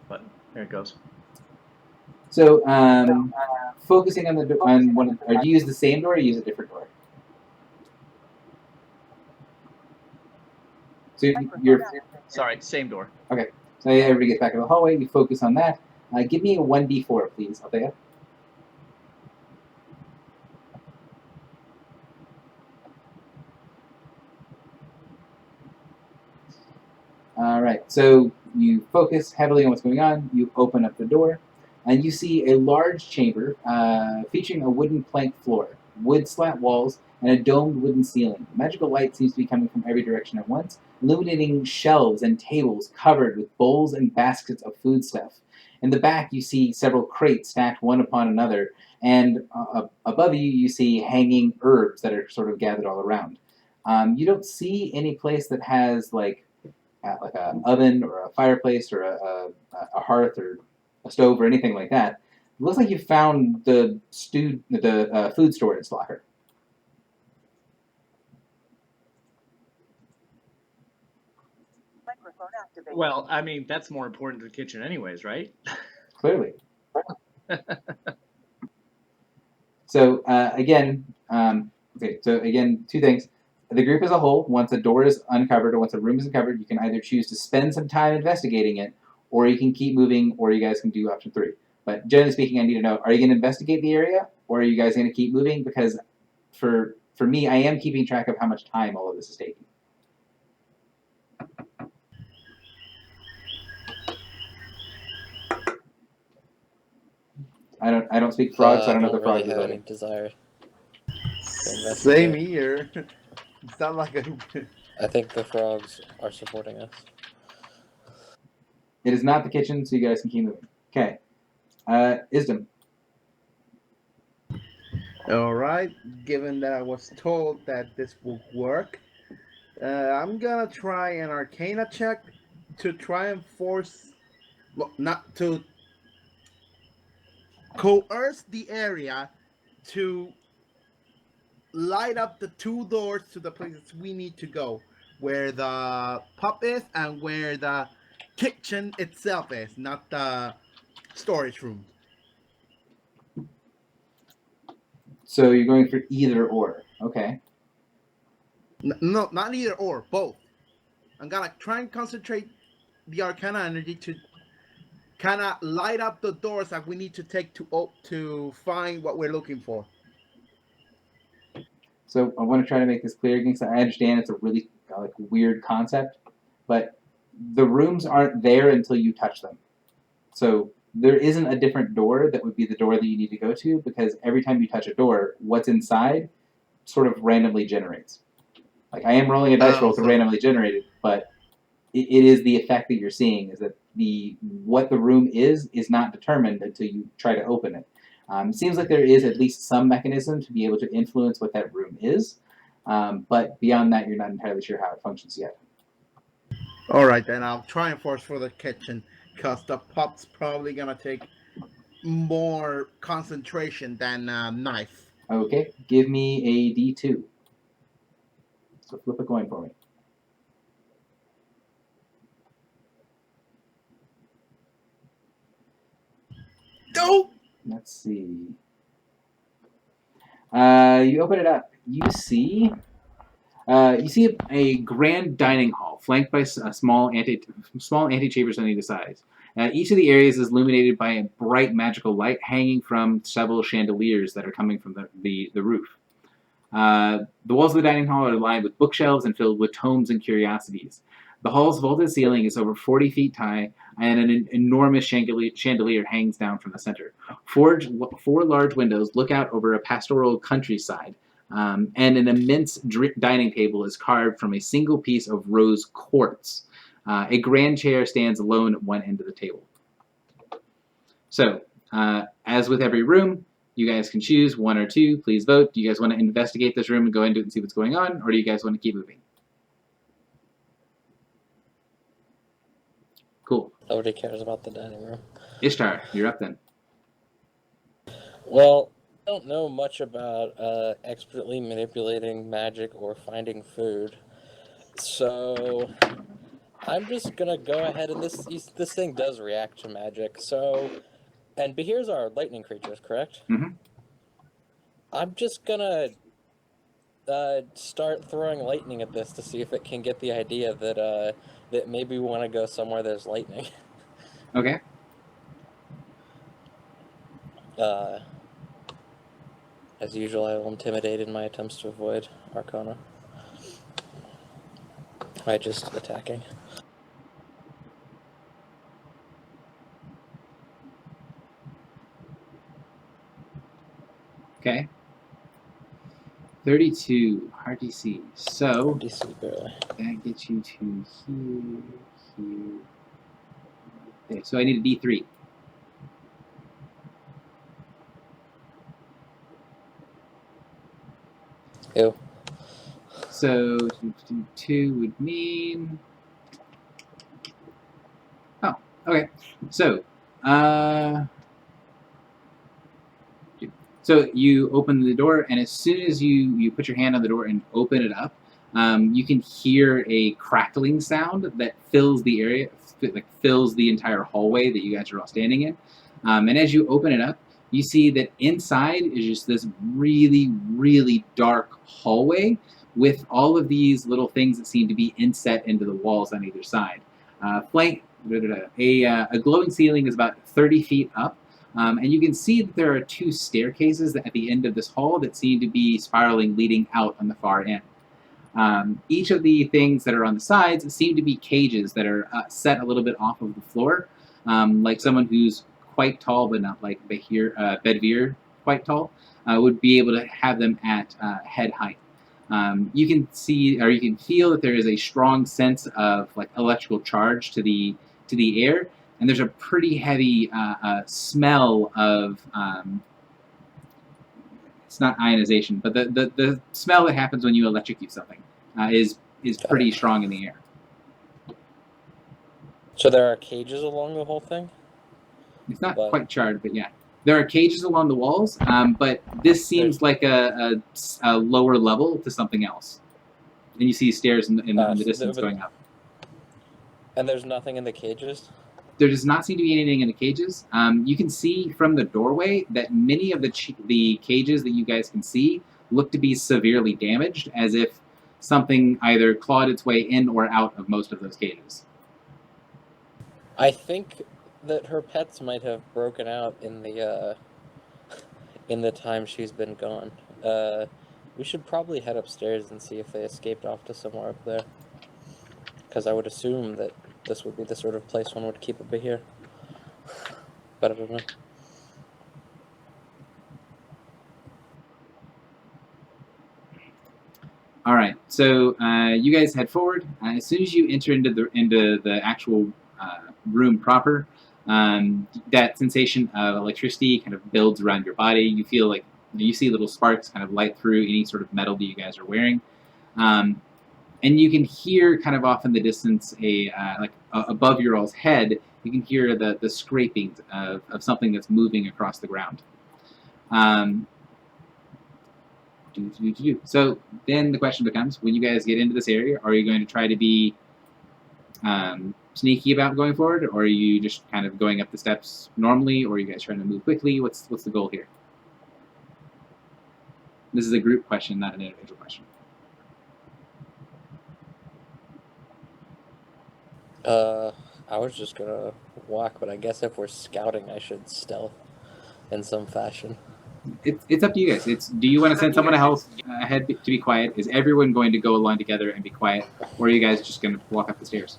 But there it goes. So focusing on or do you use the same door or use a different door? So you're Sorry, same door. okay. So everybody gets back in the hallway. You focus on that. Give me a 1d4, please, Althea. All right, so you focus heavily on what's going on. You open up the door, and you see a large chamber featuring a wooden plank floor, wood slat walls, and a domed wooden ceiling. Magical light seems to be coming from every direction at once, illuminating shelves and tables covered with bowls and baskets of foodstuff. In the back, you see several crates stacked one upon another, and above you, you see hanging herbs that are sort of gathered all around. You don't see any place that has like an oven or a fireplace or a hearth or a stove or anything like that. It looks like you found the food storage locker. Microphone activated. Well, I mean, that's more important to the kitchen anyways, right? Clearly. So again, two things. The group as a whole, once a door is uncovered or once a room is uncovered, you can either choose to spend some time investigating it, or you can keep moving, or you guys can do option 3. But generally speaking, I need to know, are you going to investigate the area, or are you guys going to keep moving? Because for me, I am keeping track of how much time all of this is taking. I don't speak frogs, so I don't know if the really frogs are have any voting. desire. Same here. It's not like I think the frogs are supporting us. It is not the kitchen, so you guys can keep moving. Okay. Isdom. All right. Given that I was told that this will work, I'm gonna try an Arcana check to try and force, well, not to coerce the area to light up the 2 doors to the places we need to go, where the pub is and where the kitchen itself is, not the storage room. So you're going for either or. Okay. No, not either or, both. I'm gonna try and concentrate the Arcana energy to kind of light up the doors that we need to take to find what we're looking for. So I want to try to make this clear because I understand it's a really weird concept, but the rooms aren't there until you touch them. So there isn't a different door that would be the door that you need to go to, because every time you touch a door, what's inside sort of randomly generates. Like, I am rolling a dice roll to randomly generate it, but it is the effect that you're seeing is that what the room is not determined until you try to open it. It seems like there is at least some mechanism to be able to influence what that room is, but beyond that, you're not entirely sure how it functions yet. All right, then I'll try and force for the kitchen, because the pub's probably gonna take more concentration than a knife. Okay, give me a D2. So flip a coin for me. No! Let's see. You open it up. You see a grand dining hall flanked by small antechambers on either side. Each of the areas is illuminated by a bright magical light hanging from several chandeliers that are coming from the roof. The walls of the dining hall are lined with bookshelves and filled with tomes and curiosities. The hall's vaulted ceiling is over 40 feet high, and an enormous chandelier hangs down from the center. Four large windows look out over a pastoral countryside, and an immense dining table is carved from a single piece of rose quartz. A grand chair stands alone at one end of the table. So, as with every room, you guys can choose 1 or 2. Please vote. Do you guys want to investigate this room and go into it and see what's going on, or do you guys want to keep moving? Cool. Nobody cares about the dining room. Ishtar, you're up then. Well, I don't know much about expertly manipulating magic or finding food, so I'm just gonna go ahead and this thing does react to magic. So, and Behere's are lightning creatures, correct? Mm-hmm. I'm just gonna start throwing lightning at this to see if it can get the idea that that maybe we want to go somewhere there's lightning. Okay. As usual, I will intimidate in my attempts to avoid Arcana by just attacking. Okay. 32, hard DC. So DC barely. that gets you to here, here, there. So I need a D3. Ew. So 2 would mean. Oh, okay. So, so you open the door, and as soon as you put your hand on the door and open it up, you can hear a crackling sound that fills the area, like fills the entire hallway that you guys are all standing in. And as you open it up, you see that inside is just this really, really dark hallway with all of these little things that seem to be inset into the walls on either side. A glowing ceiling is about 30 feet up. And you can see that there are 2 staircases at the end of this hall that seem to be spiraling, leading out on the far end. Each of the things that are on the sides seem to be cages that are set a little bit off of the floor, like someone who's quite tall, but not like Bedveer quite tall, would be able to have them at head height. You can see, or you can feel that there is a strong sense of like electrical charge to the air, and there's a pretty heavy smell of, it's not ionization, but the smell that happens when you electrocute something is pretty strong in the air. So there are cages along the whole thing? It's not quite charred, but yeah. There are cages along the walls, but this seems like a lower level to something else. And you see stairs in the distance going up. And there's nothing in the cages? There does not seem to be anything in the cages. You can see from the doorway that many of the cages that you guys can see look to be severely damaged, as if something either clawed its way in or out of most of those cages. I think that her pets might have broken out in the time she's been gone. We should probably head upstairs and see if they escaped off to somewhere up there. Because I would assume that this would be the sort of place one would keep a Behir. But I don't know. All right, so you guys head forward. As soon as you enter into the actual room proper, that sensation of electricity kind of builds around your body. You feel like you see little sparks kind of light through any sort of metal that you guys are wearing. And you can hear kind of off in the distance, above your all's head, you can hear the scrapings of something that's moving across the ground. So then the question becomes, when you guys get into this area, are you going to try to be sneaky about going forward, or are you just kind of going up the steps normally, or are you guys trying to move quickly? What's the goal here? This is a group question, not an individual question. I was just gonna walk, but I guess if we're scouting, I should stealth in some fashion. It's up to you guys. Do you want to send someone else ahead to be quiet? Is everyone going to go along together and be quiet, or are you guys just going to walk up the stairs?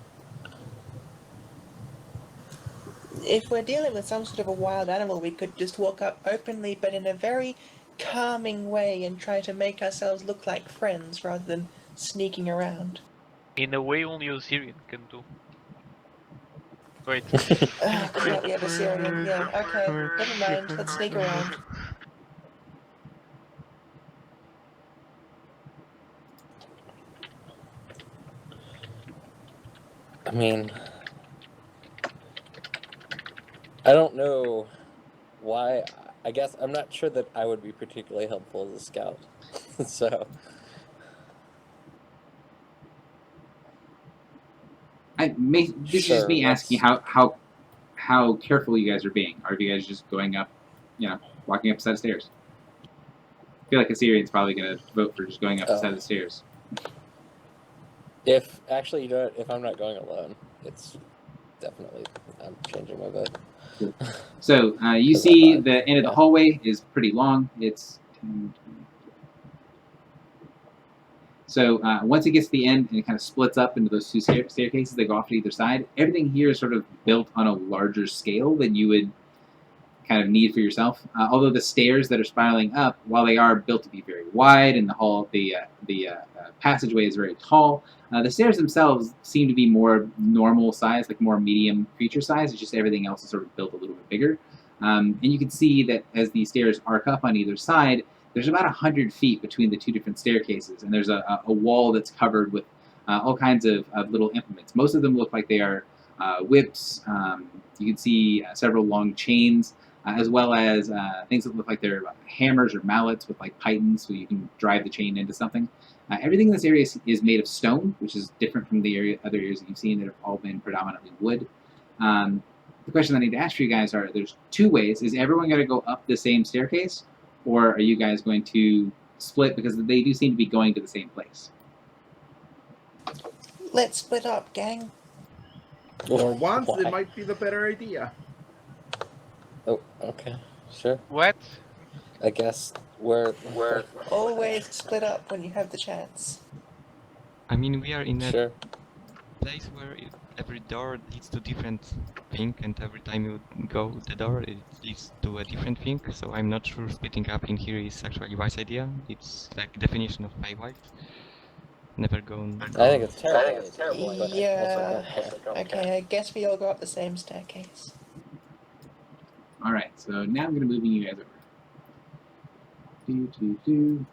If we're dealing with some sort of a wild animal, we could just walk up openly, but in a very calming way, and try to make ourselves look like friends rather than sneaking around. In a way only Osirian can do. Wait. Yeah, we have a Syrian. Yeah, okay, never mind. Let's sneak around. I mean, I don't know why. I guess I'm not sure that I would be particularly helpful as a scout. So. This is just me asking how careful you guys are being. Are you guys just going up, walking up a set of stairs? I feel like Assyrian's probably going to vote for just going up a set of stairs. If I'm not going alone, it's definitely, I'm changing my vote. Cool. So you see the end of the hallway is pretty long. It's 10, 20. So once it gets to the end and it kind of splits up into those 2 staircases that go off to either side, everything here is sort of built on a larger scale than you would kind of need for yourself. Although the stairs that are spiraling up, while they are built to be very wide and the passageway is very tall, the stairs themselves seem to be more normal size, like more medium creature size. It's just everything else is sort of built a little bit bigger. And you can see that as these stairs arc up on either side, there's about 100 feet between the two different staircases, and there's a wall that's covered with all kinds of little implements. Most of them look like they are whips. You can see several long chains, as well as things that look like they're hammers or mallets with like pythons, so you can drive the chain into something. Everything in this area is made of stone, which is different from the other areas that you've seen that have all been predominantly wood. The question I need to ask for you guys are, there's two ways. Is everyone going to go up the same staircase, or are you guys going to split, because they do seem to be going to the same place? Let's split up, gang. For once, Why? it might be the better idea. Oh, okay, sure. What? I guess we're Always split up when you have the chance. I mean, we are in a sure. place where every door leads to different thing, and every time you go the door, it leads to a different thing. So I'm not sure splitting up in here is actually a wise idea. It's like definition of pay white. Never gone. I think it's terrible. But Yeah. also don't care. Okay, I guess we all go up the same staircase. All right, so now I'm going to move you guys over. Do.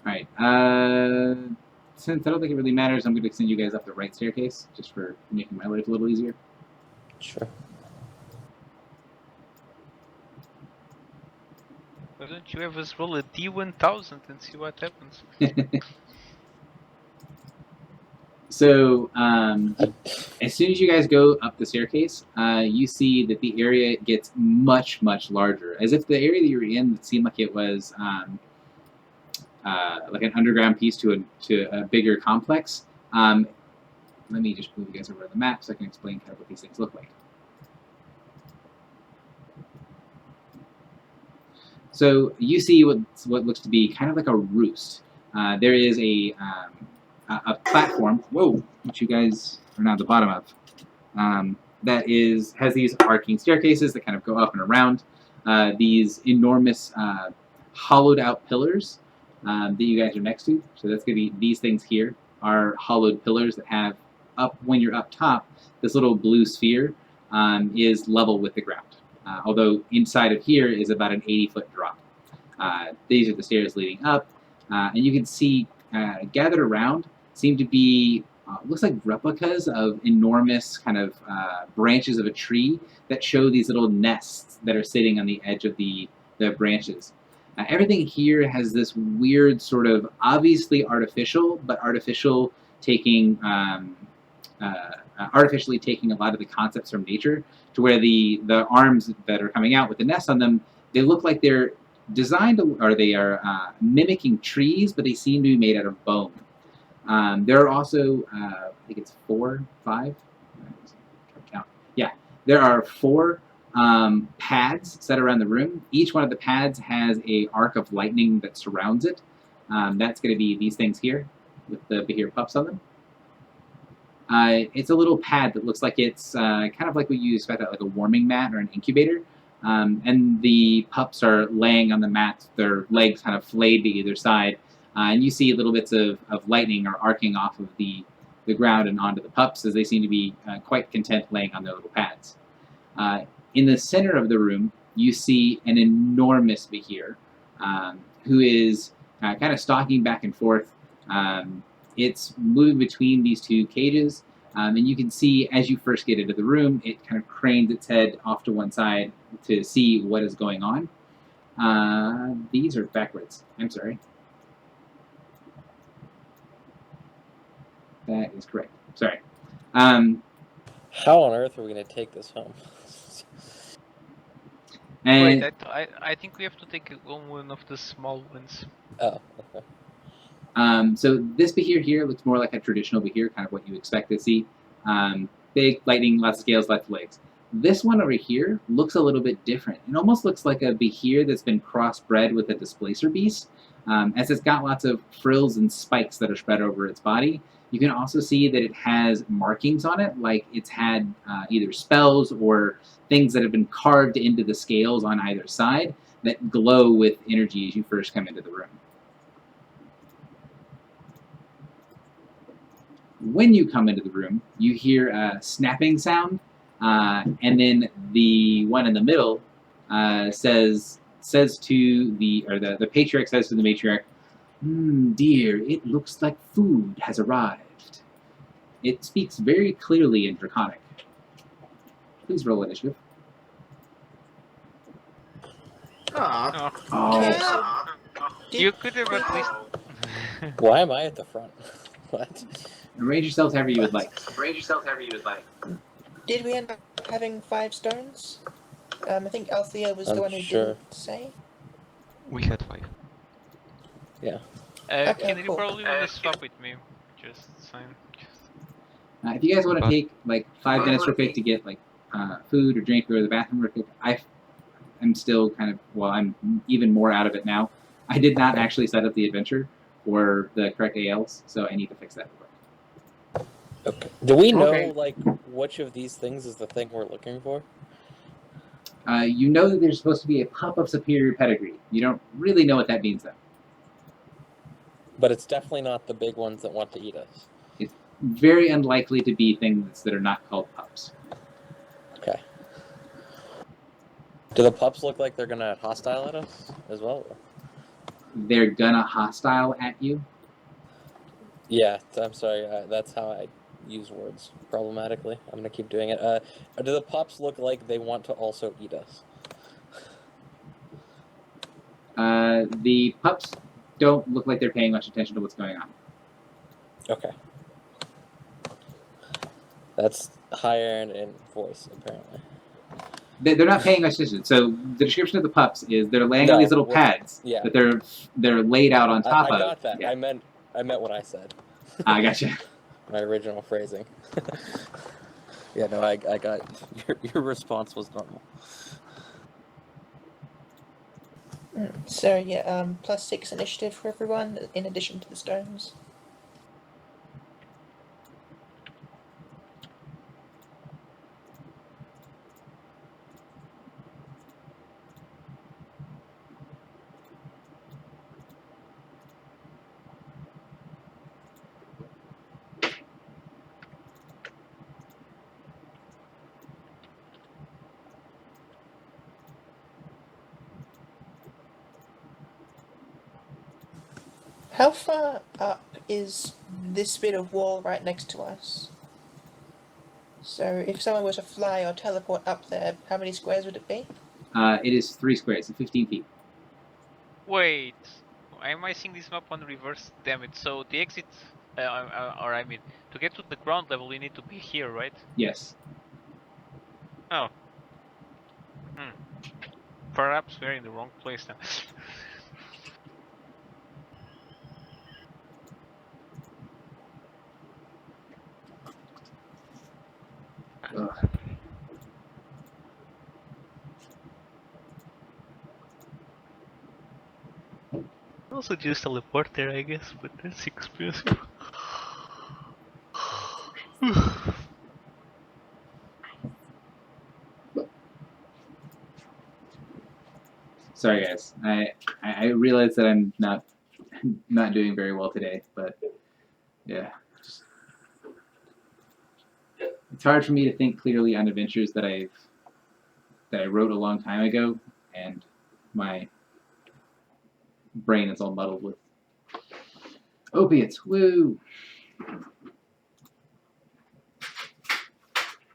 All right. Since I don't think it really matters, I'm going to send you guys up the right staircase, just for making my life a little easier. Sure. Why don't you have us roll a D1000 and see what happens? So, as soon as you guys go up the staircase, you see that the area gets much, much larger. As if the area that you were in seemed like it was like an underground piece to a bigger complex. Let me just move you guys over to the map so I can explain kind of what these things look like. So you see what looks to be kind of like a roost. There is a platform, whoa, which you guys are now at the bottom of, that has these arcing staircases that kind of go up and around. These enormous hollowed out pillars that you guys are next to. So that's going to be these things here are hollowed pillars that have when you're up top, this little blue sphere is level with the ground. Although inside of here is about an 80-foot drop. These are the stairs leading up, and you can see gathered around seem to be looks like replicas of enormous kind of branches of a tree that show these little nests that are sitting on the edge of the branches. Everything here has this weird sort of obviously artificial, but artificially taking a lot of the concepts from nature, to where the arms that are coming out with the nest on them, they look like they're designed or they are mimicking trees, but they seem to be made out of bone. There are also, I think it's 4, 5. Count. Yeah, there are 4 pads set around the room. Each one of the pads has a arc of lightning that surrounds it. That's going to be these things here with the Behir pups on them. It's a little pad that looks like it's kind of like what you expect at like a warming mat or an incubator. And the pups are laying on the mat, their legs kind of flayed to either side. And you see little bits of lightning are arcing off of the ground and onto the pups, as they seem to be quite content laying on their little pads. In the center of the room, you see an enormous Behir who is kind of stalking back and forth. It's moving between these 2 cages, and you can see as you first get into the room, it kind of cranes its head off to one side to see what is going on. These are backwards. I'm sorry. That is correct. Sorry. How on earth are we going to take this home? And Wait, I think we have to take one of the small ones. Oh, okay. So this Behir here looks more like a traditional Behir, kind of what you expect to see. Big, lightning, lots of scales, lots of legs. This one over here looks a little bit different. It almost looks like a behir that's been crossbred with a displacer beast, as it's got lots of frills and spikes that are spread over its body. You can also see that it has markings on it, like it's had either spells or things that have been carved into the scales on either side that glow with energy as you first come into the room. When you come into the room, you hear a snapping sound, and then the one in the middle says to the patriarch says to the matriarch, "Dear, it looks like food has arrived." It speaks very clearly in Draconic. Please roll initiative. Ah, Oh, You could have at least. Why am I at the front? What? arrange yourselves however you would like. Did we end up having 5 stones? I think Althea was the I'm one who sure. didn't say. We had 5. Okay, Can you cool. probably want to swap with me? Just sign. If you guys want to But- take like 5 minutes real quick to get like food or drink or go to the bathroom real quick, I'm still kind of, well, I'm even more out of it now. I did not actually set up the adventure or the correct ALs, so I need to fix that real quick. Okay. Do we know Okay. like which of these things is the thing we're looking for? You know that there's supposed to be a pup of superior pedigree. You don't really know what that means, though. But it's definitely not the big ones that want to eat us. It's very unlikely to be things that are not called pups. Okay. Do the pups look like they're gonna hostile at us as well? They're gonna hostile at you. Yeah, I'm sorry. That's how I use words problematically. I'm gonna keep doing it. Do the pups look like they want to also eat us? The pups don't look like they're paying much attention to what's going on. Okay. That's higher in voice, apparently. They're not paying much attention. So the description of the pups is they're laying on No, these little what- pads yeah. that they're laid out on top I of. got that. Yeah. I meant what I said. I gotcha. My original phrasing. Yeah, no, I got your response was normal. So yeah, +6 initiative for everyone, in addition to the stones. How far up is this bit of wall right next to us? So if someone were to fly or teleport up there, how many squares would it be? It is 3 squares, so 15 feet. Wait, am I seeing this map on reverse? Damn it! So the exit, or I mean, to get to the ground level, we need to be here, right? Yes. Oh. Perhaps we're in the wrong place then. Ugh. Also just teleport there, I guess, but that's expensive. Sorry, guys. I realize that I'm not doing very well today, but yeah. It's hard for me to think clearly on adventures that I wrote a long time ago, and my brain is all muddled with opiates. Woo!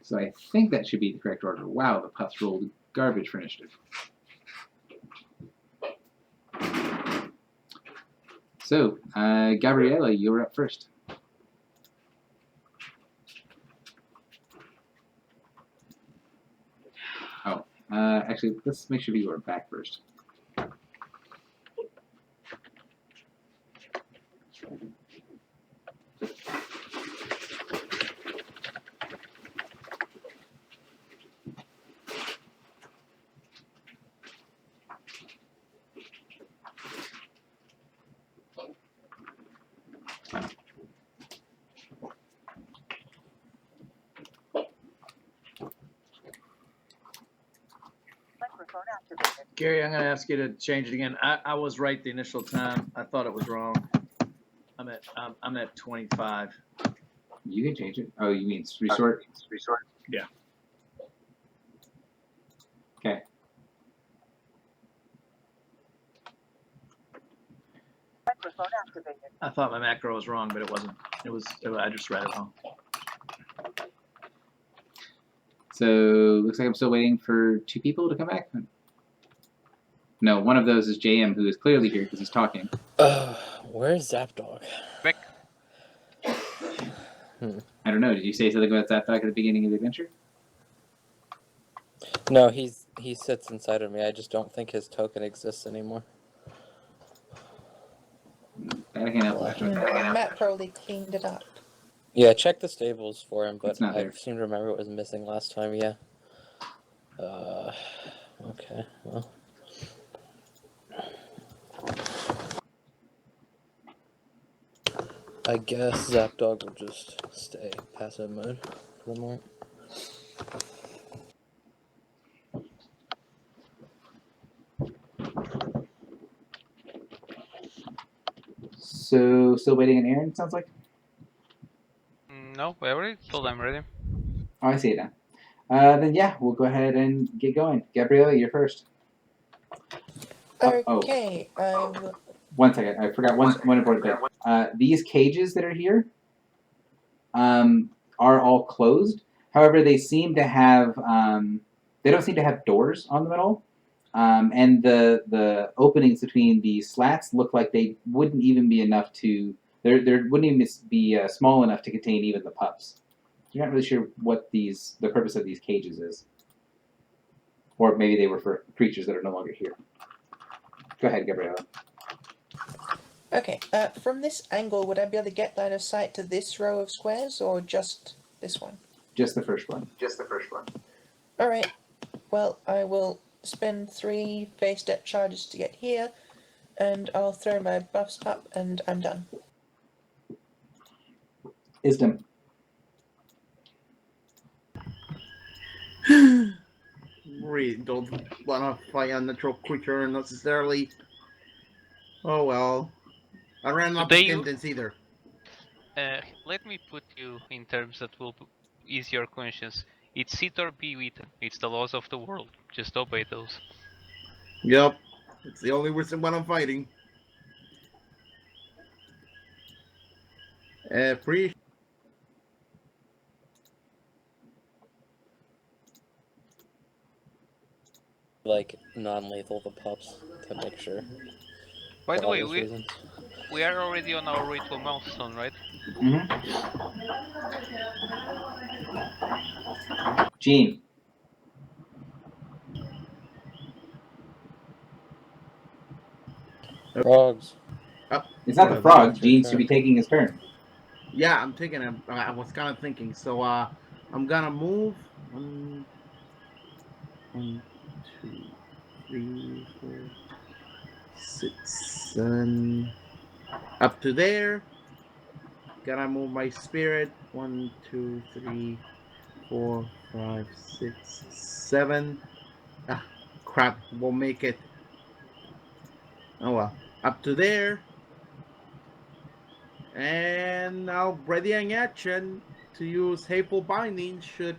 So I think that should be the correct order. Wow, the pups rolled garbage for initiative. So, Gabriella, you're up first. Oh, actually, let's make sure you are back first. Gary, I'm going to ask you to change it again. I was right the initial time. I thought it was wrong. I'm at 25. You can change it. Oh, you mean resort? Yeah. Okay. Microphone activated. I thought my macro was wrong, but it wasn't. I just read it wrong. So looks like I'm still waiting for 2 people to come back. No, one of those is JM, who is clearly here because he's talking. Where's Zapdog? Back. I don't know. Did you say something about Zapdog at the beginning of the adventure? No, he sits inside of me. I just don't think his token exists anymore. That I can't help with. Matt probably cleaned it up. Yeah, check the stables for him, but It's not I there. seem to remember it was missing last time. Yeah. Okay. Well. I guess Zapdog will just stay passive mode for the moment. So still waiting on Aaron, it sounds like? No, I already told I'm ready. Oh, I see it now. Then yeah, we'll go ahead and get going. Gabriella, you're first. Okay. One second, I forgot one important thing. These cages that are here are all closed. However, they seem to have they don't seem to have doors on them at all. And the openings between the slats look like they wouldn't even be enough to. There wouldn't even be small enough to contain even the pups. You're not really sure what the purpose of these cages is, or maybe they were for creatures that are no longer here. Go ahead, Gabriella. Okay. From this angle, would I be able to get line of sight to this row of squares, or just this one? Just the first one. All right. Well, I will spend 3 phase step charges to get here, and I'll throw my buffs up, and I'm done. Isdom. Really don't want to fight a natural creature necessarily. Oh well. I ran up They- against either. Let me put you in terms that will ease your conscience. It's sit or be eaten. It's the laws of the world. Just obey those. Yep. It's the only reason why I'm fighting. Free. Like non-lethal the pups to make sure. By for the way, obvious reasons. we are already on our way to a milestone, right? Gene. Frogs. It's not the frog. Gene should be taking his turn. Yeah, I'm taking him. I was kind of thinking. So I'm gonna move. 1, 2, 3, 4, 6, 7. Up to there. Gotta move my spirit. 1, 2, 3, 4, 5, 6, 7. Ah, crap. Won't make it. Oh well. Up to there. And now ready in action to use Hateful Binding should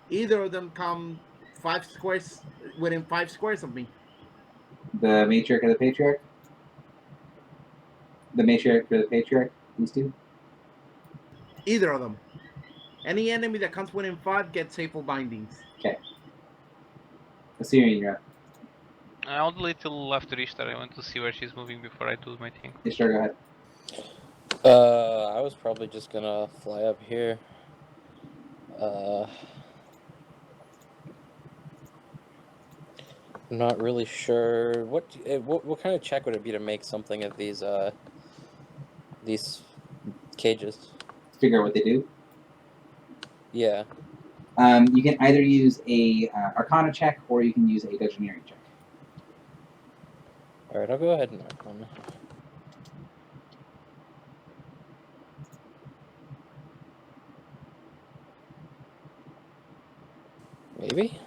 either of them come 5 squares within 5 squares of me. The matriarch or the patriarch? The matriarch or the patriarch? These two? Either of them. Any enemy that comes within 5 gets Hateful Bindings. Okay. Assyrian, you're up. I'll delete till after Ishtar. I want to see where she's moving before I do my thing. Ishtar, go ahead. I was probably just gonna fly up here. I'm not really sure what kind of check would it be to make something of these cages. Figure out what they do. Yeah. You can either use a Arcana check or you can use a Dungeoneering check. All right, I'll go ahead and Arcana. Maybe.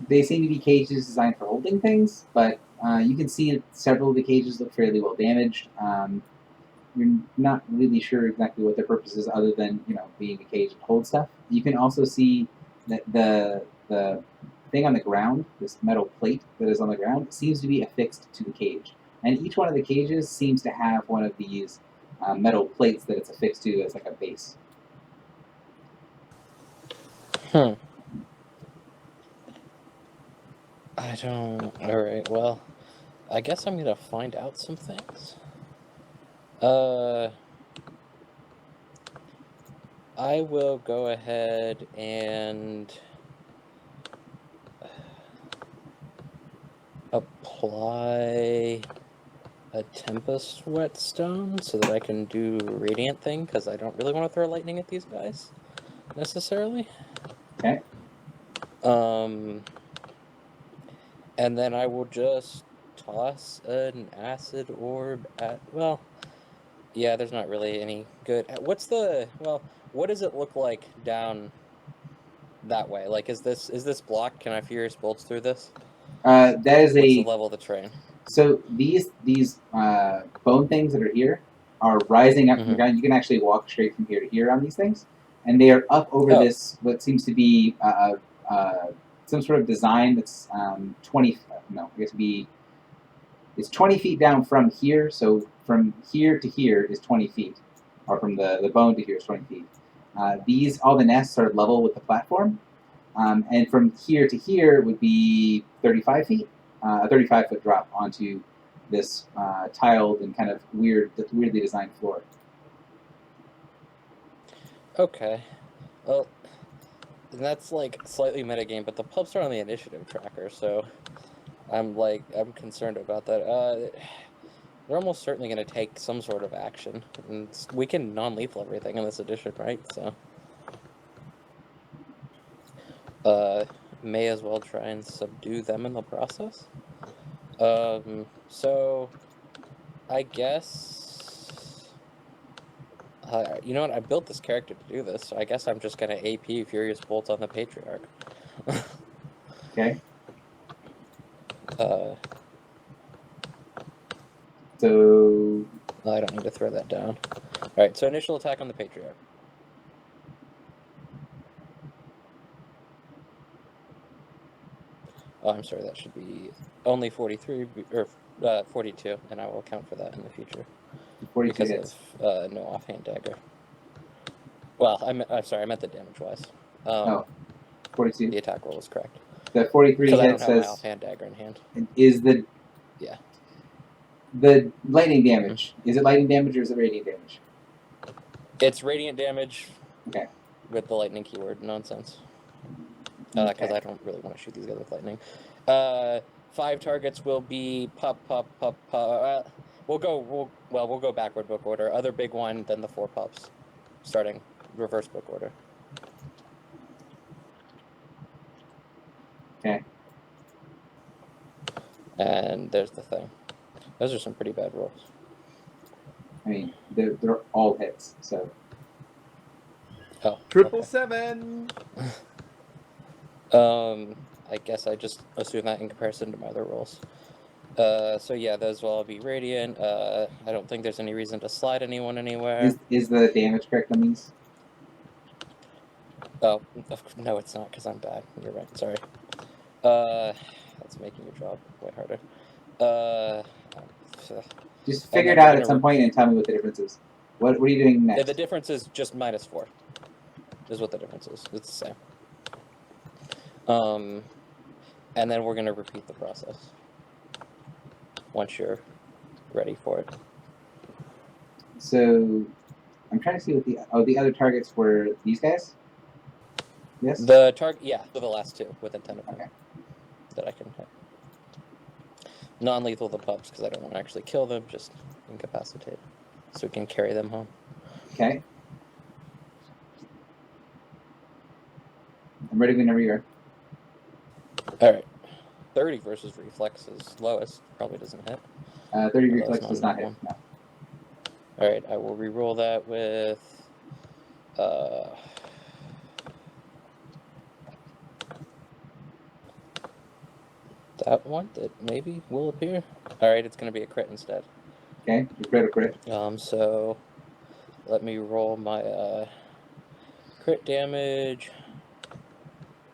They seem to be cages designed for holding things, but You can see several of the cages look fairly well damaged. You're not really sure exactly what their purpose is, other than being a cage and hold stuff. You can also see that the thing on the ground, this metal plate that is on the ground, seems to be affixed to the cage. And each one of the cages seems to have one of these metal plates that it's affixed to as like a base. I don't. Alright, well, I guess I'm gonna find out some things. I will go ahead and apply a Tempest Whetstone so that I can do Radiant thing, because I don't really want to throw lightning at these guys, necessarily. Okay. And then I will just toss an acid orb at, well, yeah, there's not really any good. What does it look like down that way? Like, is this block? Can I Furious Bolts through this? That is What's the level of the terrain? So these bone things that are here are rising up from the ground. You can actually walk straight from here to here on these things, and they are up over this what seems to be some sort of design that's 20. No, I guess it's 20 feet down from here. So from here to here is 20 feet, or from the bone to here is 20 feet. All the nests are level with the platform, and from here to here would be 35 feet. A 35-foot drop onto this tiled and kind of weirdly designed floor. Okay. Well, that's like slightly metagame, but the pubs are on the initiative tracker, so I'm concerned about that. They're almost certainly going to take some sort of action. And we can non-lethal everything in this edition, right? So may as well try and subdue them in the process. So I guess you know what? I built this character to do this, so I guess I'm just gonna AP Furious Bolt on the Patriarch. Okay. So I don't need to throw that down. All right. So initial attack on the Patriarch. Oh, I'm sorry. That should be only 43 or 42, and I will account for that in the future. 42 because hits. of no offhand dagger. Well, I'm sorry. I meant the damage wise. 42. The attack roll was correct. The 43 because I hit don't have my says offhand dagger in hand. Is the lightning damage? Mm-hmm. Is it lightning damage or is it radiant damage? It's radiant damage. Okay. With the lightning keyword nonsense. Okay. I don't really want to shoot these guys with lightning. 5 targets will be pop. We'll go backward book order. Other big one, then the 4 pups, starting reverse book order. Okay. And there's the thing. Those are some pretty bad rolls. I mean, they're all hits, so. Oh. 777. I guess I just assume that in comparison to my other rolls. So yeah, those will all be radiant. I don't think there's any reason to slide anyone anywhere. Is the damage correct on these? Oh, no, it's not, because I'm bad. You're right, sorry. That's making your job way harder. Just figure it out at some point and tell me what the difference is. What are you doing next? The difference is just -4. Is what the difference is. It's the same. And then we're going to repeat the process once you're ready for it. So, I'm trying to see what the other targets were these guys? Yes? The target, yeah, the last 2 with intent of okay. That I can hit. Non-lethal the pups because I don't want to actually kill them, just incapacitate, so we can carry them home. Okay. I'm ready whenever you are. Alright. 30 versus reflex is lowest. Probably doesn't hit. 30 reflex does not hit. No. Alright, I will re-roll that with... that one that maybe will appear. Alright, it's going to be a crit instead. Okay, you crit or crit. So let me roll my crit damage.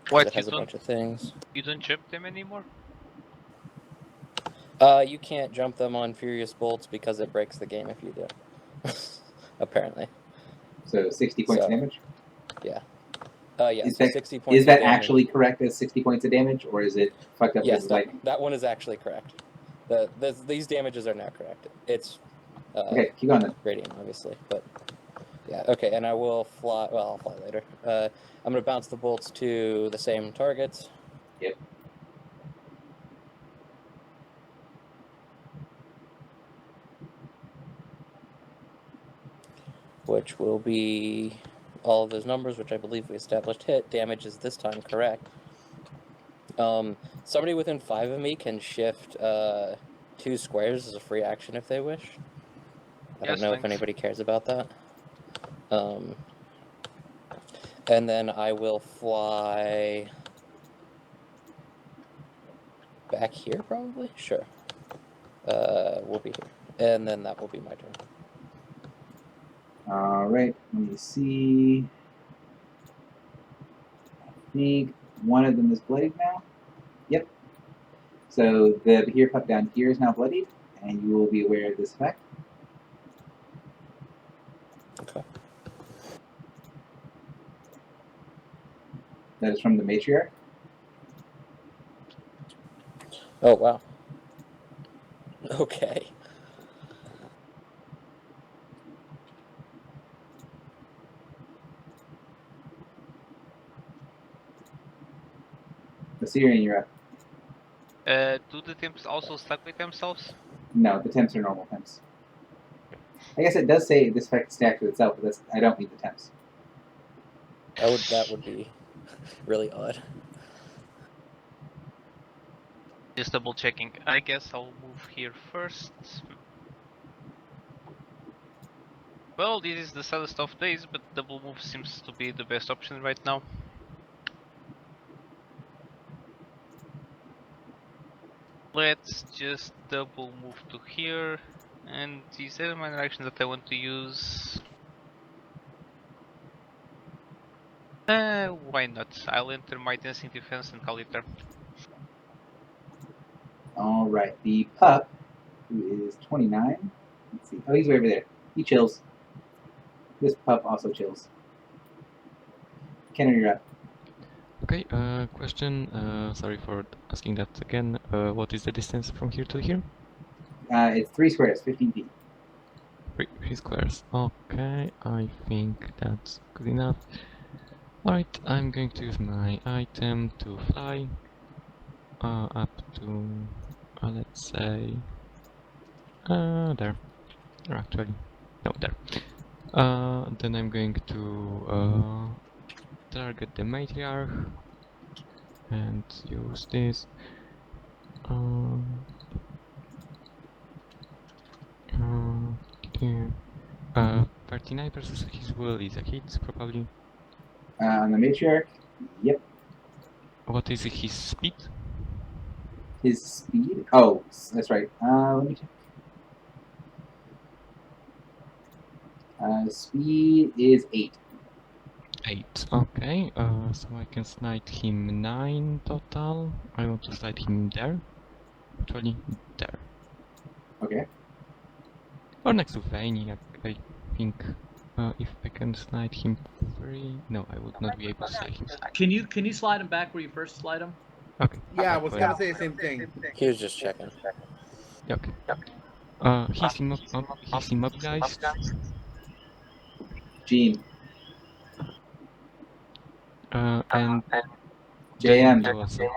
'Cause What, it has a bunch of things. you don't jump them anymore? You can't jump them on Furious Bolts because it breaks the game if you do. Apparently. So 60 points of So, damage. Yeah, Is so that- 60 points Is that of damage. actually correct as 60 points of damage, or is it fucked up Yes, with lightning? that one is actually correct. These damages are now correct. It's Okay, keep going then. radiant, obviously, but yeah, okay, and I will fly. Well, I'll fly later. I'm gonna bounce the bolts to the same targets. Yep. Which will be all of those numbers, which I believe we established hit. Damage is this time correct. Somebody within 5 of me can shift 2 squares as a free action if they wish. I don't Yes, know if thanks. anybody cares about that. And then I will fly back here, probably? Sure. We'll be here. And then that will be my turn. Alright, let me see. I think one of them is bloodied now. Yep. So the Behir pup down here is now bloodied, and you will be aware of this effect. Okay. That is from the matriarch. Oh, wow. Okay. Assyrian, you're up. Do the temps also stack with themselves? No, the temps are normal temps. I guess it does say this effect stacks with itself, but I don't need the temps. That would be really odd. Just double checking. I guess I'll move here first. Well, this is the saddest of days, but double move seems to be the best option right now. Let's just double move to here. And is there a minor action that I want to use? Why not? I'll enter my dancing defense and call it there. Alright, the pup, who is 29. Let's see. Oh, he's way over there. He chills. This pup also chills. Kenner, you're up. Okay, question. Sorry for asking that again. What is the distance from here to here? It's 3 squares, 15 feet. 3 squares. Okay, I think that's good enough. Alright, I'm going to use my item to fly up to, let's say, there. Or actually, no, there. Then I'm going to target the matriarch and use this. 39 versus his will is a hit, probably. On the matriarch, yep. What is his speed? His speed? Oh, that's right. Let me check. Speed is 8. 8. Okay, so I can slide him 9 total. I want to slide him there. Actually, there. Okay. Or next to Vayne, I think. If I can slide him 3... No, I would not be able to slide him. Can you slide him back where you first slide him? Okay. Yeah, I was Well, gonna say the same thing. He was just checking. Okay. He's immobilized. Gene. And JM. also.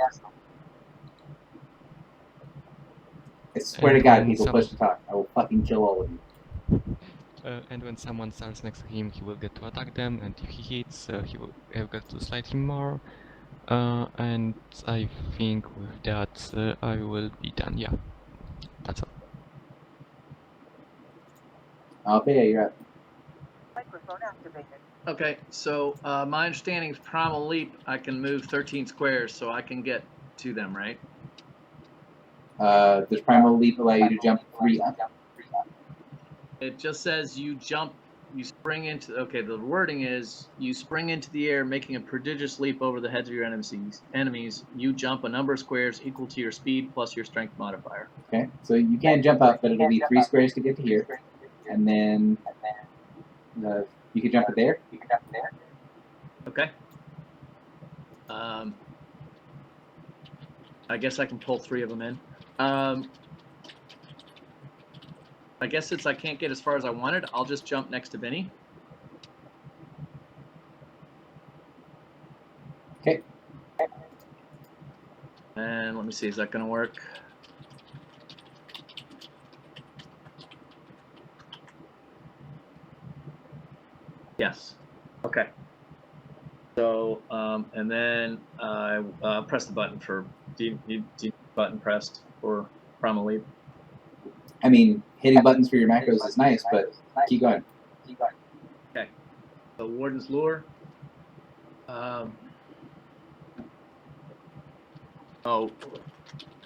I swear to And God, when people push to talk. I will fucking kill all of you. And when someone starts next to him, he will get to attack them, and if he hits, he will have got to slide him more. And I think with that, I will be done. Yeah, that's all. Okay, you're up. Microphone activated. Okay, so my understanding is Primal Leap, I can move 13 squares, so I can get to them, right? Does Primal Leap allow you to jump 3 up? It just says you jump, you spring into. Okay, the wording is you spring into the air, making a prodigious leap over the heads of your enemies. You jump a number of squares equal to your speed plus your strength modifier. Okay, so you can jump up, but it'll be 3 squares to get to here, and then you can jump it there. Okay. I guess I can pull 3 of them in. I guess since I can't get as far as I wanted, I'll just jump next to Vinny. Okay. And let me see, is that going to work? Yes. Okay. So, and then I press the button for button pressed for Primal Leap. I mean, hitting buttons for your macros is nice, but keep going. Okay. So Warden's Lure.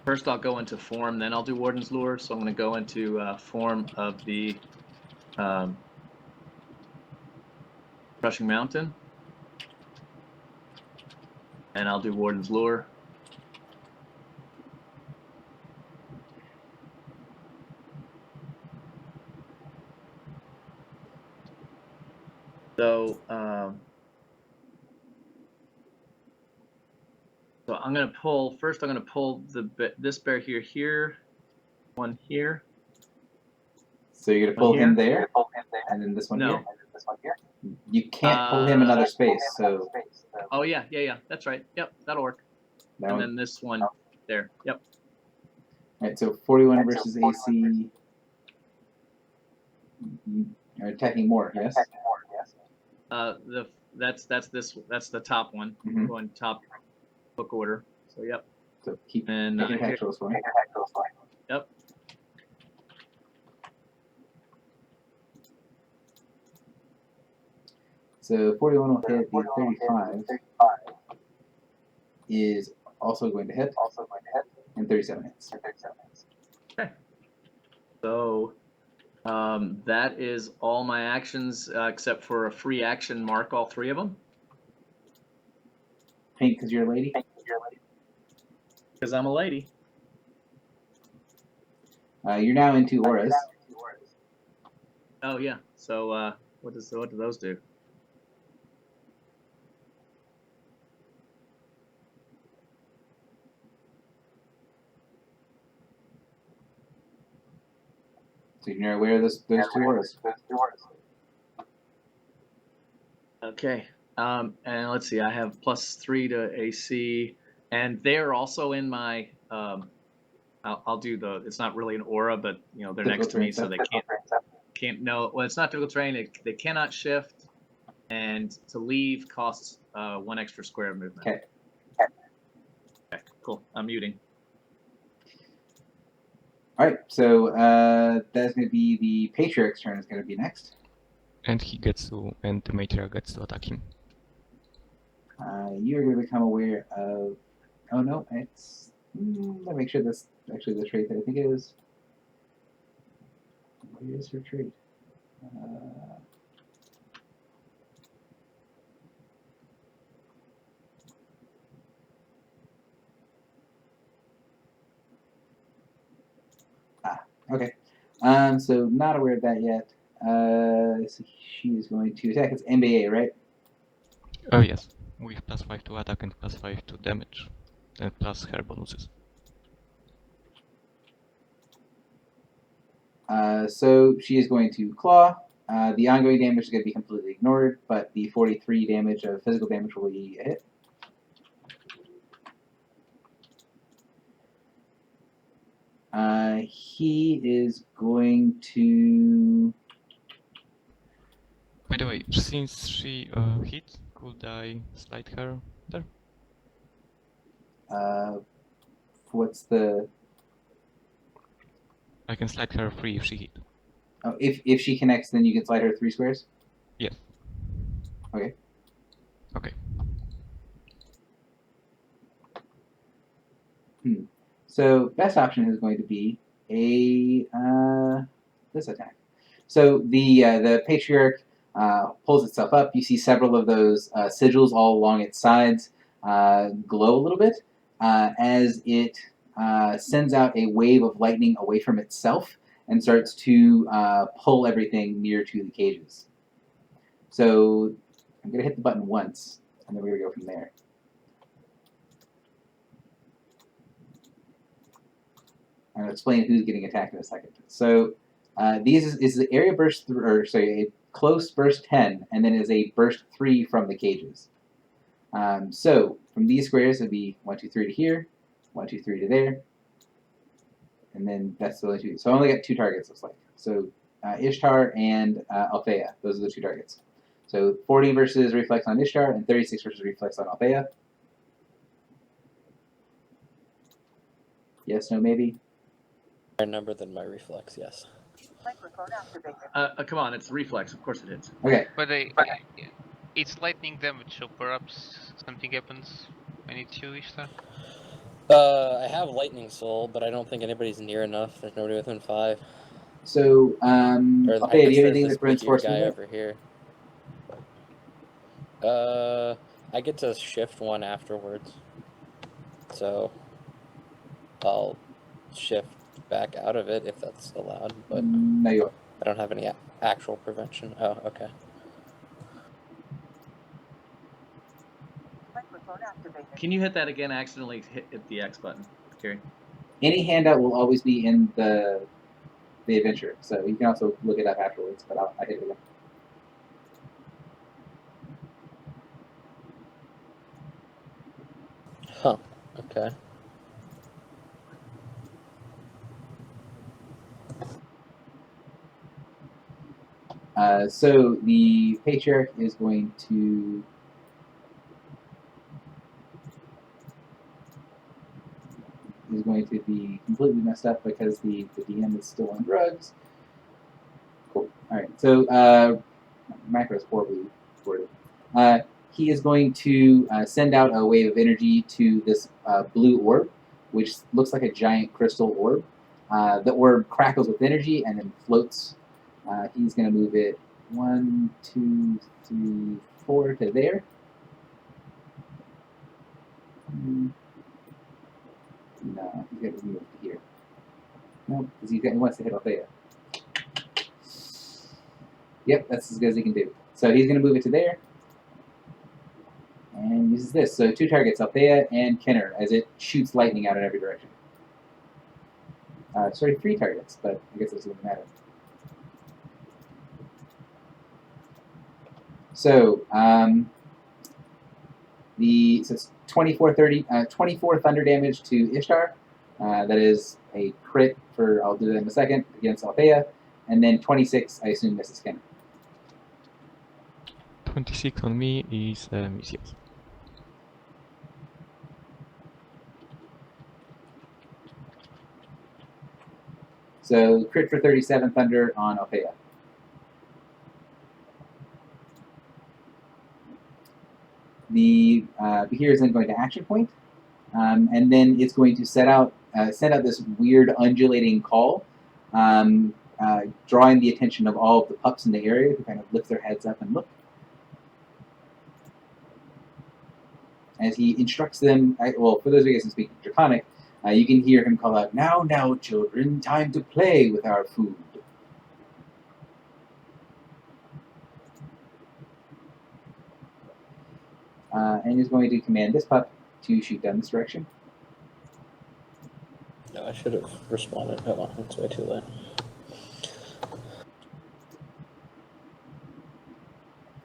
First I'll go into form, then I'll do Warden's Lure. So I'm going to go into form of the Crushing Mountain. And I'll do Warden's Lure. So, so I'm going to pull, first I'm going to pull this bear here, one here. So you're going to pull him there, and then this one here? You can't pull him another space, so... Oh, yeah, that's right. Yep, that'll work. And then this one there, yep. Alright, so 41 versus AC. You're attacking more, yes? That's the top one. Mhm. Going top book order. So yep. So keep and making attack rolls for me. Yep. So 41 will hit. The 35 is also going to hit. And 37 hits. Okay. So that is all my actions except for a free action. Mark all 3 of them. Pink because you're a lady? Because I'm a lady. You're now into auras. Oh yeah. So what do those do? So you're aware of those 2 auras. Okay. And let's see. I have +3 to AC, and they're also in my. I'll do the. It's not really an aura, but you know they're next to me, so they can't. No, well, it's not difficult terrain. They cannot shift, and to leave costs 1 extra square of movement. Okay. Okay. Cool. I'm muting. Alright, so that's going to be the Patriarch's turn is going to be next. And he gets to, and the matriarch gets to attack him. You're going to become aware of... Oh no, it's... let me make sure that's actually the trait that I think it is. Where is her trait? Okay. So not aware of that yet. So she is going to attack. It's MBA, right? Oh yes, with +5 to attack and +5 to damage, and plus her bonuses. So she is going to claw. The ongoing damage is going to be completely ignored, but the 43 damage of physical damage will be a hit. He is going to... By the way, since she hit, could I slide her there? What's the... I can slide her free if she hit. Oh, if she connects, then you can slide her 3 squares? Yes. Okay. Okay. So best option is going to be this attack. So the patriarch pulls itself up. You see several of those sigils all along its sides glow a little bit as it sends out a wave of lightning away from itself and starts to pull everything near to the cages. So I'm going to hit the button once, and then we're going to go from there. And I'll explain who's getting attacked in a second. So these is the area burst, a close burst 10, and then is a burst 3 from the cages. So from these squares, it'd be 1, 2, 3 to here, 1, 2, 3 to there, and then that's the only two. So I only got 2 targets, looks like. So Ishtar and Althea, those are the 2 targets. So 40 versus reflex on Ishtar, and 36 versus reflex on Althea. Yes, no, maybe? Higher number than my reflex, yes. Microphone activated. Come on, it's reflex. Of course it hits. Okay. But it's lightning damage, so perhaps something happens when it's you, Ishtar. I have Lightning Soul, but I don't think anybody's near enough. There's nobody within 5. So, Or I Althea, do guess you have there's anything this that prevents biggier force guy movement? over here. I get to shift 1 afterwards. So I'll shift back out of it if that's allowed, but No, you won't. I don't have any actual prevention. Oh, okay. Microphone activated. Can you hit that again? I accidentally hit the X button, Gary. Any handout will always be in the adventure, so you can also look it up afterwards, but I hit it again. Huh. Okay. So the patriarch is going to be completely messed up because the DM is still on drugs. Cool. All right. So Macro is horribly worded. He is going to send out a wave of energy to this blue orb, which looks like a giant crystal orb. The orb crackles with energy and then floats. He's going to move it 1, 2, 3, 4 to there. No, he's got to move to here. No, because he wants to hit Althea. Yep, that's as good as he can do. So he's going to move it to there. And uses this. So 2 targets, Althea and Kenner, as it shoots lightning out in every direction. Sorry, 3 targets, but I guess it doesn't matter. So, so it's 24 thunder damage to Ishtar. That is a crit for, I'll do that in a second, against Althea. And then 26, I assume, misses Kenner. 26 on me is miss, yes. So crit for 37 thunder on Althea. The Behir is then going to action point, and then it's going to send out this weird undulating call, drawing the attention of all of the pups in the area who kind of lift their heads up and look. As he instructs them, well, for those of you guys who speak Draconic, you can hear him call out, "Now, now, children, time to play with our food." And he's going to command this pup to shoot down this direction. No, I should have responded. Oh, well, it's way too late.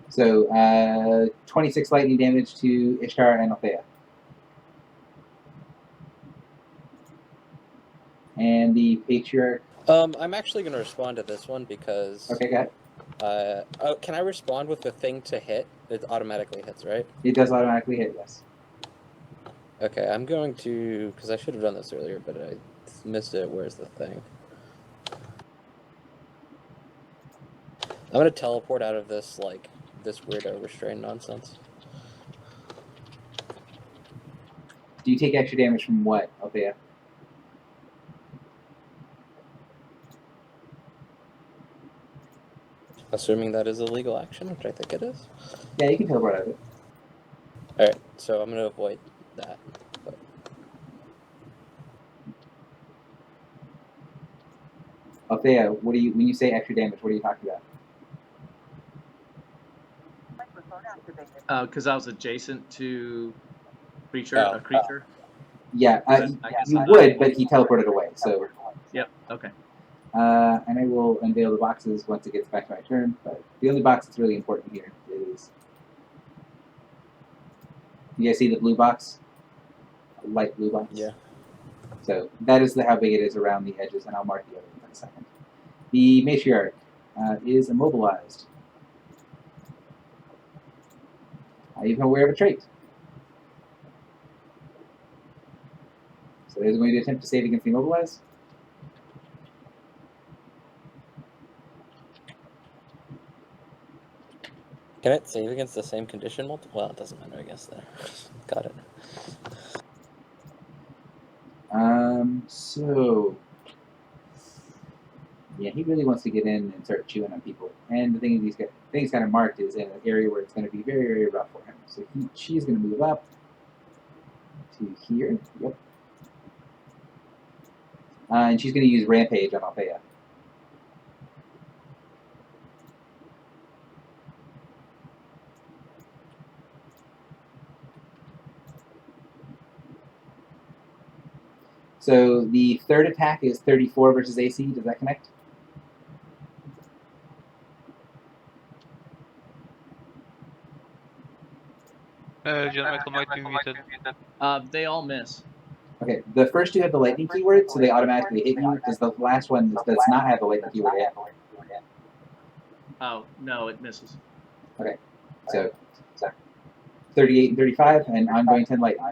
So 26 lightning damage to Ishtar and Althea. And the patriarch. I'm actually going to respond to this one because... Okay, got it. Oh, can I respond with the thing to hit? It automatically hits, right? It does automatically hit, yes. Okay, I'm going to... Because I should have done this earlier, but I missed it. Where's the thing? I'm going to teleport out of this, like, this weirdo restrained nonsense. Do you take extra damage from what, Althea? Assuming that is a legal action, which I think it is. Yeah, you can teleport out of it. Alright, so I'm gonna avoid that. But Althea, when you say extra damage, what are you talking about? Microphone activated. Because I was adjacent to Oh. a creature. Yeah, I guess you I'm not- would, but he teleported away. So, Yep. Okay. and I will unveil the boxes once it gets back to my turn. But the only box that's really important here is. You guys see the blue box? A light blue box? yeah. So that is how big it is around the edges, and I'll mark the other one in a second. The matriarch is immobilized. I even aware of a trait. So it is going to attempt to save against the immobilized. Can it save against the same condition multiple? Well, it doesn't matter, I guess, there. Got it. So yeah, he really wants to get in and start chewing on people. And the thing is, things kind of marked is in an area where it's going to be very, very rough for him. So she's going to move up to here. Yep. And she's going to use Rampage on Althea. So the third attack is 34 versus AC. Does that connect? John Michael might be muted. They all miss. Okay, the first two have the lightning keyword, so they automatically hit you. Does the last one does not have the lightning keyword yet? Oh no, it misses. Okay, so 38 and 35, and ongoing 10 lightning.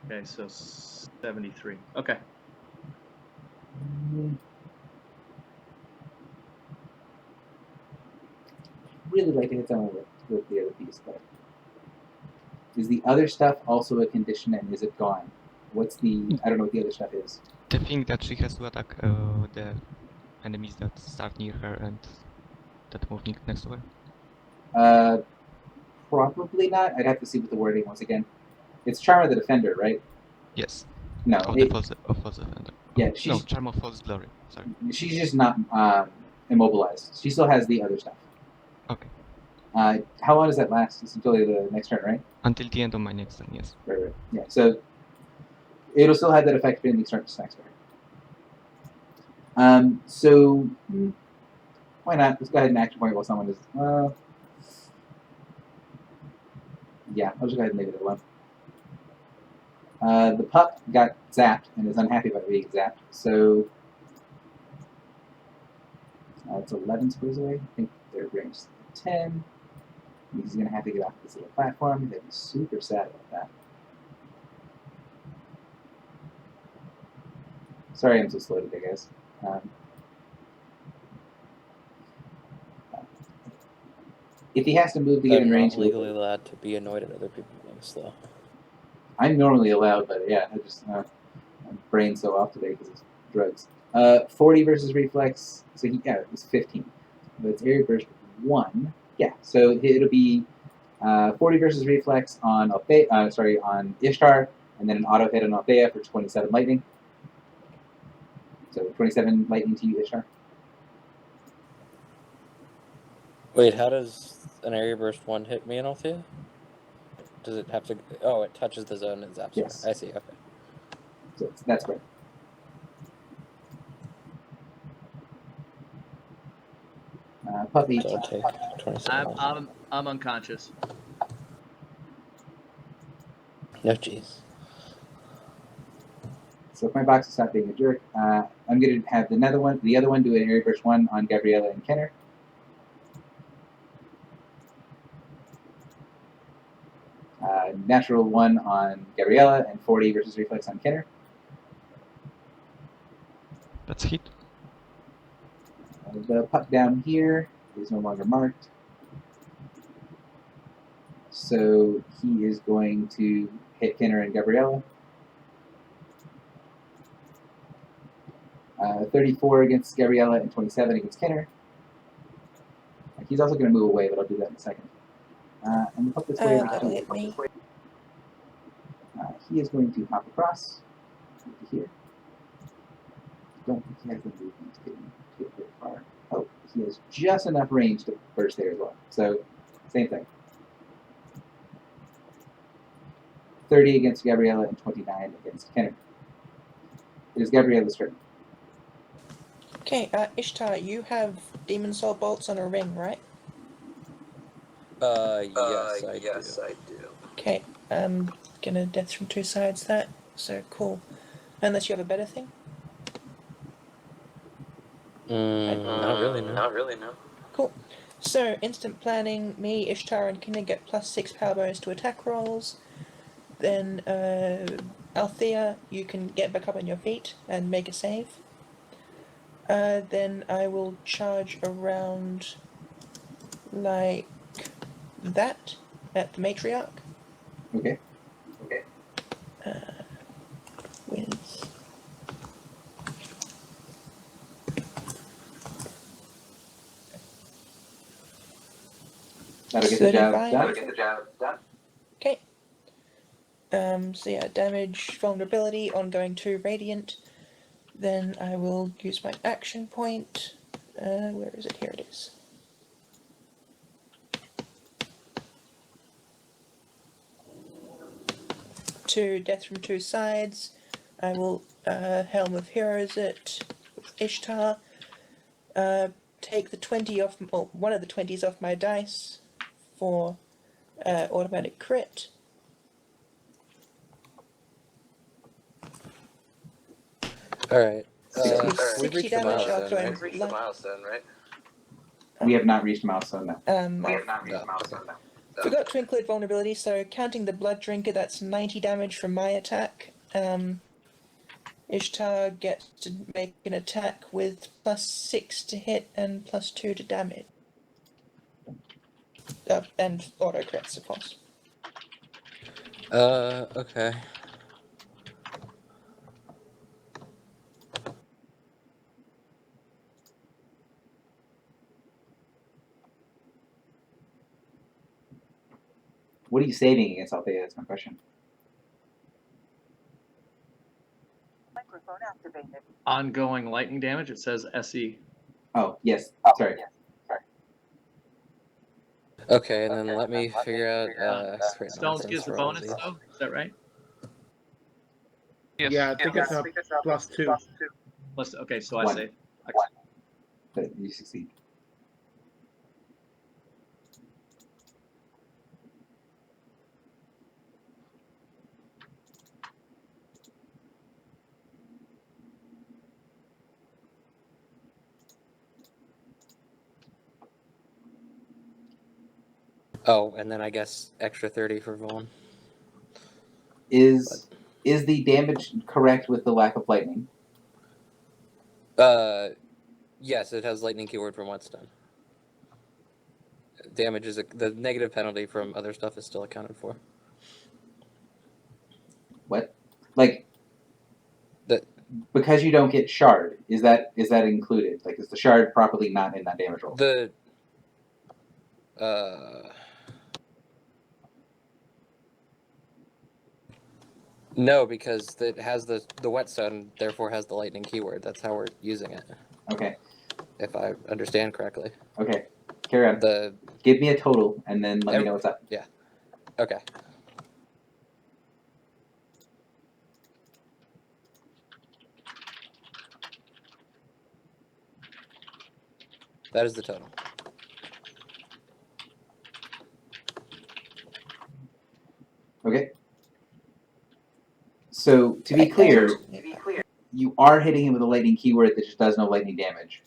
Okay, so 73. Okay. Really like to hit someone with the other piece, but is the other stuff also a condition, and is it gone? What's the? I don't know what the other stuff is. The thing that she has to attack the enemies that start near her and that move next to her. Probably not. I'd have to see what the wording once again. It's Charm of the Defender, right? Yes. No. Oh, the false defender. Yeah, No, she's Charm of False Glory. Sorry. she's just not immobilized. She still has the other stuff. Okay. How long does that last? It's until the next turn, right? Until the end of my next turn, yes. Right. Yeah. So it'll still have that effect during the start to next turn. So why not? Let's go ahead and action point while someone is. Yeah, I'll just go ahead and leave it alone. The pup got zapped and is unhappy about being zapped, so it's 11 squares away. I think their range is 10. He's going to have to get off this little platform. They'd be super sad about that. Sorry I'm so slow today, guys. If he has to move to get in range, I'm legally allowed to be annoyed at other people being slow. I'm normally allowed, but yeah, I just my brain's so off today because of drugs. 40 versus reflex, so it was 15. But it's area burst 1. Yeah, so it'll be 40 versus reflex on on Ishtar, and then an auto hit on Althea for 27 lightning. So 27 lightning to you, Ishtar. Wait, how does an area burst 1 hit me in Althea? Does it have to? Oh, it touches the zone and zaps Yes. her. I see. Okay. So that's great. Puppy. So I'll take 27. I'm unconscious. No, jeez. So if my box is not being a jerk, I'm going to have the other one do an area burst 1 on Gabriella and Kenner. Natural 1 on Gabriella and 40 versus reflex on Kenner. That's hit. The puck down here is no longer marked. So he is going to hit Kenner and Gabriella. 34 against Gabriella and 27 against Kenner. He's also going to move away, but I'll do that in a second. And we'll put this way over That'll to hit me. he is going to hop across to here. Don't think he has the movement to get very far. Oh, he has just enough range to burst there as well. So, same thing. 30 against Gabriella and 29 against Kenner. It is Gabriella's turn. Okay, Ishtar, you have Demon Soul bolts on a ring, right? Yes, I do. Okay, I'm gonna death from two sides that. So cool. Unless you have a better thing. Not really, no. Cool. So instant planning. Me, Ishtar, and Kina get +6 power bonus to attack rolls. Then Althea, you can get back up on your feet and make a save. Then I will charge around like that at the matriarch. Okay. With That'll get the job 35. done. Okay. So yeah, damage, vulnerability, ongoing 2 radiant. Then I will use my action point. Where is it? Here it is. To death from 2 sides. I will Helm of Heroes it with Ishtar. Take the 20 off, or one of the 20s off my dice for automatic crit. Alright. So we 60 reached the damage milestone, after right? We have not reached milestone now. Forgot to include vulnerability, so counting the Blood Drinker, that's 90 damage from my attack. Ishtar gets to make an attack with +6 to hit and +2 to damage. And auto crits, of course. Okay. What are you saving against Althea? That's my question. Microphone activated. Ongoing lightning damage. It says SE. Oh, yes. Sorry. Okay, and then let me figure out crit Stones nonsense gives a for all of bonus these. though. Is that right? Yes. Yeah, I think it's a +2. Plus, okay, so I One. say. But you succeed. Oh, and then I guess extra 30 for Vaughn. Is the damage correct with the lack of lightning? Yes, it has lightning keyword from what's done. Damage is the negative penalty from other stuff is still accounted for. What? Like That because you don't get shard, is that included? Like is the shard properly not in that damage roll? the no, because it has the whetstone, therefore has the lightning keyword. That's how we're using it. Okay. If I understand correctly. Okay. Carry on. Give me a total and then let me know what's up. Yeah. Okay. That is the total. Okay. So to be clear, you are hitting him with a lightning keyword that just does no lightning damage,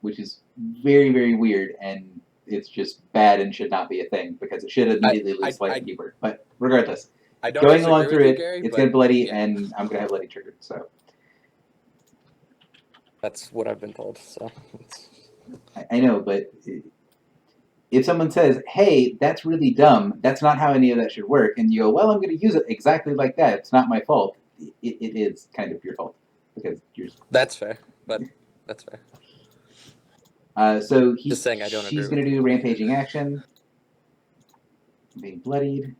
which is very, very weird, and it's just bad and should not be a thing because it should immediately lose lightning keyword. But regardless, I don't going along disagree through with it, you, Gary, it's but gonna bloody, yeah. and I'm gonna have bloody triggered. So That's what I've been told. So I know, but if someone says, "Hey, that's really dumb. That's not how any of that should work," and you go, "Well, I'm going to use it exactly like that. It's not my fault." It is kind of your fault because you're. That's fair. but that's fair. So Just saying I don't she's agree going to with do rampaging action. Being bloodied.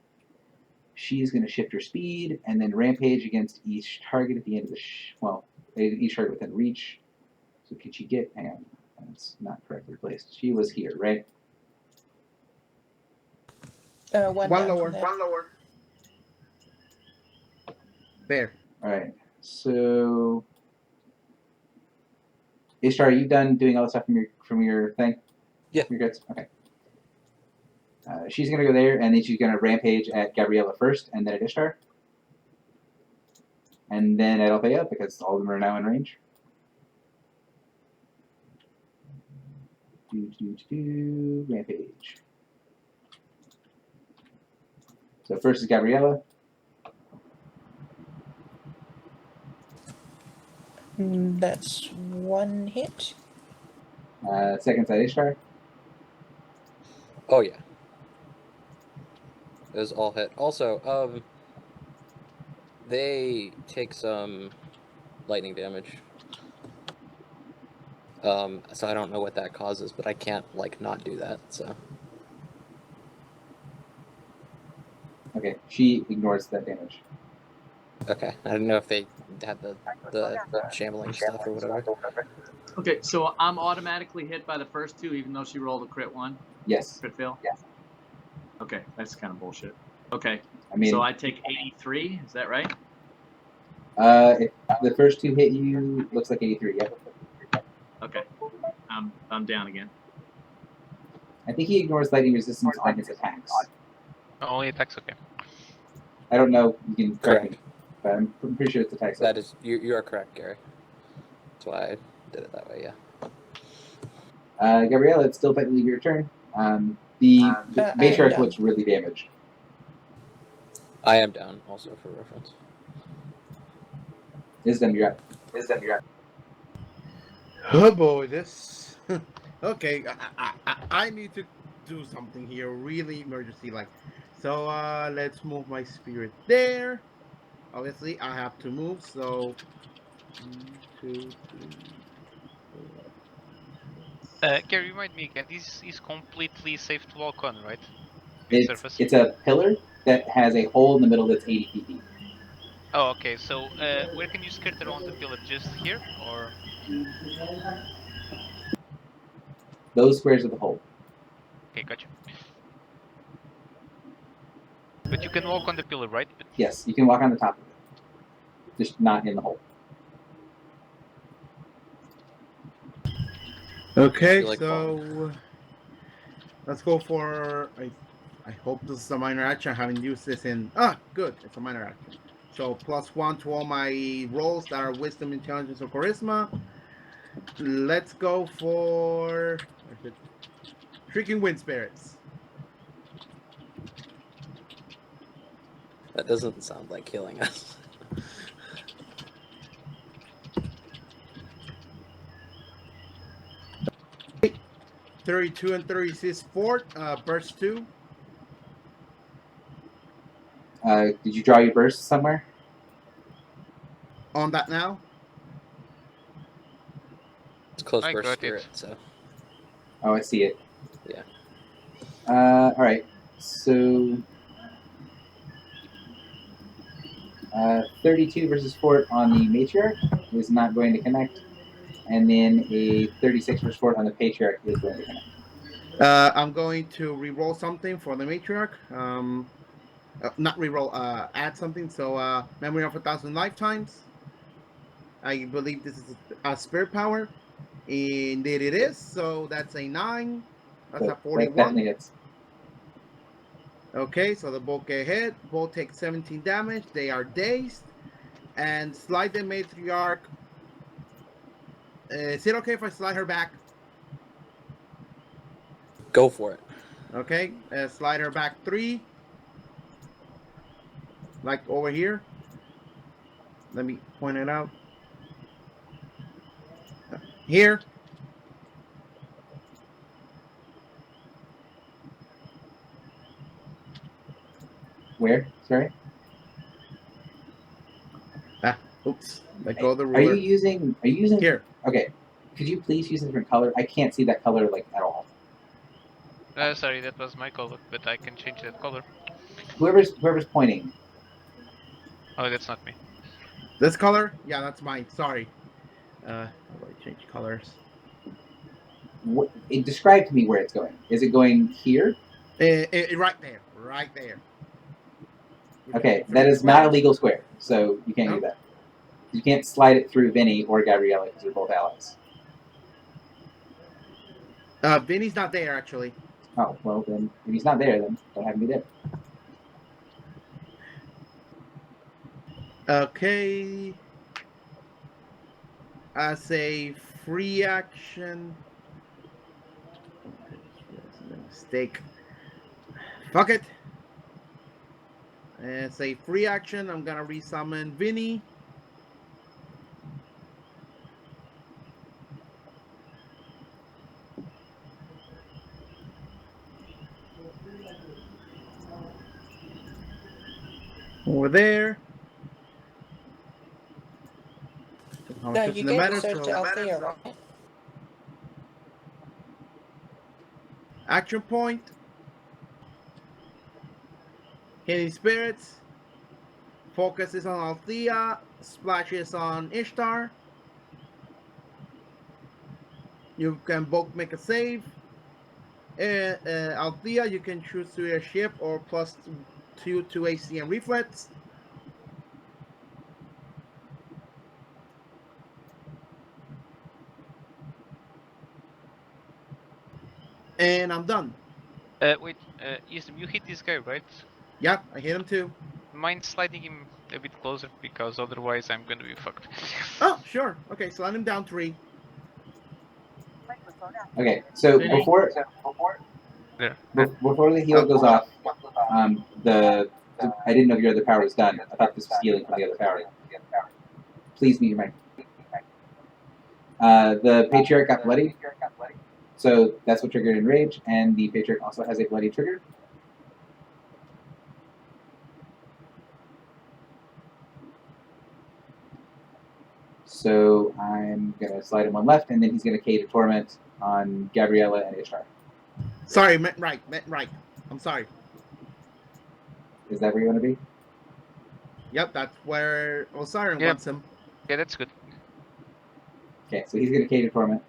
She's going to shift her speed and then rampage against each target at the end of the each target within reach. So can she get? Hang on, that's not correctly placed. She was here, right? One down lower. from there. One lower. There. All right. So, Ishtar, are you done doing all the stuff from your thing? Yeah. Your guts? Okay. She's going to go there, and then she's going to rampage at Gabriella first, and then at Ishtar. And then at Althea, because all of them are now in range. Rampage. So first is Gabriella. That's one hit. Second side Ishtar. Oh yeah. It was all hit. Also, they take some lightning damage. So I don't know what that causes, but I can't not do that. So Okay, she ignores that damage. okay, I didn't know if they had the shambling stuff or whatever. Okay, so I'm automatically hit by the first two, even though she rolled a crit 1. Yes. Crit fail. Yes. Okay, that's kind of bullshit. Okay, I mean, so I take 83. Is that right? if the first two hit you, looks like 83. Yep. Okay, I'm down again. I think he ignores lightning resistance on his attacks. Only attacks, okay. I don't know. You can correct Correct. me, but I'm pretty sure it's attacks. That is, you are correct, Gary. That's why I did it that way. Yeah. Gabriella, it's still technically your turn. The matriarch done. looks really damaged. I am down also for reference. Isdem, you're up. Oh boy, this. Okay, I need to do something here, really emergency like. So let's move my spirit there. Obviously, I have to move. So 1, 2, 3, 4. Gary, remind me again. This is completely safe to walk on, right? This surface. It's a pillar that has a hole in the middle that's 80 feet deep. Oh, okay. So where can you skirt around the pillar? Just here, or? Those squares are the hole. Okay, gotcha. But you can walk on the pillar, right? But... Yes, you can walk on the top of it, just not in the hole. Okay, like so let's go for. I hope this is a minor action. I haven't used this in. Good. It's a minor action. So +1 to all my rolls that are wisdom, intelligence, or charisma. Let's go for shrieking wind spirits. That doesn't sound like killing us. 32 and 36 fort. Burst 2. Did you draw your burst somewhere? On that now. It's close I burst got spirit, it. so Oh, I see it. yeah. All right. So 32 versus fort on the matriarch is not going to connect, and then a 36 versus fort on the patriarch is going to connect. I'm going to re-roll something for the matriarch. Not re-roll. Add something. So memory of 1,000 lifetimes. I believe this is a spirit power. Indeed it is. So that's a 9. That's So a that 41. definitely hits. Okay, so the both get hit. Both take 17 damage. They are dazed. And slide the matriarch. Is it okay if I slide her back? Go for it. Okay, slide her back 3. Like over here. Let me point it out. Here. Where? Sorry. Oops. Let go of the Are you ruler. using? Here. Okay. Could you please use a different color? I can't see that color like at all. Sorry, that was my color, but I can change that color. Whoever's pointing. Oh, that's not me. This color? Yeah, that's mine. Sorry. How do I change colors? Describe to me where it's going. Is it going here? Right there. Right there. Okay, that is not a legal square, so you can't do that. You can't slide it through Vinny or Gabriella because they're both allies. Vinny's not there, actually. Oh, well then, if he's not there, then don't have him be there. Okay. As a free action. Oh, I just realized I made a mistake. Fuck it. As a free action, I'm gonna resummon Vinny. Over there. How No, much is you in the gave the meta? surge to Althea, right? Action point. Hitting spirits. Focus is on Althea. Splash is on Ishtar. You can both make a save. Althea, you can choose to a ship or +2 to AC and reflex. And I'm done. Wait, Ism, you hit this guy, right? Yep, I hit him too. Mind sliding him a bit closer, because otherwise I'm gonna be fucked. Oh, sure. Okay, slide him down 3. Microphone Okay, activated. so Vinny? There. before the heal goes off, I didn't know if your other power was done. I thought this was healing from the other power. Please mute your mic. The Patriarch got bloodied, so that's what triggered Enrage, and the Patriarch also has a bloody trigger. So I'm going to slide him one left, and then he's going to Cade a Torment on Gabriella and Ishtar. Sorry, meant right. I'm sorry. Is that where you want to be? Yep, that's where Osiris wants him. Yeah, that's good. Okay, so he's going to Cade a Torment.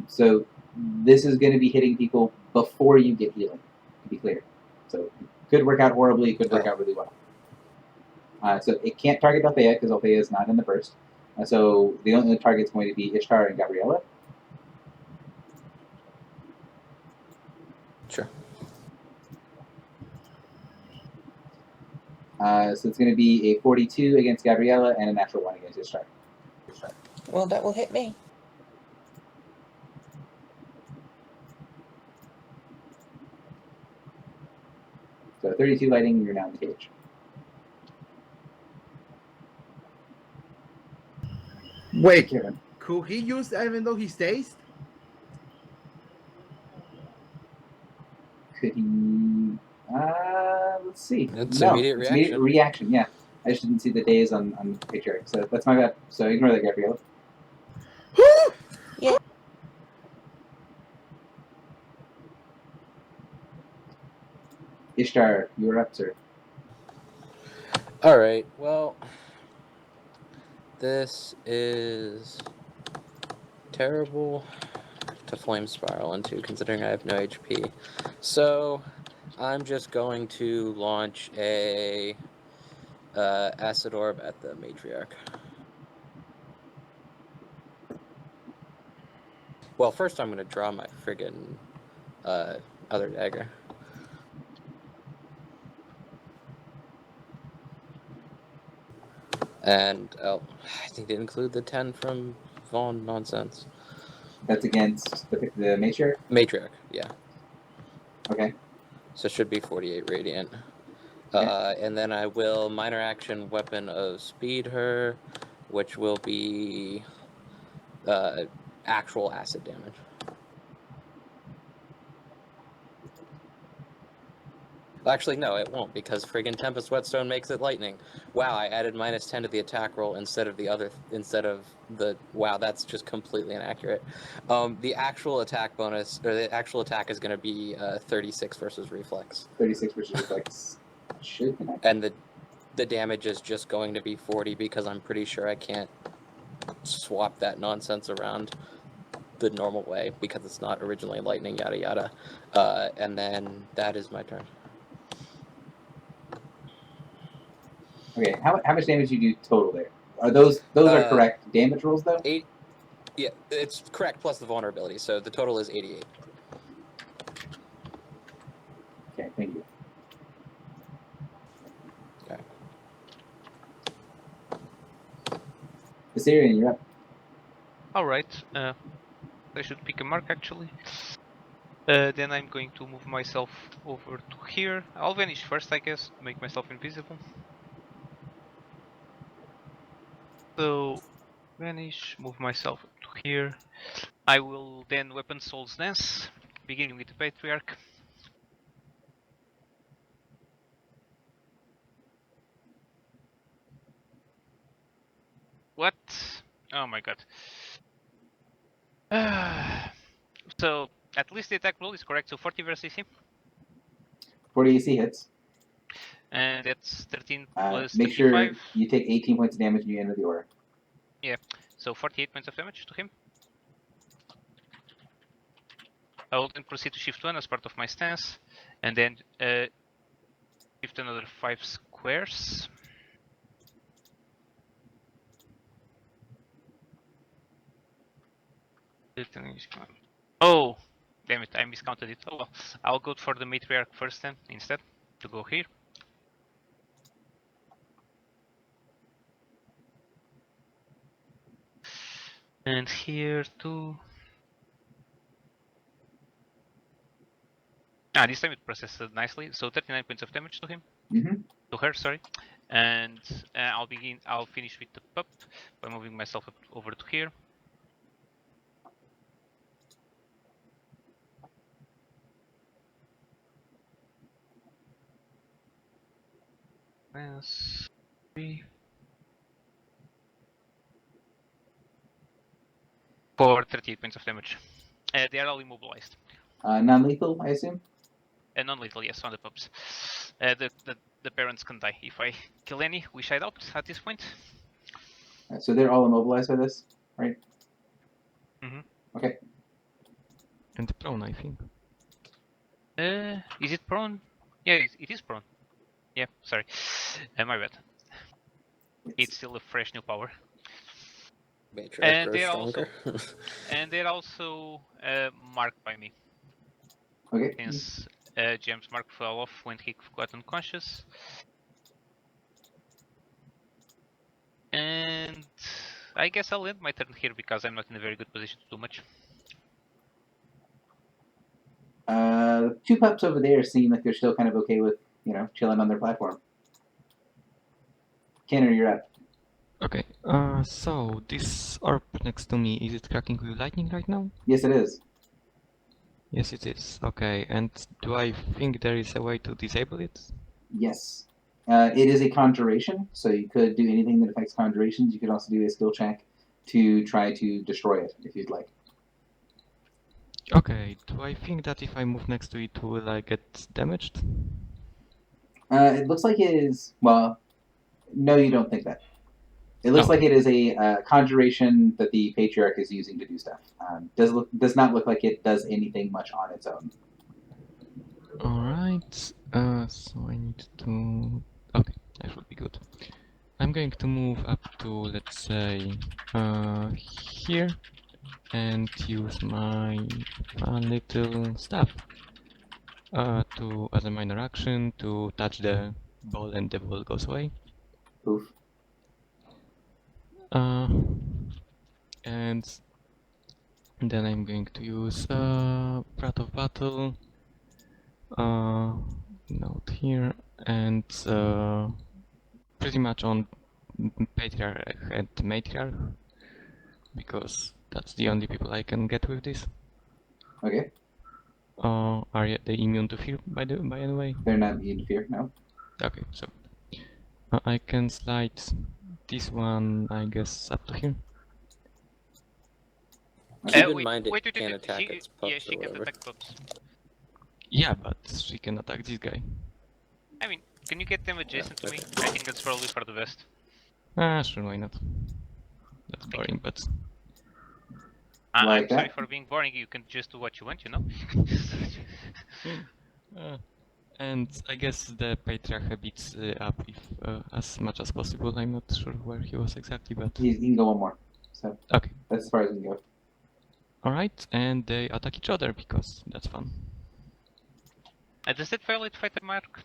So this is going to be hitting people before you get healing, to be clear. So it could work out horribly, it could work out really well. So it can't target Althea because Althea is not in the burst. So the only target's going to be Ishtar and Gabriella. Sure. So it's going to be a 42 against Gabriella and a natural 1 against Ishtar. Well, that will hit me. So 32 lighting, you're now in the cage. Wait, Kevin. could he use that even though he stays? Could he? Let's see. It's No, immediate it's reaction. immediate reaction. Yeah, I just didn't see the days on Patriarch, so that's my bad. So ignore that, Gabriella. Yeah. Ishtar, you're up, sir. All right. Well, this is terrible to flame spiral into, considering I have no HP. So I'm just going to launch a acid orb at the matriarch. Well, first I'm going to draw my friggin' other dagger. And I think it include the 10 from Vaughn nonsense. That's against the matriarch? Matriarch, yeah. Okay. So it should be 48 radiant. And then I will minor action weapon of speed her, which will be actual acid damage. Actually, no, it won't, because friggin' Tempest Whetstone makes it lightning. Wow, I added -10 to the attack roll instead of the. Wow, that's just completely inaccurate. The actual attack bonus, or the actual attack is going to be 36 versus reflex. 36 versus reflex should connect. And the damage is just going to be 40 because I'm pretty sure I can't swap that nonsense around the normal way because it's not originally lightning, yada yada. And then that is my turn. Okay, how much damage do you do total there? Are those are correct damage rolls though? 8. Yeah, it's correct plus the vulnerability, so the total is 88. Okay, thank you. Okay. Assyrian, you're up. Alright, I should pick a mark actually. Then I'm going to move myself over to here. I'll vanish first, I guess, to make myself invisible. So, vanish, move myself to here. I will then weapon Soul's Dance, beginning with the Patriarch. What? Oh my god. So, at least the attack roll is correct, so 40 versus AC. 40 AC hits. And that's 13 plus Make 35. sure you take 18 points of damage when you enter the aura. Yeah, so 48 points of damage to him. I will then proceed to shift 1 as part of my stance, and then shift another 5 squares. Oh, damn it, I miscounted it. Oh well, I'll go for the Matriarch first then, instead, to go here. And here too. This time it processed nicely, so 39 points of damage to him. To her, sorry. And I'll finish with the pup by moving myself over to here. That's 3. For 38 points of damage. They are all immobilized. Non-lethal, I assume? Non-lethal, yes, on the pups. The parents can die if I kill any, which I doubt at this point. So they're all immobilized by this, right? Okay. And prone, I think. Is it prone? Yeah, it is prone. Yeah, sorry. My bad. It's still a fresh new power. And they're also marked by me. Okay. Since James' mark fell off when he got unconscious. And I guess I'll end my turn here because I'm not in a very good position to do much. Two pups over there seem like they're still kind of okay with, chilling on their platform. Kenner, you're up. Okay, so this orb next to me, is it cracking with lightning right now? Yes, it is. Yes, it is. Okay, and do I think there is a way to disable it? Yes. It is a conjuration, so you could do anything that affects conjurations. You could also do a skill check to try to destroy it, if you'd like. Okay, do I think that if I move next to it, will I get damaged? It looks like it is, well, no, you don't think that. It looks like it is a conjuration that the Patriarch is using to do stuff. Does not look like it does anything much on its own. Alright, so I need to... Okay, that should be good. I'm going to move up to, let's say, here, and use my fun little staff as a minor action to touch the ball, and the ball goes away. Poof. And then I'm going to use Wrath of Battle, note here, and pretty much on Patriarch and Matriarch, because that's the only people I can get with this. Okay. Are they immune to fear by any way? They're not immune to fear, no. Okay, so I can slide this one, I guess, up to here. Okay. Keep in mind it wait, can attack she, its yeah, pups she or can whatever. attack pups. Yeah, but she can attack this guy. I mean, can you get them adjacent to me? okay. I think that's probably for the best. Ah, sure, why not? That's Thank boring, but Like I'm sorry that? for being boring. You can just do what you want, you know. and I guess the Patriarch beats up if as much as possible. I'm not sure where he was exactly, but He can go one more. So okay. that's as far as he can go. All right, and they attack each other because that's fun. Does that violate fighter mark?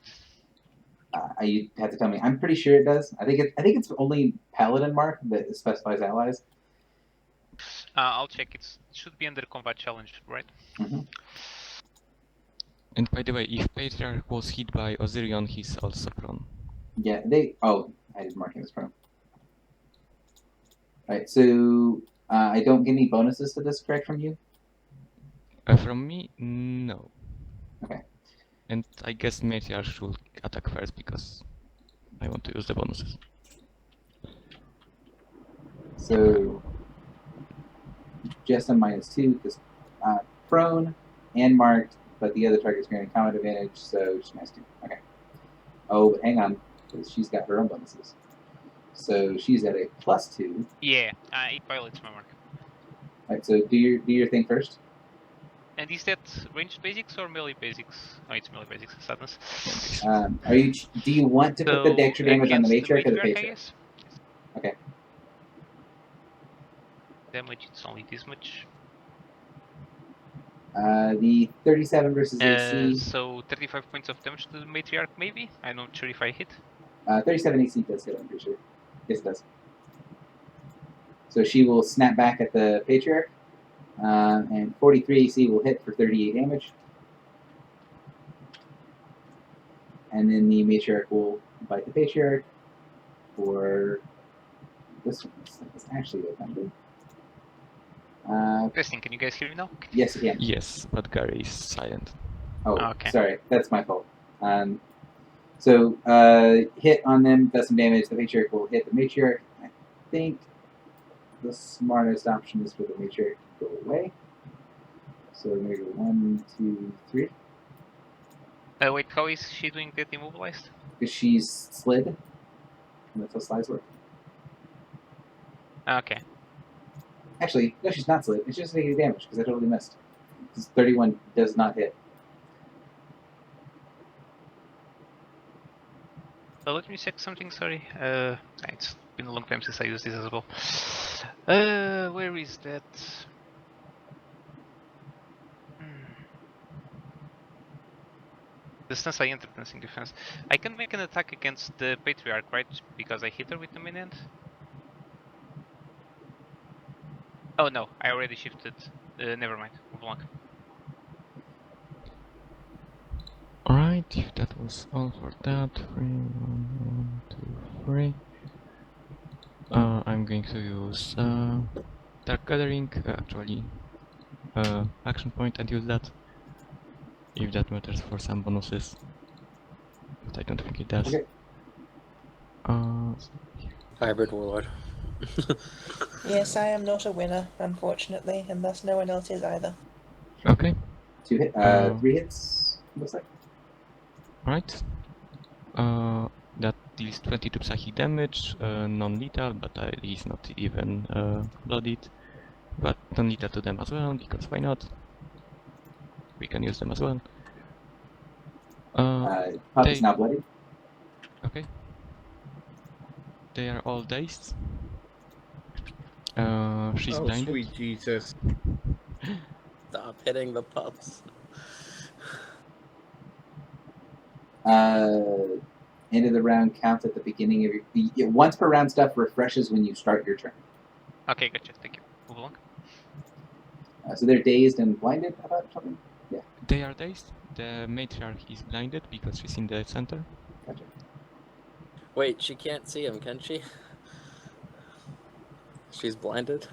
You have to tell me. I'm pretty sure it does. I think it's only Paladin mark that specifies allies. I'll check. It should be under combat challenge, right? Mm-hmm. And by the way, if Patriarch was hit by Osirion, he's also prone. Yeah, they. Oh, I did marking this prone. Right, so I don't get any bonuses to this, correct, from you? From me, no. Okay. And I guess Matriarch should attack first because I want to use the bonuses. So just a -2 because prone and marked, but the other target's granting combat advantage, so she's -2. Okay. Oh, but hang on, because she's got her own bonuses. So she's at a +2. Yeah, it violates my mark. Right, so do your thing first. And is that ranged basics or melee basics? Oh, it's melee basics. Sadness. Do you want to put the extra damage on the against matriarch or the I patriarch? guess. Okay. Damage, it's only this much. The 37 versus AC. So 35 points of damage to the matriarch, maybe? I'm not sure if I hit. 37 AC does hit, I'm pretty sure. Yes, it does. So she will snap back at the patriarch, and 43 AC will hit for 38 damage. And then the matriarch will bite the patriarch for this one. It's actually offended. Testing, can you guys hear me now? Yes, you can. Yes, but Gary is silent. Oh, Okay. sorry, that's my fault. So hit on them, does some damage. The matriarch will hit the matriarch. I think the smartest option is for the matriarch to go away. So we're gonna go 1, 2, 3. Wait, how is she doing that immobilized? Because she's slid. And that's how slides work. Okay. Actually, no, she's not slid. It's just negative damage because I totally missed. This 31 does not hit. Let me check something, sorry. It's been a long time since I used this as well. Where is that? The stance I entered dancing defense. I can make an attack against the patriarch, right? Because I hit her with the minion. Oh no, I already shifted. Never mind. Move along. Alright, if that was all for that, 3, 1, 1, 2, 3. I'm going to use Dark Gathering, actually action point, and use that. If that matters for some bonuses. But I don't think it does. Okay. Hybrid Warlord. Yes, I am not a winner, unfortunately, and thus no one else is either. Okay. 2 hit, 3 hits, looks like. Right. That deals 22 psychic damage, non-lethal, but he's not even bloodied. But non-lethal to them as well, because why not? We can use them as well. Pup is now bloody. Okay. They are all dazed. She's blinded. Sweet Jesus. Stop hitting the pups. End of the round counts at the beginning of your. Once per round stuff refreshes when you start your turn. Okay, gotcha. Thank you. Move along. So they're dazed and blinded about something? Yeah. They are dazed. The matriarch is blinded because she's in the center. Gotcha. Wait, she can't see him, can she? She's blinded?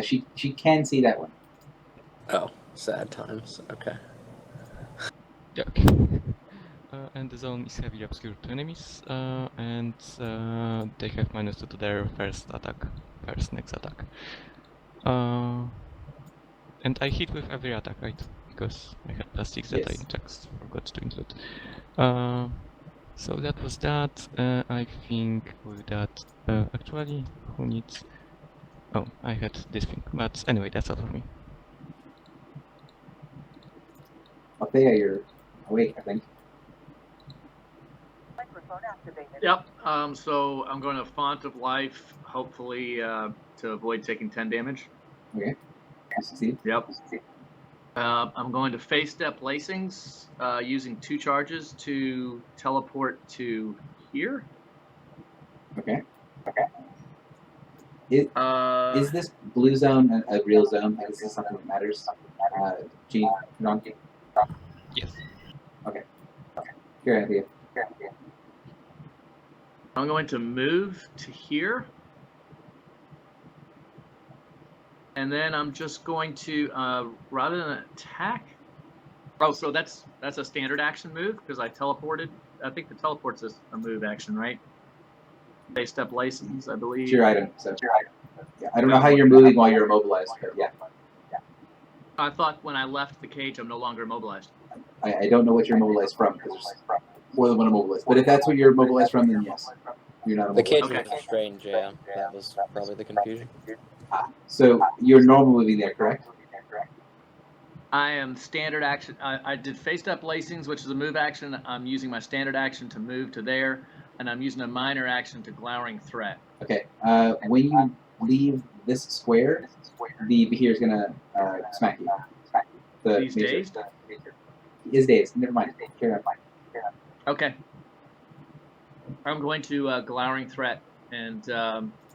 She can see that one. Oh, sad times. Okay. Yeah, okay. And the zone is heavily obscured to enemies, and they have -2 to their first next attack. And I hit with every attack, right? Because I had +6 that I Yes. just forgot to include. So that was that. I think with that, actually, who needs... Oh, I had this thing, but anyway, that's all for me. Althea, you're awake, I think. Microphone activated. Yep. So I'm going to Font of Life, hopefully to avoid taking 10 damage. Okay. You succeed. Yep. I'm going to Face Step Lacings, using 2 charges to teleport to here. Okay. Is this blue zone a real zone? Is this something that matters? Gene, Ron? Yes. Here, Althea. I'm going to move to here. And then I'm just going to, rather than attack. Oh, so that's a standard action move because I teleported. I think the teleport's a move action, right? Face Step Lacings, I believe. It's your item, so. Yeah, I don't know how you're moving while you're immobilized, but yeah. I thought when I left the cage, I'm no longer immobilized. I don't know what you're immobilized from, because there's more than one immobilized. But if that's what you're immobilized from, then yes. You're not The cage immobilized. was restrained, yeah. That was probably the confusion. So you're normal moving there, correct? I am standard action. I did Face Step Lacings, which is a move action. I'm using my standard action to move to there, and I'm using a minor action to Glowering Threat. Okay. When you leave this square, the Behir is gonna smack you. He's dazed? He is dazed. Never mind. Carry on. Okay. I'm going to Glowering Threat, and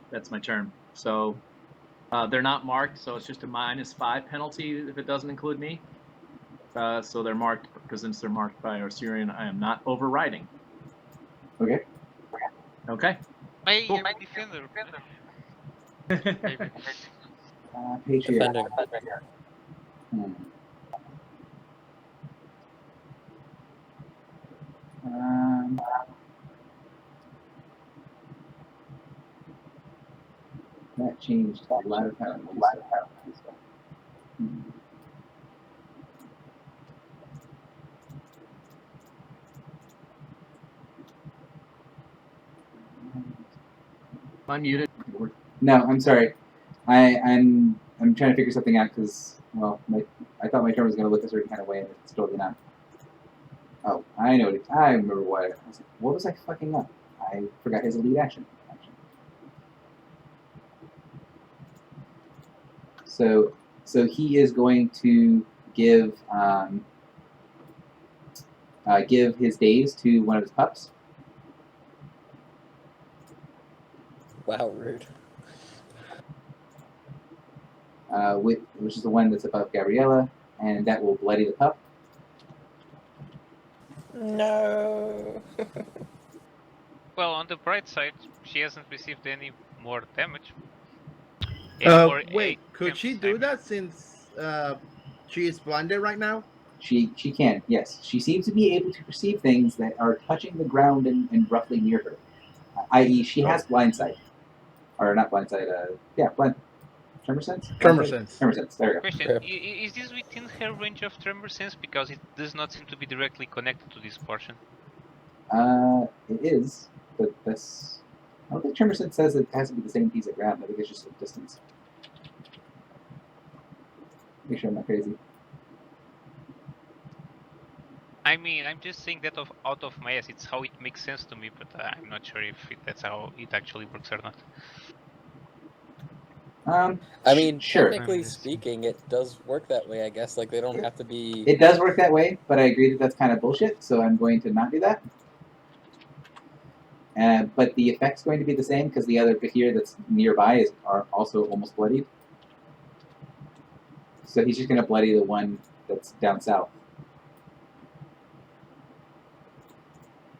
that's my turn. So they're not marked, so it's just a -5 penalty if it doesn't include me. So they're marked, because since they're marked by Arsirian, I am not overriding. Okay. Okay. Hey, Cool. you're a defender. Patriot. Defending. That changed the ladder pattern. I'm muted. No, I'm sorry. I'm trying to figure something out because, well, I thought my turn was going to look a certain kind of way, and it's totally not. Oh, I know it. I remember why. I was like, what was I fucking up? I forgot his elite action. So he is going to give his days to one of his pups. Wow, rude. Which is the one that's above Gabriella, and that will bloody the pup. No. Well, on the bright side, she hasn't received any more damage. Wait, could she do that since she is blinded right now? She can, yes. She seems to be able to perceive things that are touching the ground and roughly near her. I.e., she has blind sight. Or not blind sight, blind. Tremor sense? Tremor sense. Tremor sense, there we go. Question, is this within her range of tremor sense? Because it does not seem to be directly connected to this portion. It is, but that's... I don't think Tremor sense says it has to be the same piece of ground. I think it's just a distance. Make sure I'm not crazy. I mean, I'm just saying that out of my ass. It's how it makes sense to me, but I'm not sure if that's how it actually works or not. I mean, sure. technically speaking, it does work that way, I guess. Like, they don't have to be... It does work that way, but I agree that that's kind of bullshit, so I'm going to not do that. But the effect's going to be the same, because the other Behir that's nearby are also almost bloodied. So he's just going to bloody the one that's down south.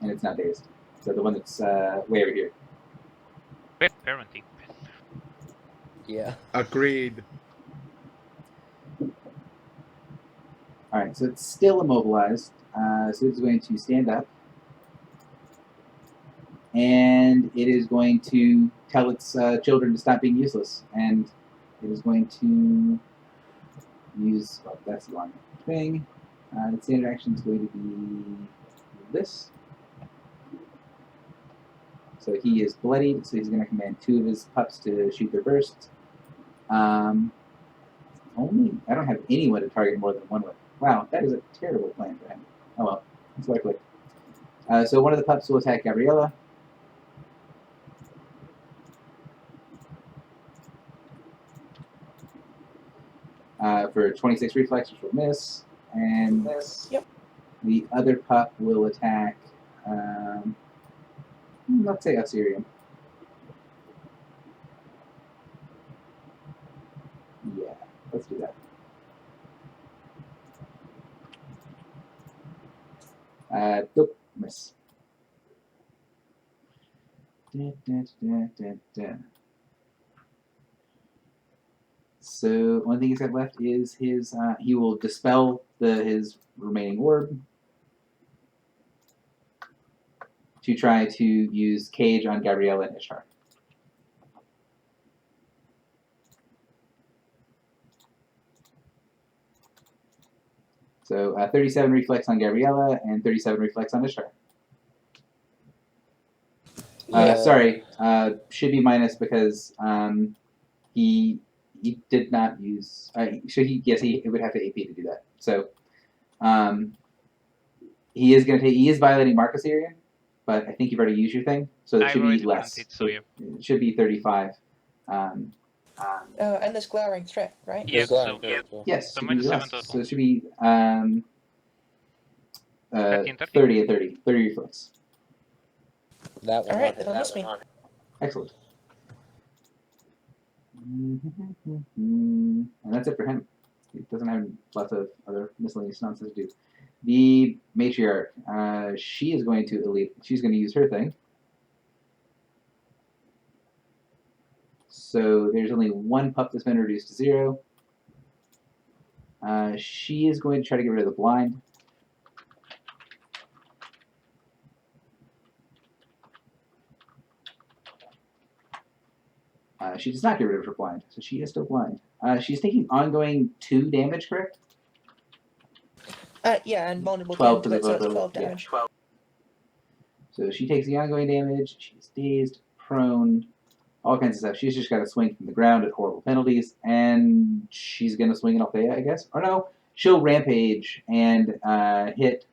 And it's not dazed. So the one that's way over here. Bad parenting. Yeah. Agreed. Alright, so it's still immobilized. So it's going to stand up. And it is going to tell its children to stop being useless. And it is going to use, oh, that's the wrong thing. Its standard action is going to be this. So he is bloodied, so he's going to command 2 of his pups to shoot their burst. Only, I don't have anyone to target more than one with. Wow, that is a terrible plan for him. Oh well, that's what I clicked. So one of the pups will attack Gabriella. For 26 reflex, which will miss. And Yep. the other pup will attack, let's say Osirian. Yeah, let's do that. Nope, miss. So one thing he's got left is his. He will dispel his remaining orb to try to use Cage on Gabriella and Ishtar. So 37 reflex on Gabriella and 37 reflex on Ishtar. Sorry, should be minus because he did not use. Yes, he would have to AP to do that. So he is going to take. He is violating Marcus Arian, but I think you've already used your thing, so it should be less. It, so yeah. It should be 35. And there's glowering threat, right? Yeah, There's so, there as well. Yes, So should be minus 7 less. total. So it should be 30 and 30? 30 and 30. 30 reflex. That one. Alright, that'll miss me. Excellent. And that's it for him. He doesn't have lots of other miscellaneous nonsense to do. The matriarch, she is going to elite. She's going to use her thing. So there's only one pup that's been reduced to 0. She is going to try to get rid of the blind. She does not get rid of her blind, so she is still blind. She's taking ongoing 2 damage, correct? Yeah, and vulnerable 12 to it, so it's 12 yeah. damage. So she takes the ongoing damage. She's dazed, prone, all kinds of stuff. She's just got to swing from the ground at horrible penalties, and she's going to swing at Althea, I guess. Or no, she'll rampage and hit.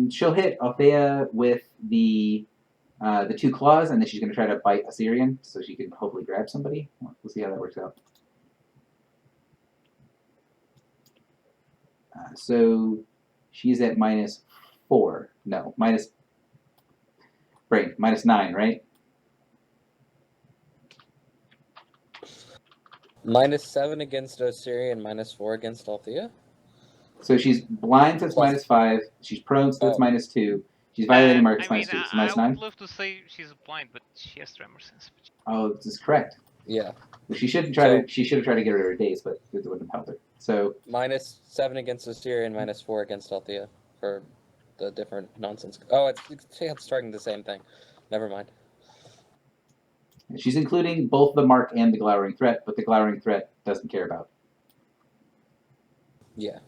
She'll hit Althea with the 2 claws, and then she's going to try to bite Assyrian, so she can hopefully grab somebody. We'll see how that works out. So she's at -4. No, minus 9, right? -7 against Osirian, -4 against Althea? So she's blind, so it's Plus- -5. She's prone, so it's Oh. -2. She's violating Marcus, I mean, -2. So I -9? would love to say she's blind, but she has tremor sense. Oh, this is correct. Yeah. She shouldn't try to. She should have tried to get rid of her daze, but it wouldn't have helped her. So -7 against Osirian, -4 against Althea for the different nonsense. Oh, it's starting the same thing. Never mind. she's including both the mark and the glowering threat, but the glowering threat doesn't care about. Yeah.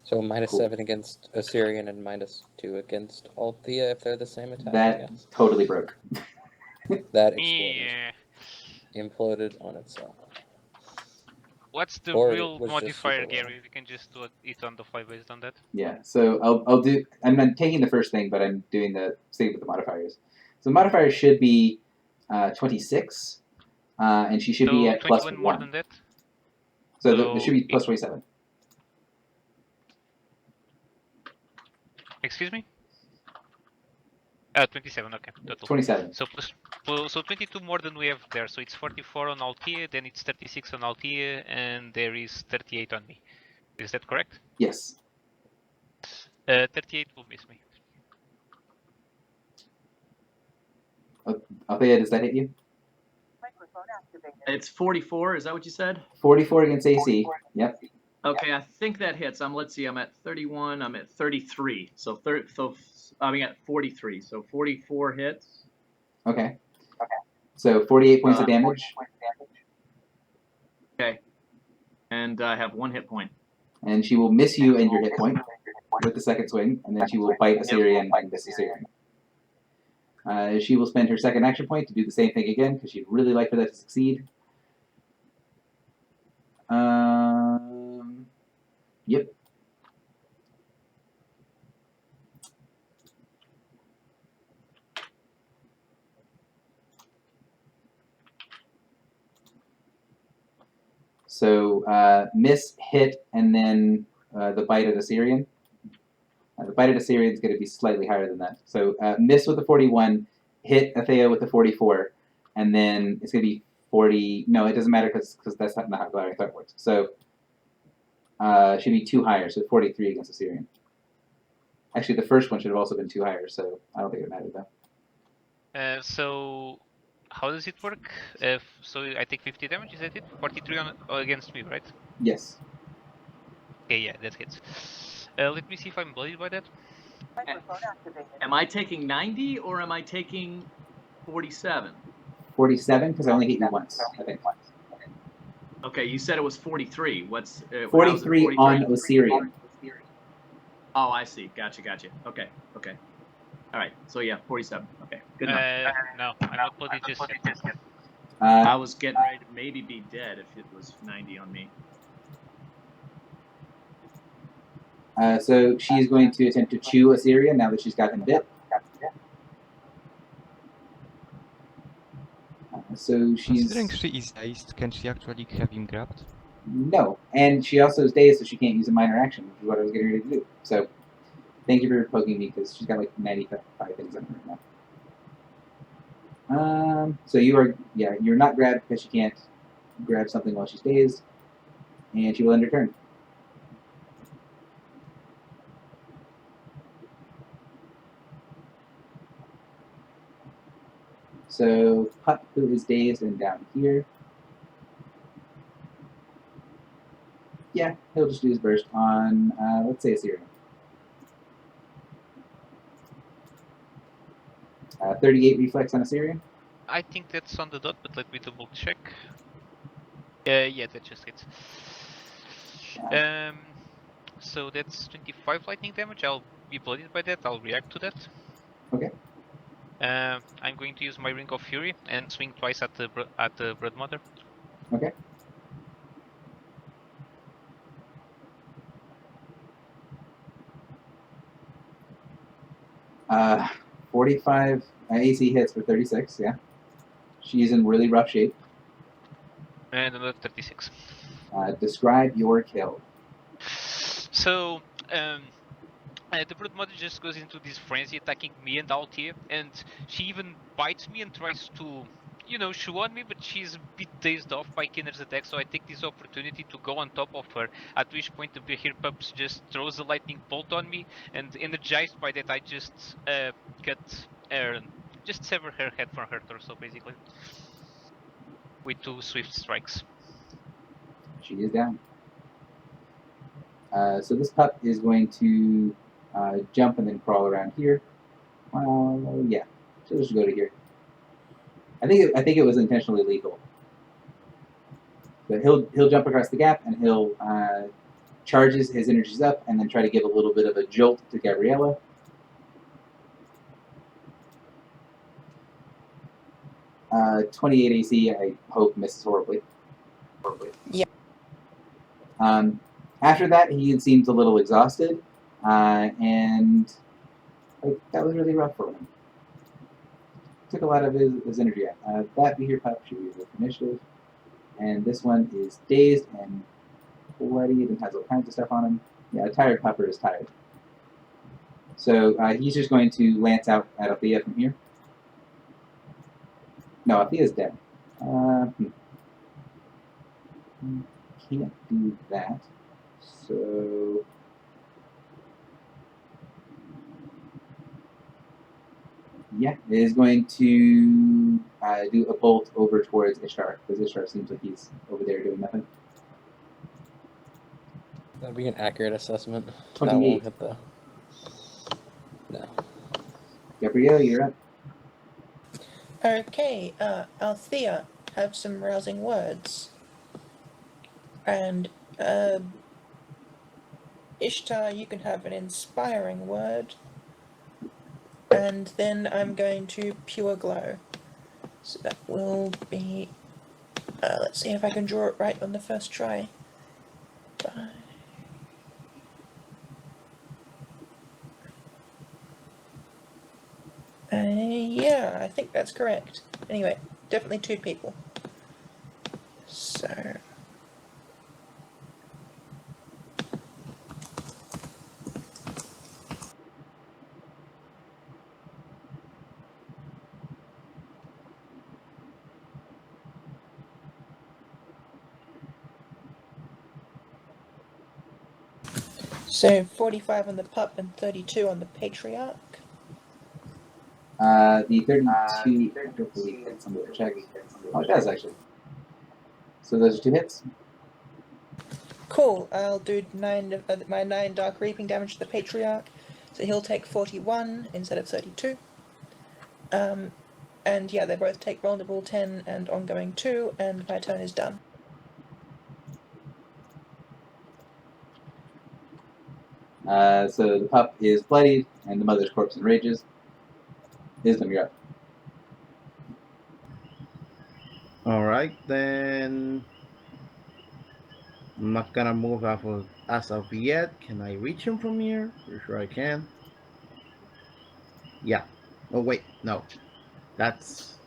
So -7 against Osirian and -2 against Althea if they're the same attack. That Yes. totally broke. That exploded. Yeah. Imploded on itself. What's the Or it real was just modifier, super low. Gary? We can just do it on the fly based on that. Yeah. So I'll do. I'm not taking the first thing, but I'm doing the same with the modifiers. So the modifier should be 26, and she should So be at 21 more +1. than that. So So it should be +27. Excuse me? 27, okay. Total. 27. So so 22 more than we have there. So it's 44 on Althea, then it's 36 on Althea, and there is 38 on me. Is that correct? Yes. 38 will miss me. Althea, does that hit you? Microphone activated. activated. It's 44. Is that what you said? 44 against AC. Yep. Okay, I think that hits. Let's see. I'm at 31. I'm at 33. So I'm at 43. So 44 hits. Okay. So 48 points of damage. Okay. And I have 1 hit point. And she will miss you and your hit point with the second swing, and then she will bite Assyrian and miss Assyrian. She will spend her second action point to do the same thing again, because she'd really like for that to succeed. Yep. So miss, hit, and then the bite at Assyrian. The bite at Assyrian is going to be slightly higher than that. So miss with the 41, hit Athea with the 44, and then it's going to be 40. No, it doesn't matter because that's not how Glaring Threat works. So should be 2 higher, so 43 against Assyrian. Actually, the first one should have also been 2 higher, so I don't think it mattered though. So how does it work? So I take 50 damage, is that it? 43 against me, right? Yes. Okay, yeah, that hits. Let me see if I'm bloodied by that. Microphone activated. Am I taking 90 or am I taking 47? 47, because I only hit you once, I think. Okay, you said it was 43. What's 43 on Osirian. Oh, I see. Gotcha. Okay. All right. So yeah, 47. Okay. Good enough. No, I'm not bloodied just yet. I was getting ready to maybe be dead if it was 90 on me. So she's going to attempt to chew Assyrian now that she's got him bit. So Considering she's... she is dazed, can she actually have him grabbed? No, and she also is dazed, so she can't use a minor action, which is what I was getting ready to do. So thank you for poking me, because she's got like 95 things on her right now. So you're not grabbed because she can't grab something while she's dazed, and she will end her turn. So Pup, who is dazed and down here. Yeah, he'll just do his burst on, let's say Assyrian. 38 reflex on Assyrian. I think that's on the dot, but let me double check. Yeah, that just hits. So that's 25 lightning damage. I'll be bloodied by that. I'll react to that. Okay. I'm going to use my Ring of Fury and swing twice at the Blood Mother. Okay. Uh, 45 AC hits for 36, yeah. She's in really rough shape. And another 36. Describe your kill. So, the Blood Mother just goes into this frenzy attacking me and Altia, and she even bites me and tries to, shoo on me, but she's a bit dazed off by Kinner's attack, so I take this opportunity to go on top of her, at which point the Behir Pups just throws a lightning bolt on me, and energized by that I just just sever her head from her torso, basically. With 2 swift strikes. She is down. So this pup is going to jump and then crawl around here. Well, yeah, she'll just go to here. I think it was intentionally lethal. But he'll jump across the gap and he'll charges his energies up and then try to give a little bit of a jolt to Gabriella. Uh, 28 AC, I hope misses horribly. Yeah. After that, he seems a little exhausted, and that was really rough for him. Took a lot of his energy out. That Behir Pup should be with initiative, and this one is dazed and bloodied and has all kinds of stuff on him. Yeah, a tired pupper is tired. So he's just going to lance out at Althea from here. No, Althea's dead. Can't do that. So Yeah, it is going to do a bolt over towards Ishtar, because Ishtar seems like he's over there doing nothing. That'd be an accurate assessment. That 28. won't hit the. No. Gabrielle, you're up. Okay, Althea, have some rousing words. And Ishtar, you can have an inspiring word. And then I'm going to Pure Glow. So that will be. Let's see if I can draw it right on the first try. Yeah, I think that's correct. Anyway, definitely 2 people. So. So 45 on the pup and 32 on the patriarch. The 32, I don't believe hits. I'm going to check. Oh, it does, actually. So those are 2 hits. Cool, I'll do my 9 dark reaping damage to the patriarch. So he'll take 41 instead of 32. And yeah, they both take vulnerable 10 and ongoing 2, and my turn is done. So the pup is bloodied, and the mother's corpse enrages. Islam, you're up. All right, then. I'm not gonna move as of yet. Can I reach him from here? Pretty sure I can. Yeah. Oh wait, no. That's.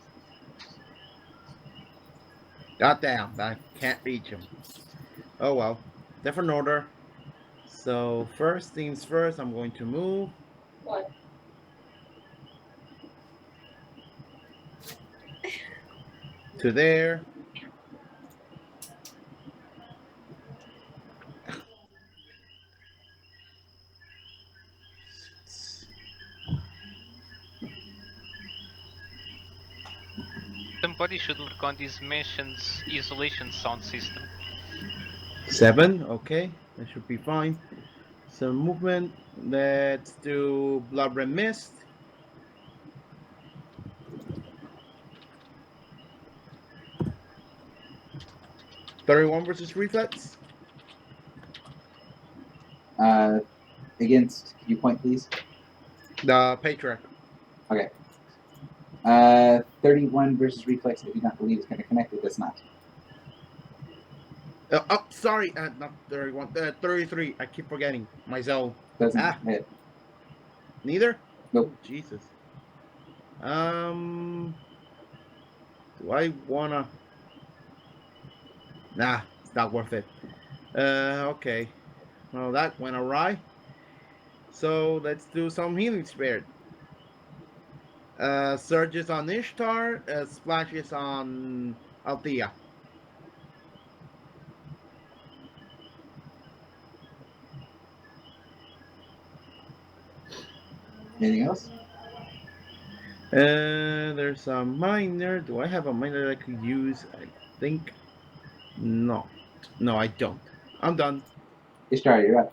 Goddamn, I can't reach him. Oh well. Different order. So first things first, I'm going to move. What? To there. Somebody should work on this mission's isolation sound system. 7, okay. That should be fine. Some movement. Let's do Blood Red Mist. $31 versus Reflex. Against, could you point, please? The Patriarch. Okay. 31 versus Reflex, I do not believe is going to connect. It does not. Oh, sorry. Not 31. 33. I keep forgetting myself. Doesn't hit. Neither? Nope. Oh, Jesus. Do I wanna? Nah, it's not worth it. Okay. Well, that went awry. So let's do some healing spirit. Surges on Ishtar, splashes on Althea. Anything else? There's a miner. Do I have a miner that I could use? I think no. No, I don't. I'm done. Ishtar, you're up.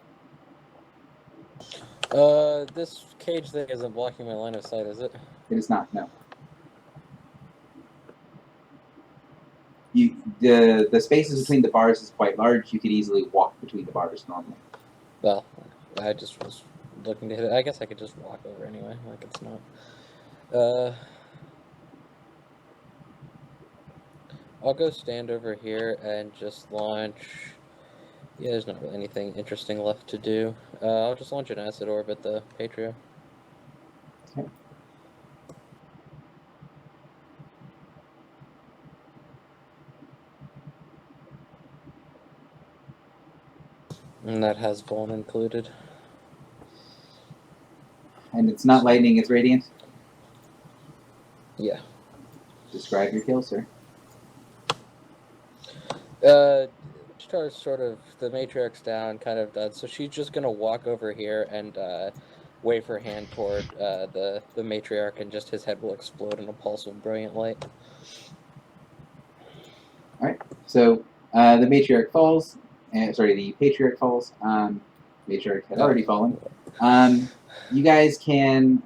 This cage thing isn't blocking my line of sight, is it? It is not, no. The spaces between the bars is quite large. You could easily walk between the bars normally. Well, I just was looking to hit it. I guess I could just walk over anyway. Like it's not. I'll go stand over here and just launch. Yeah, there's not really anything interesting left to do. I'll just launch an acid orb at the Patria. Okay. And that has bone included. And it's not lightning, it's radiant? Yeah. Describe your kill, sir. Star's sort of the matriarch's down, kind of done. So she's just gonna walk over here and wave her hand toward the matriarch, and just his head will explode in a pulse of brilliant light. So the matriarch falls. The patriarch falls. Matriarch had already fallen. You guys can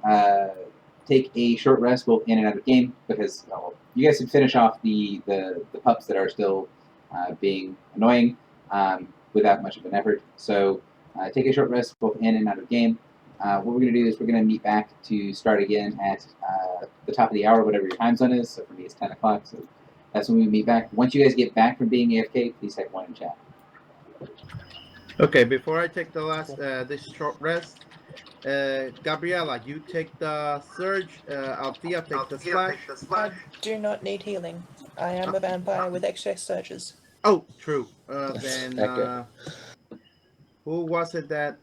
take a short rest both in and out of game because you guys can finish off the pups that are still being annoying without much of an effort. So take a short rest both in and out of game. What we're going to do is we're going to meet back to start again at the top of the hour, whatever your time zone is. So for me, it's 10 o'clock. So that's when we meet back. Once you guys get back from being AFK, please type 1 in chat. Okay, before I take the last this short rest, Gabriella, you take the surge. Althea take the splash. I do not need healing. I am a vampire with excess surges. Oh, true. Then Accurate. who was it that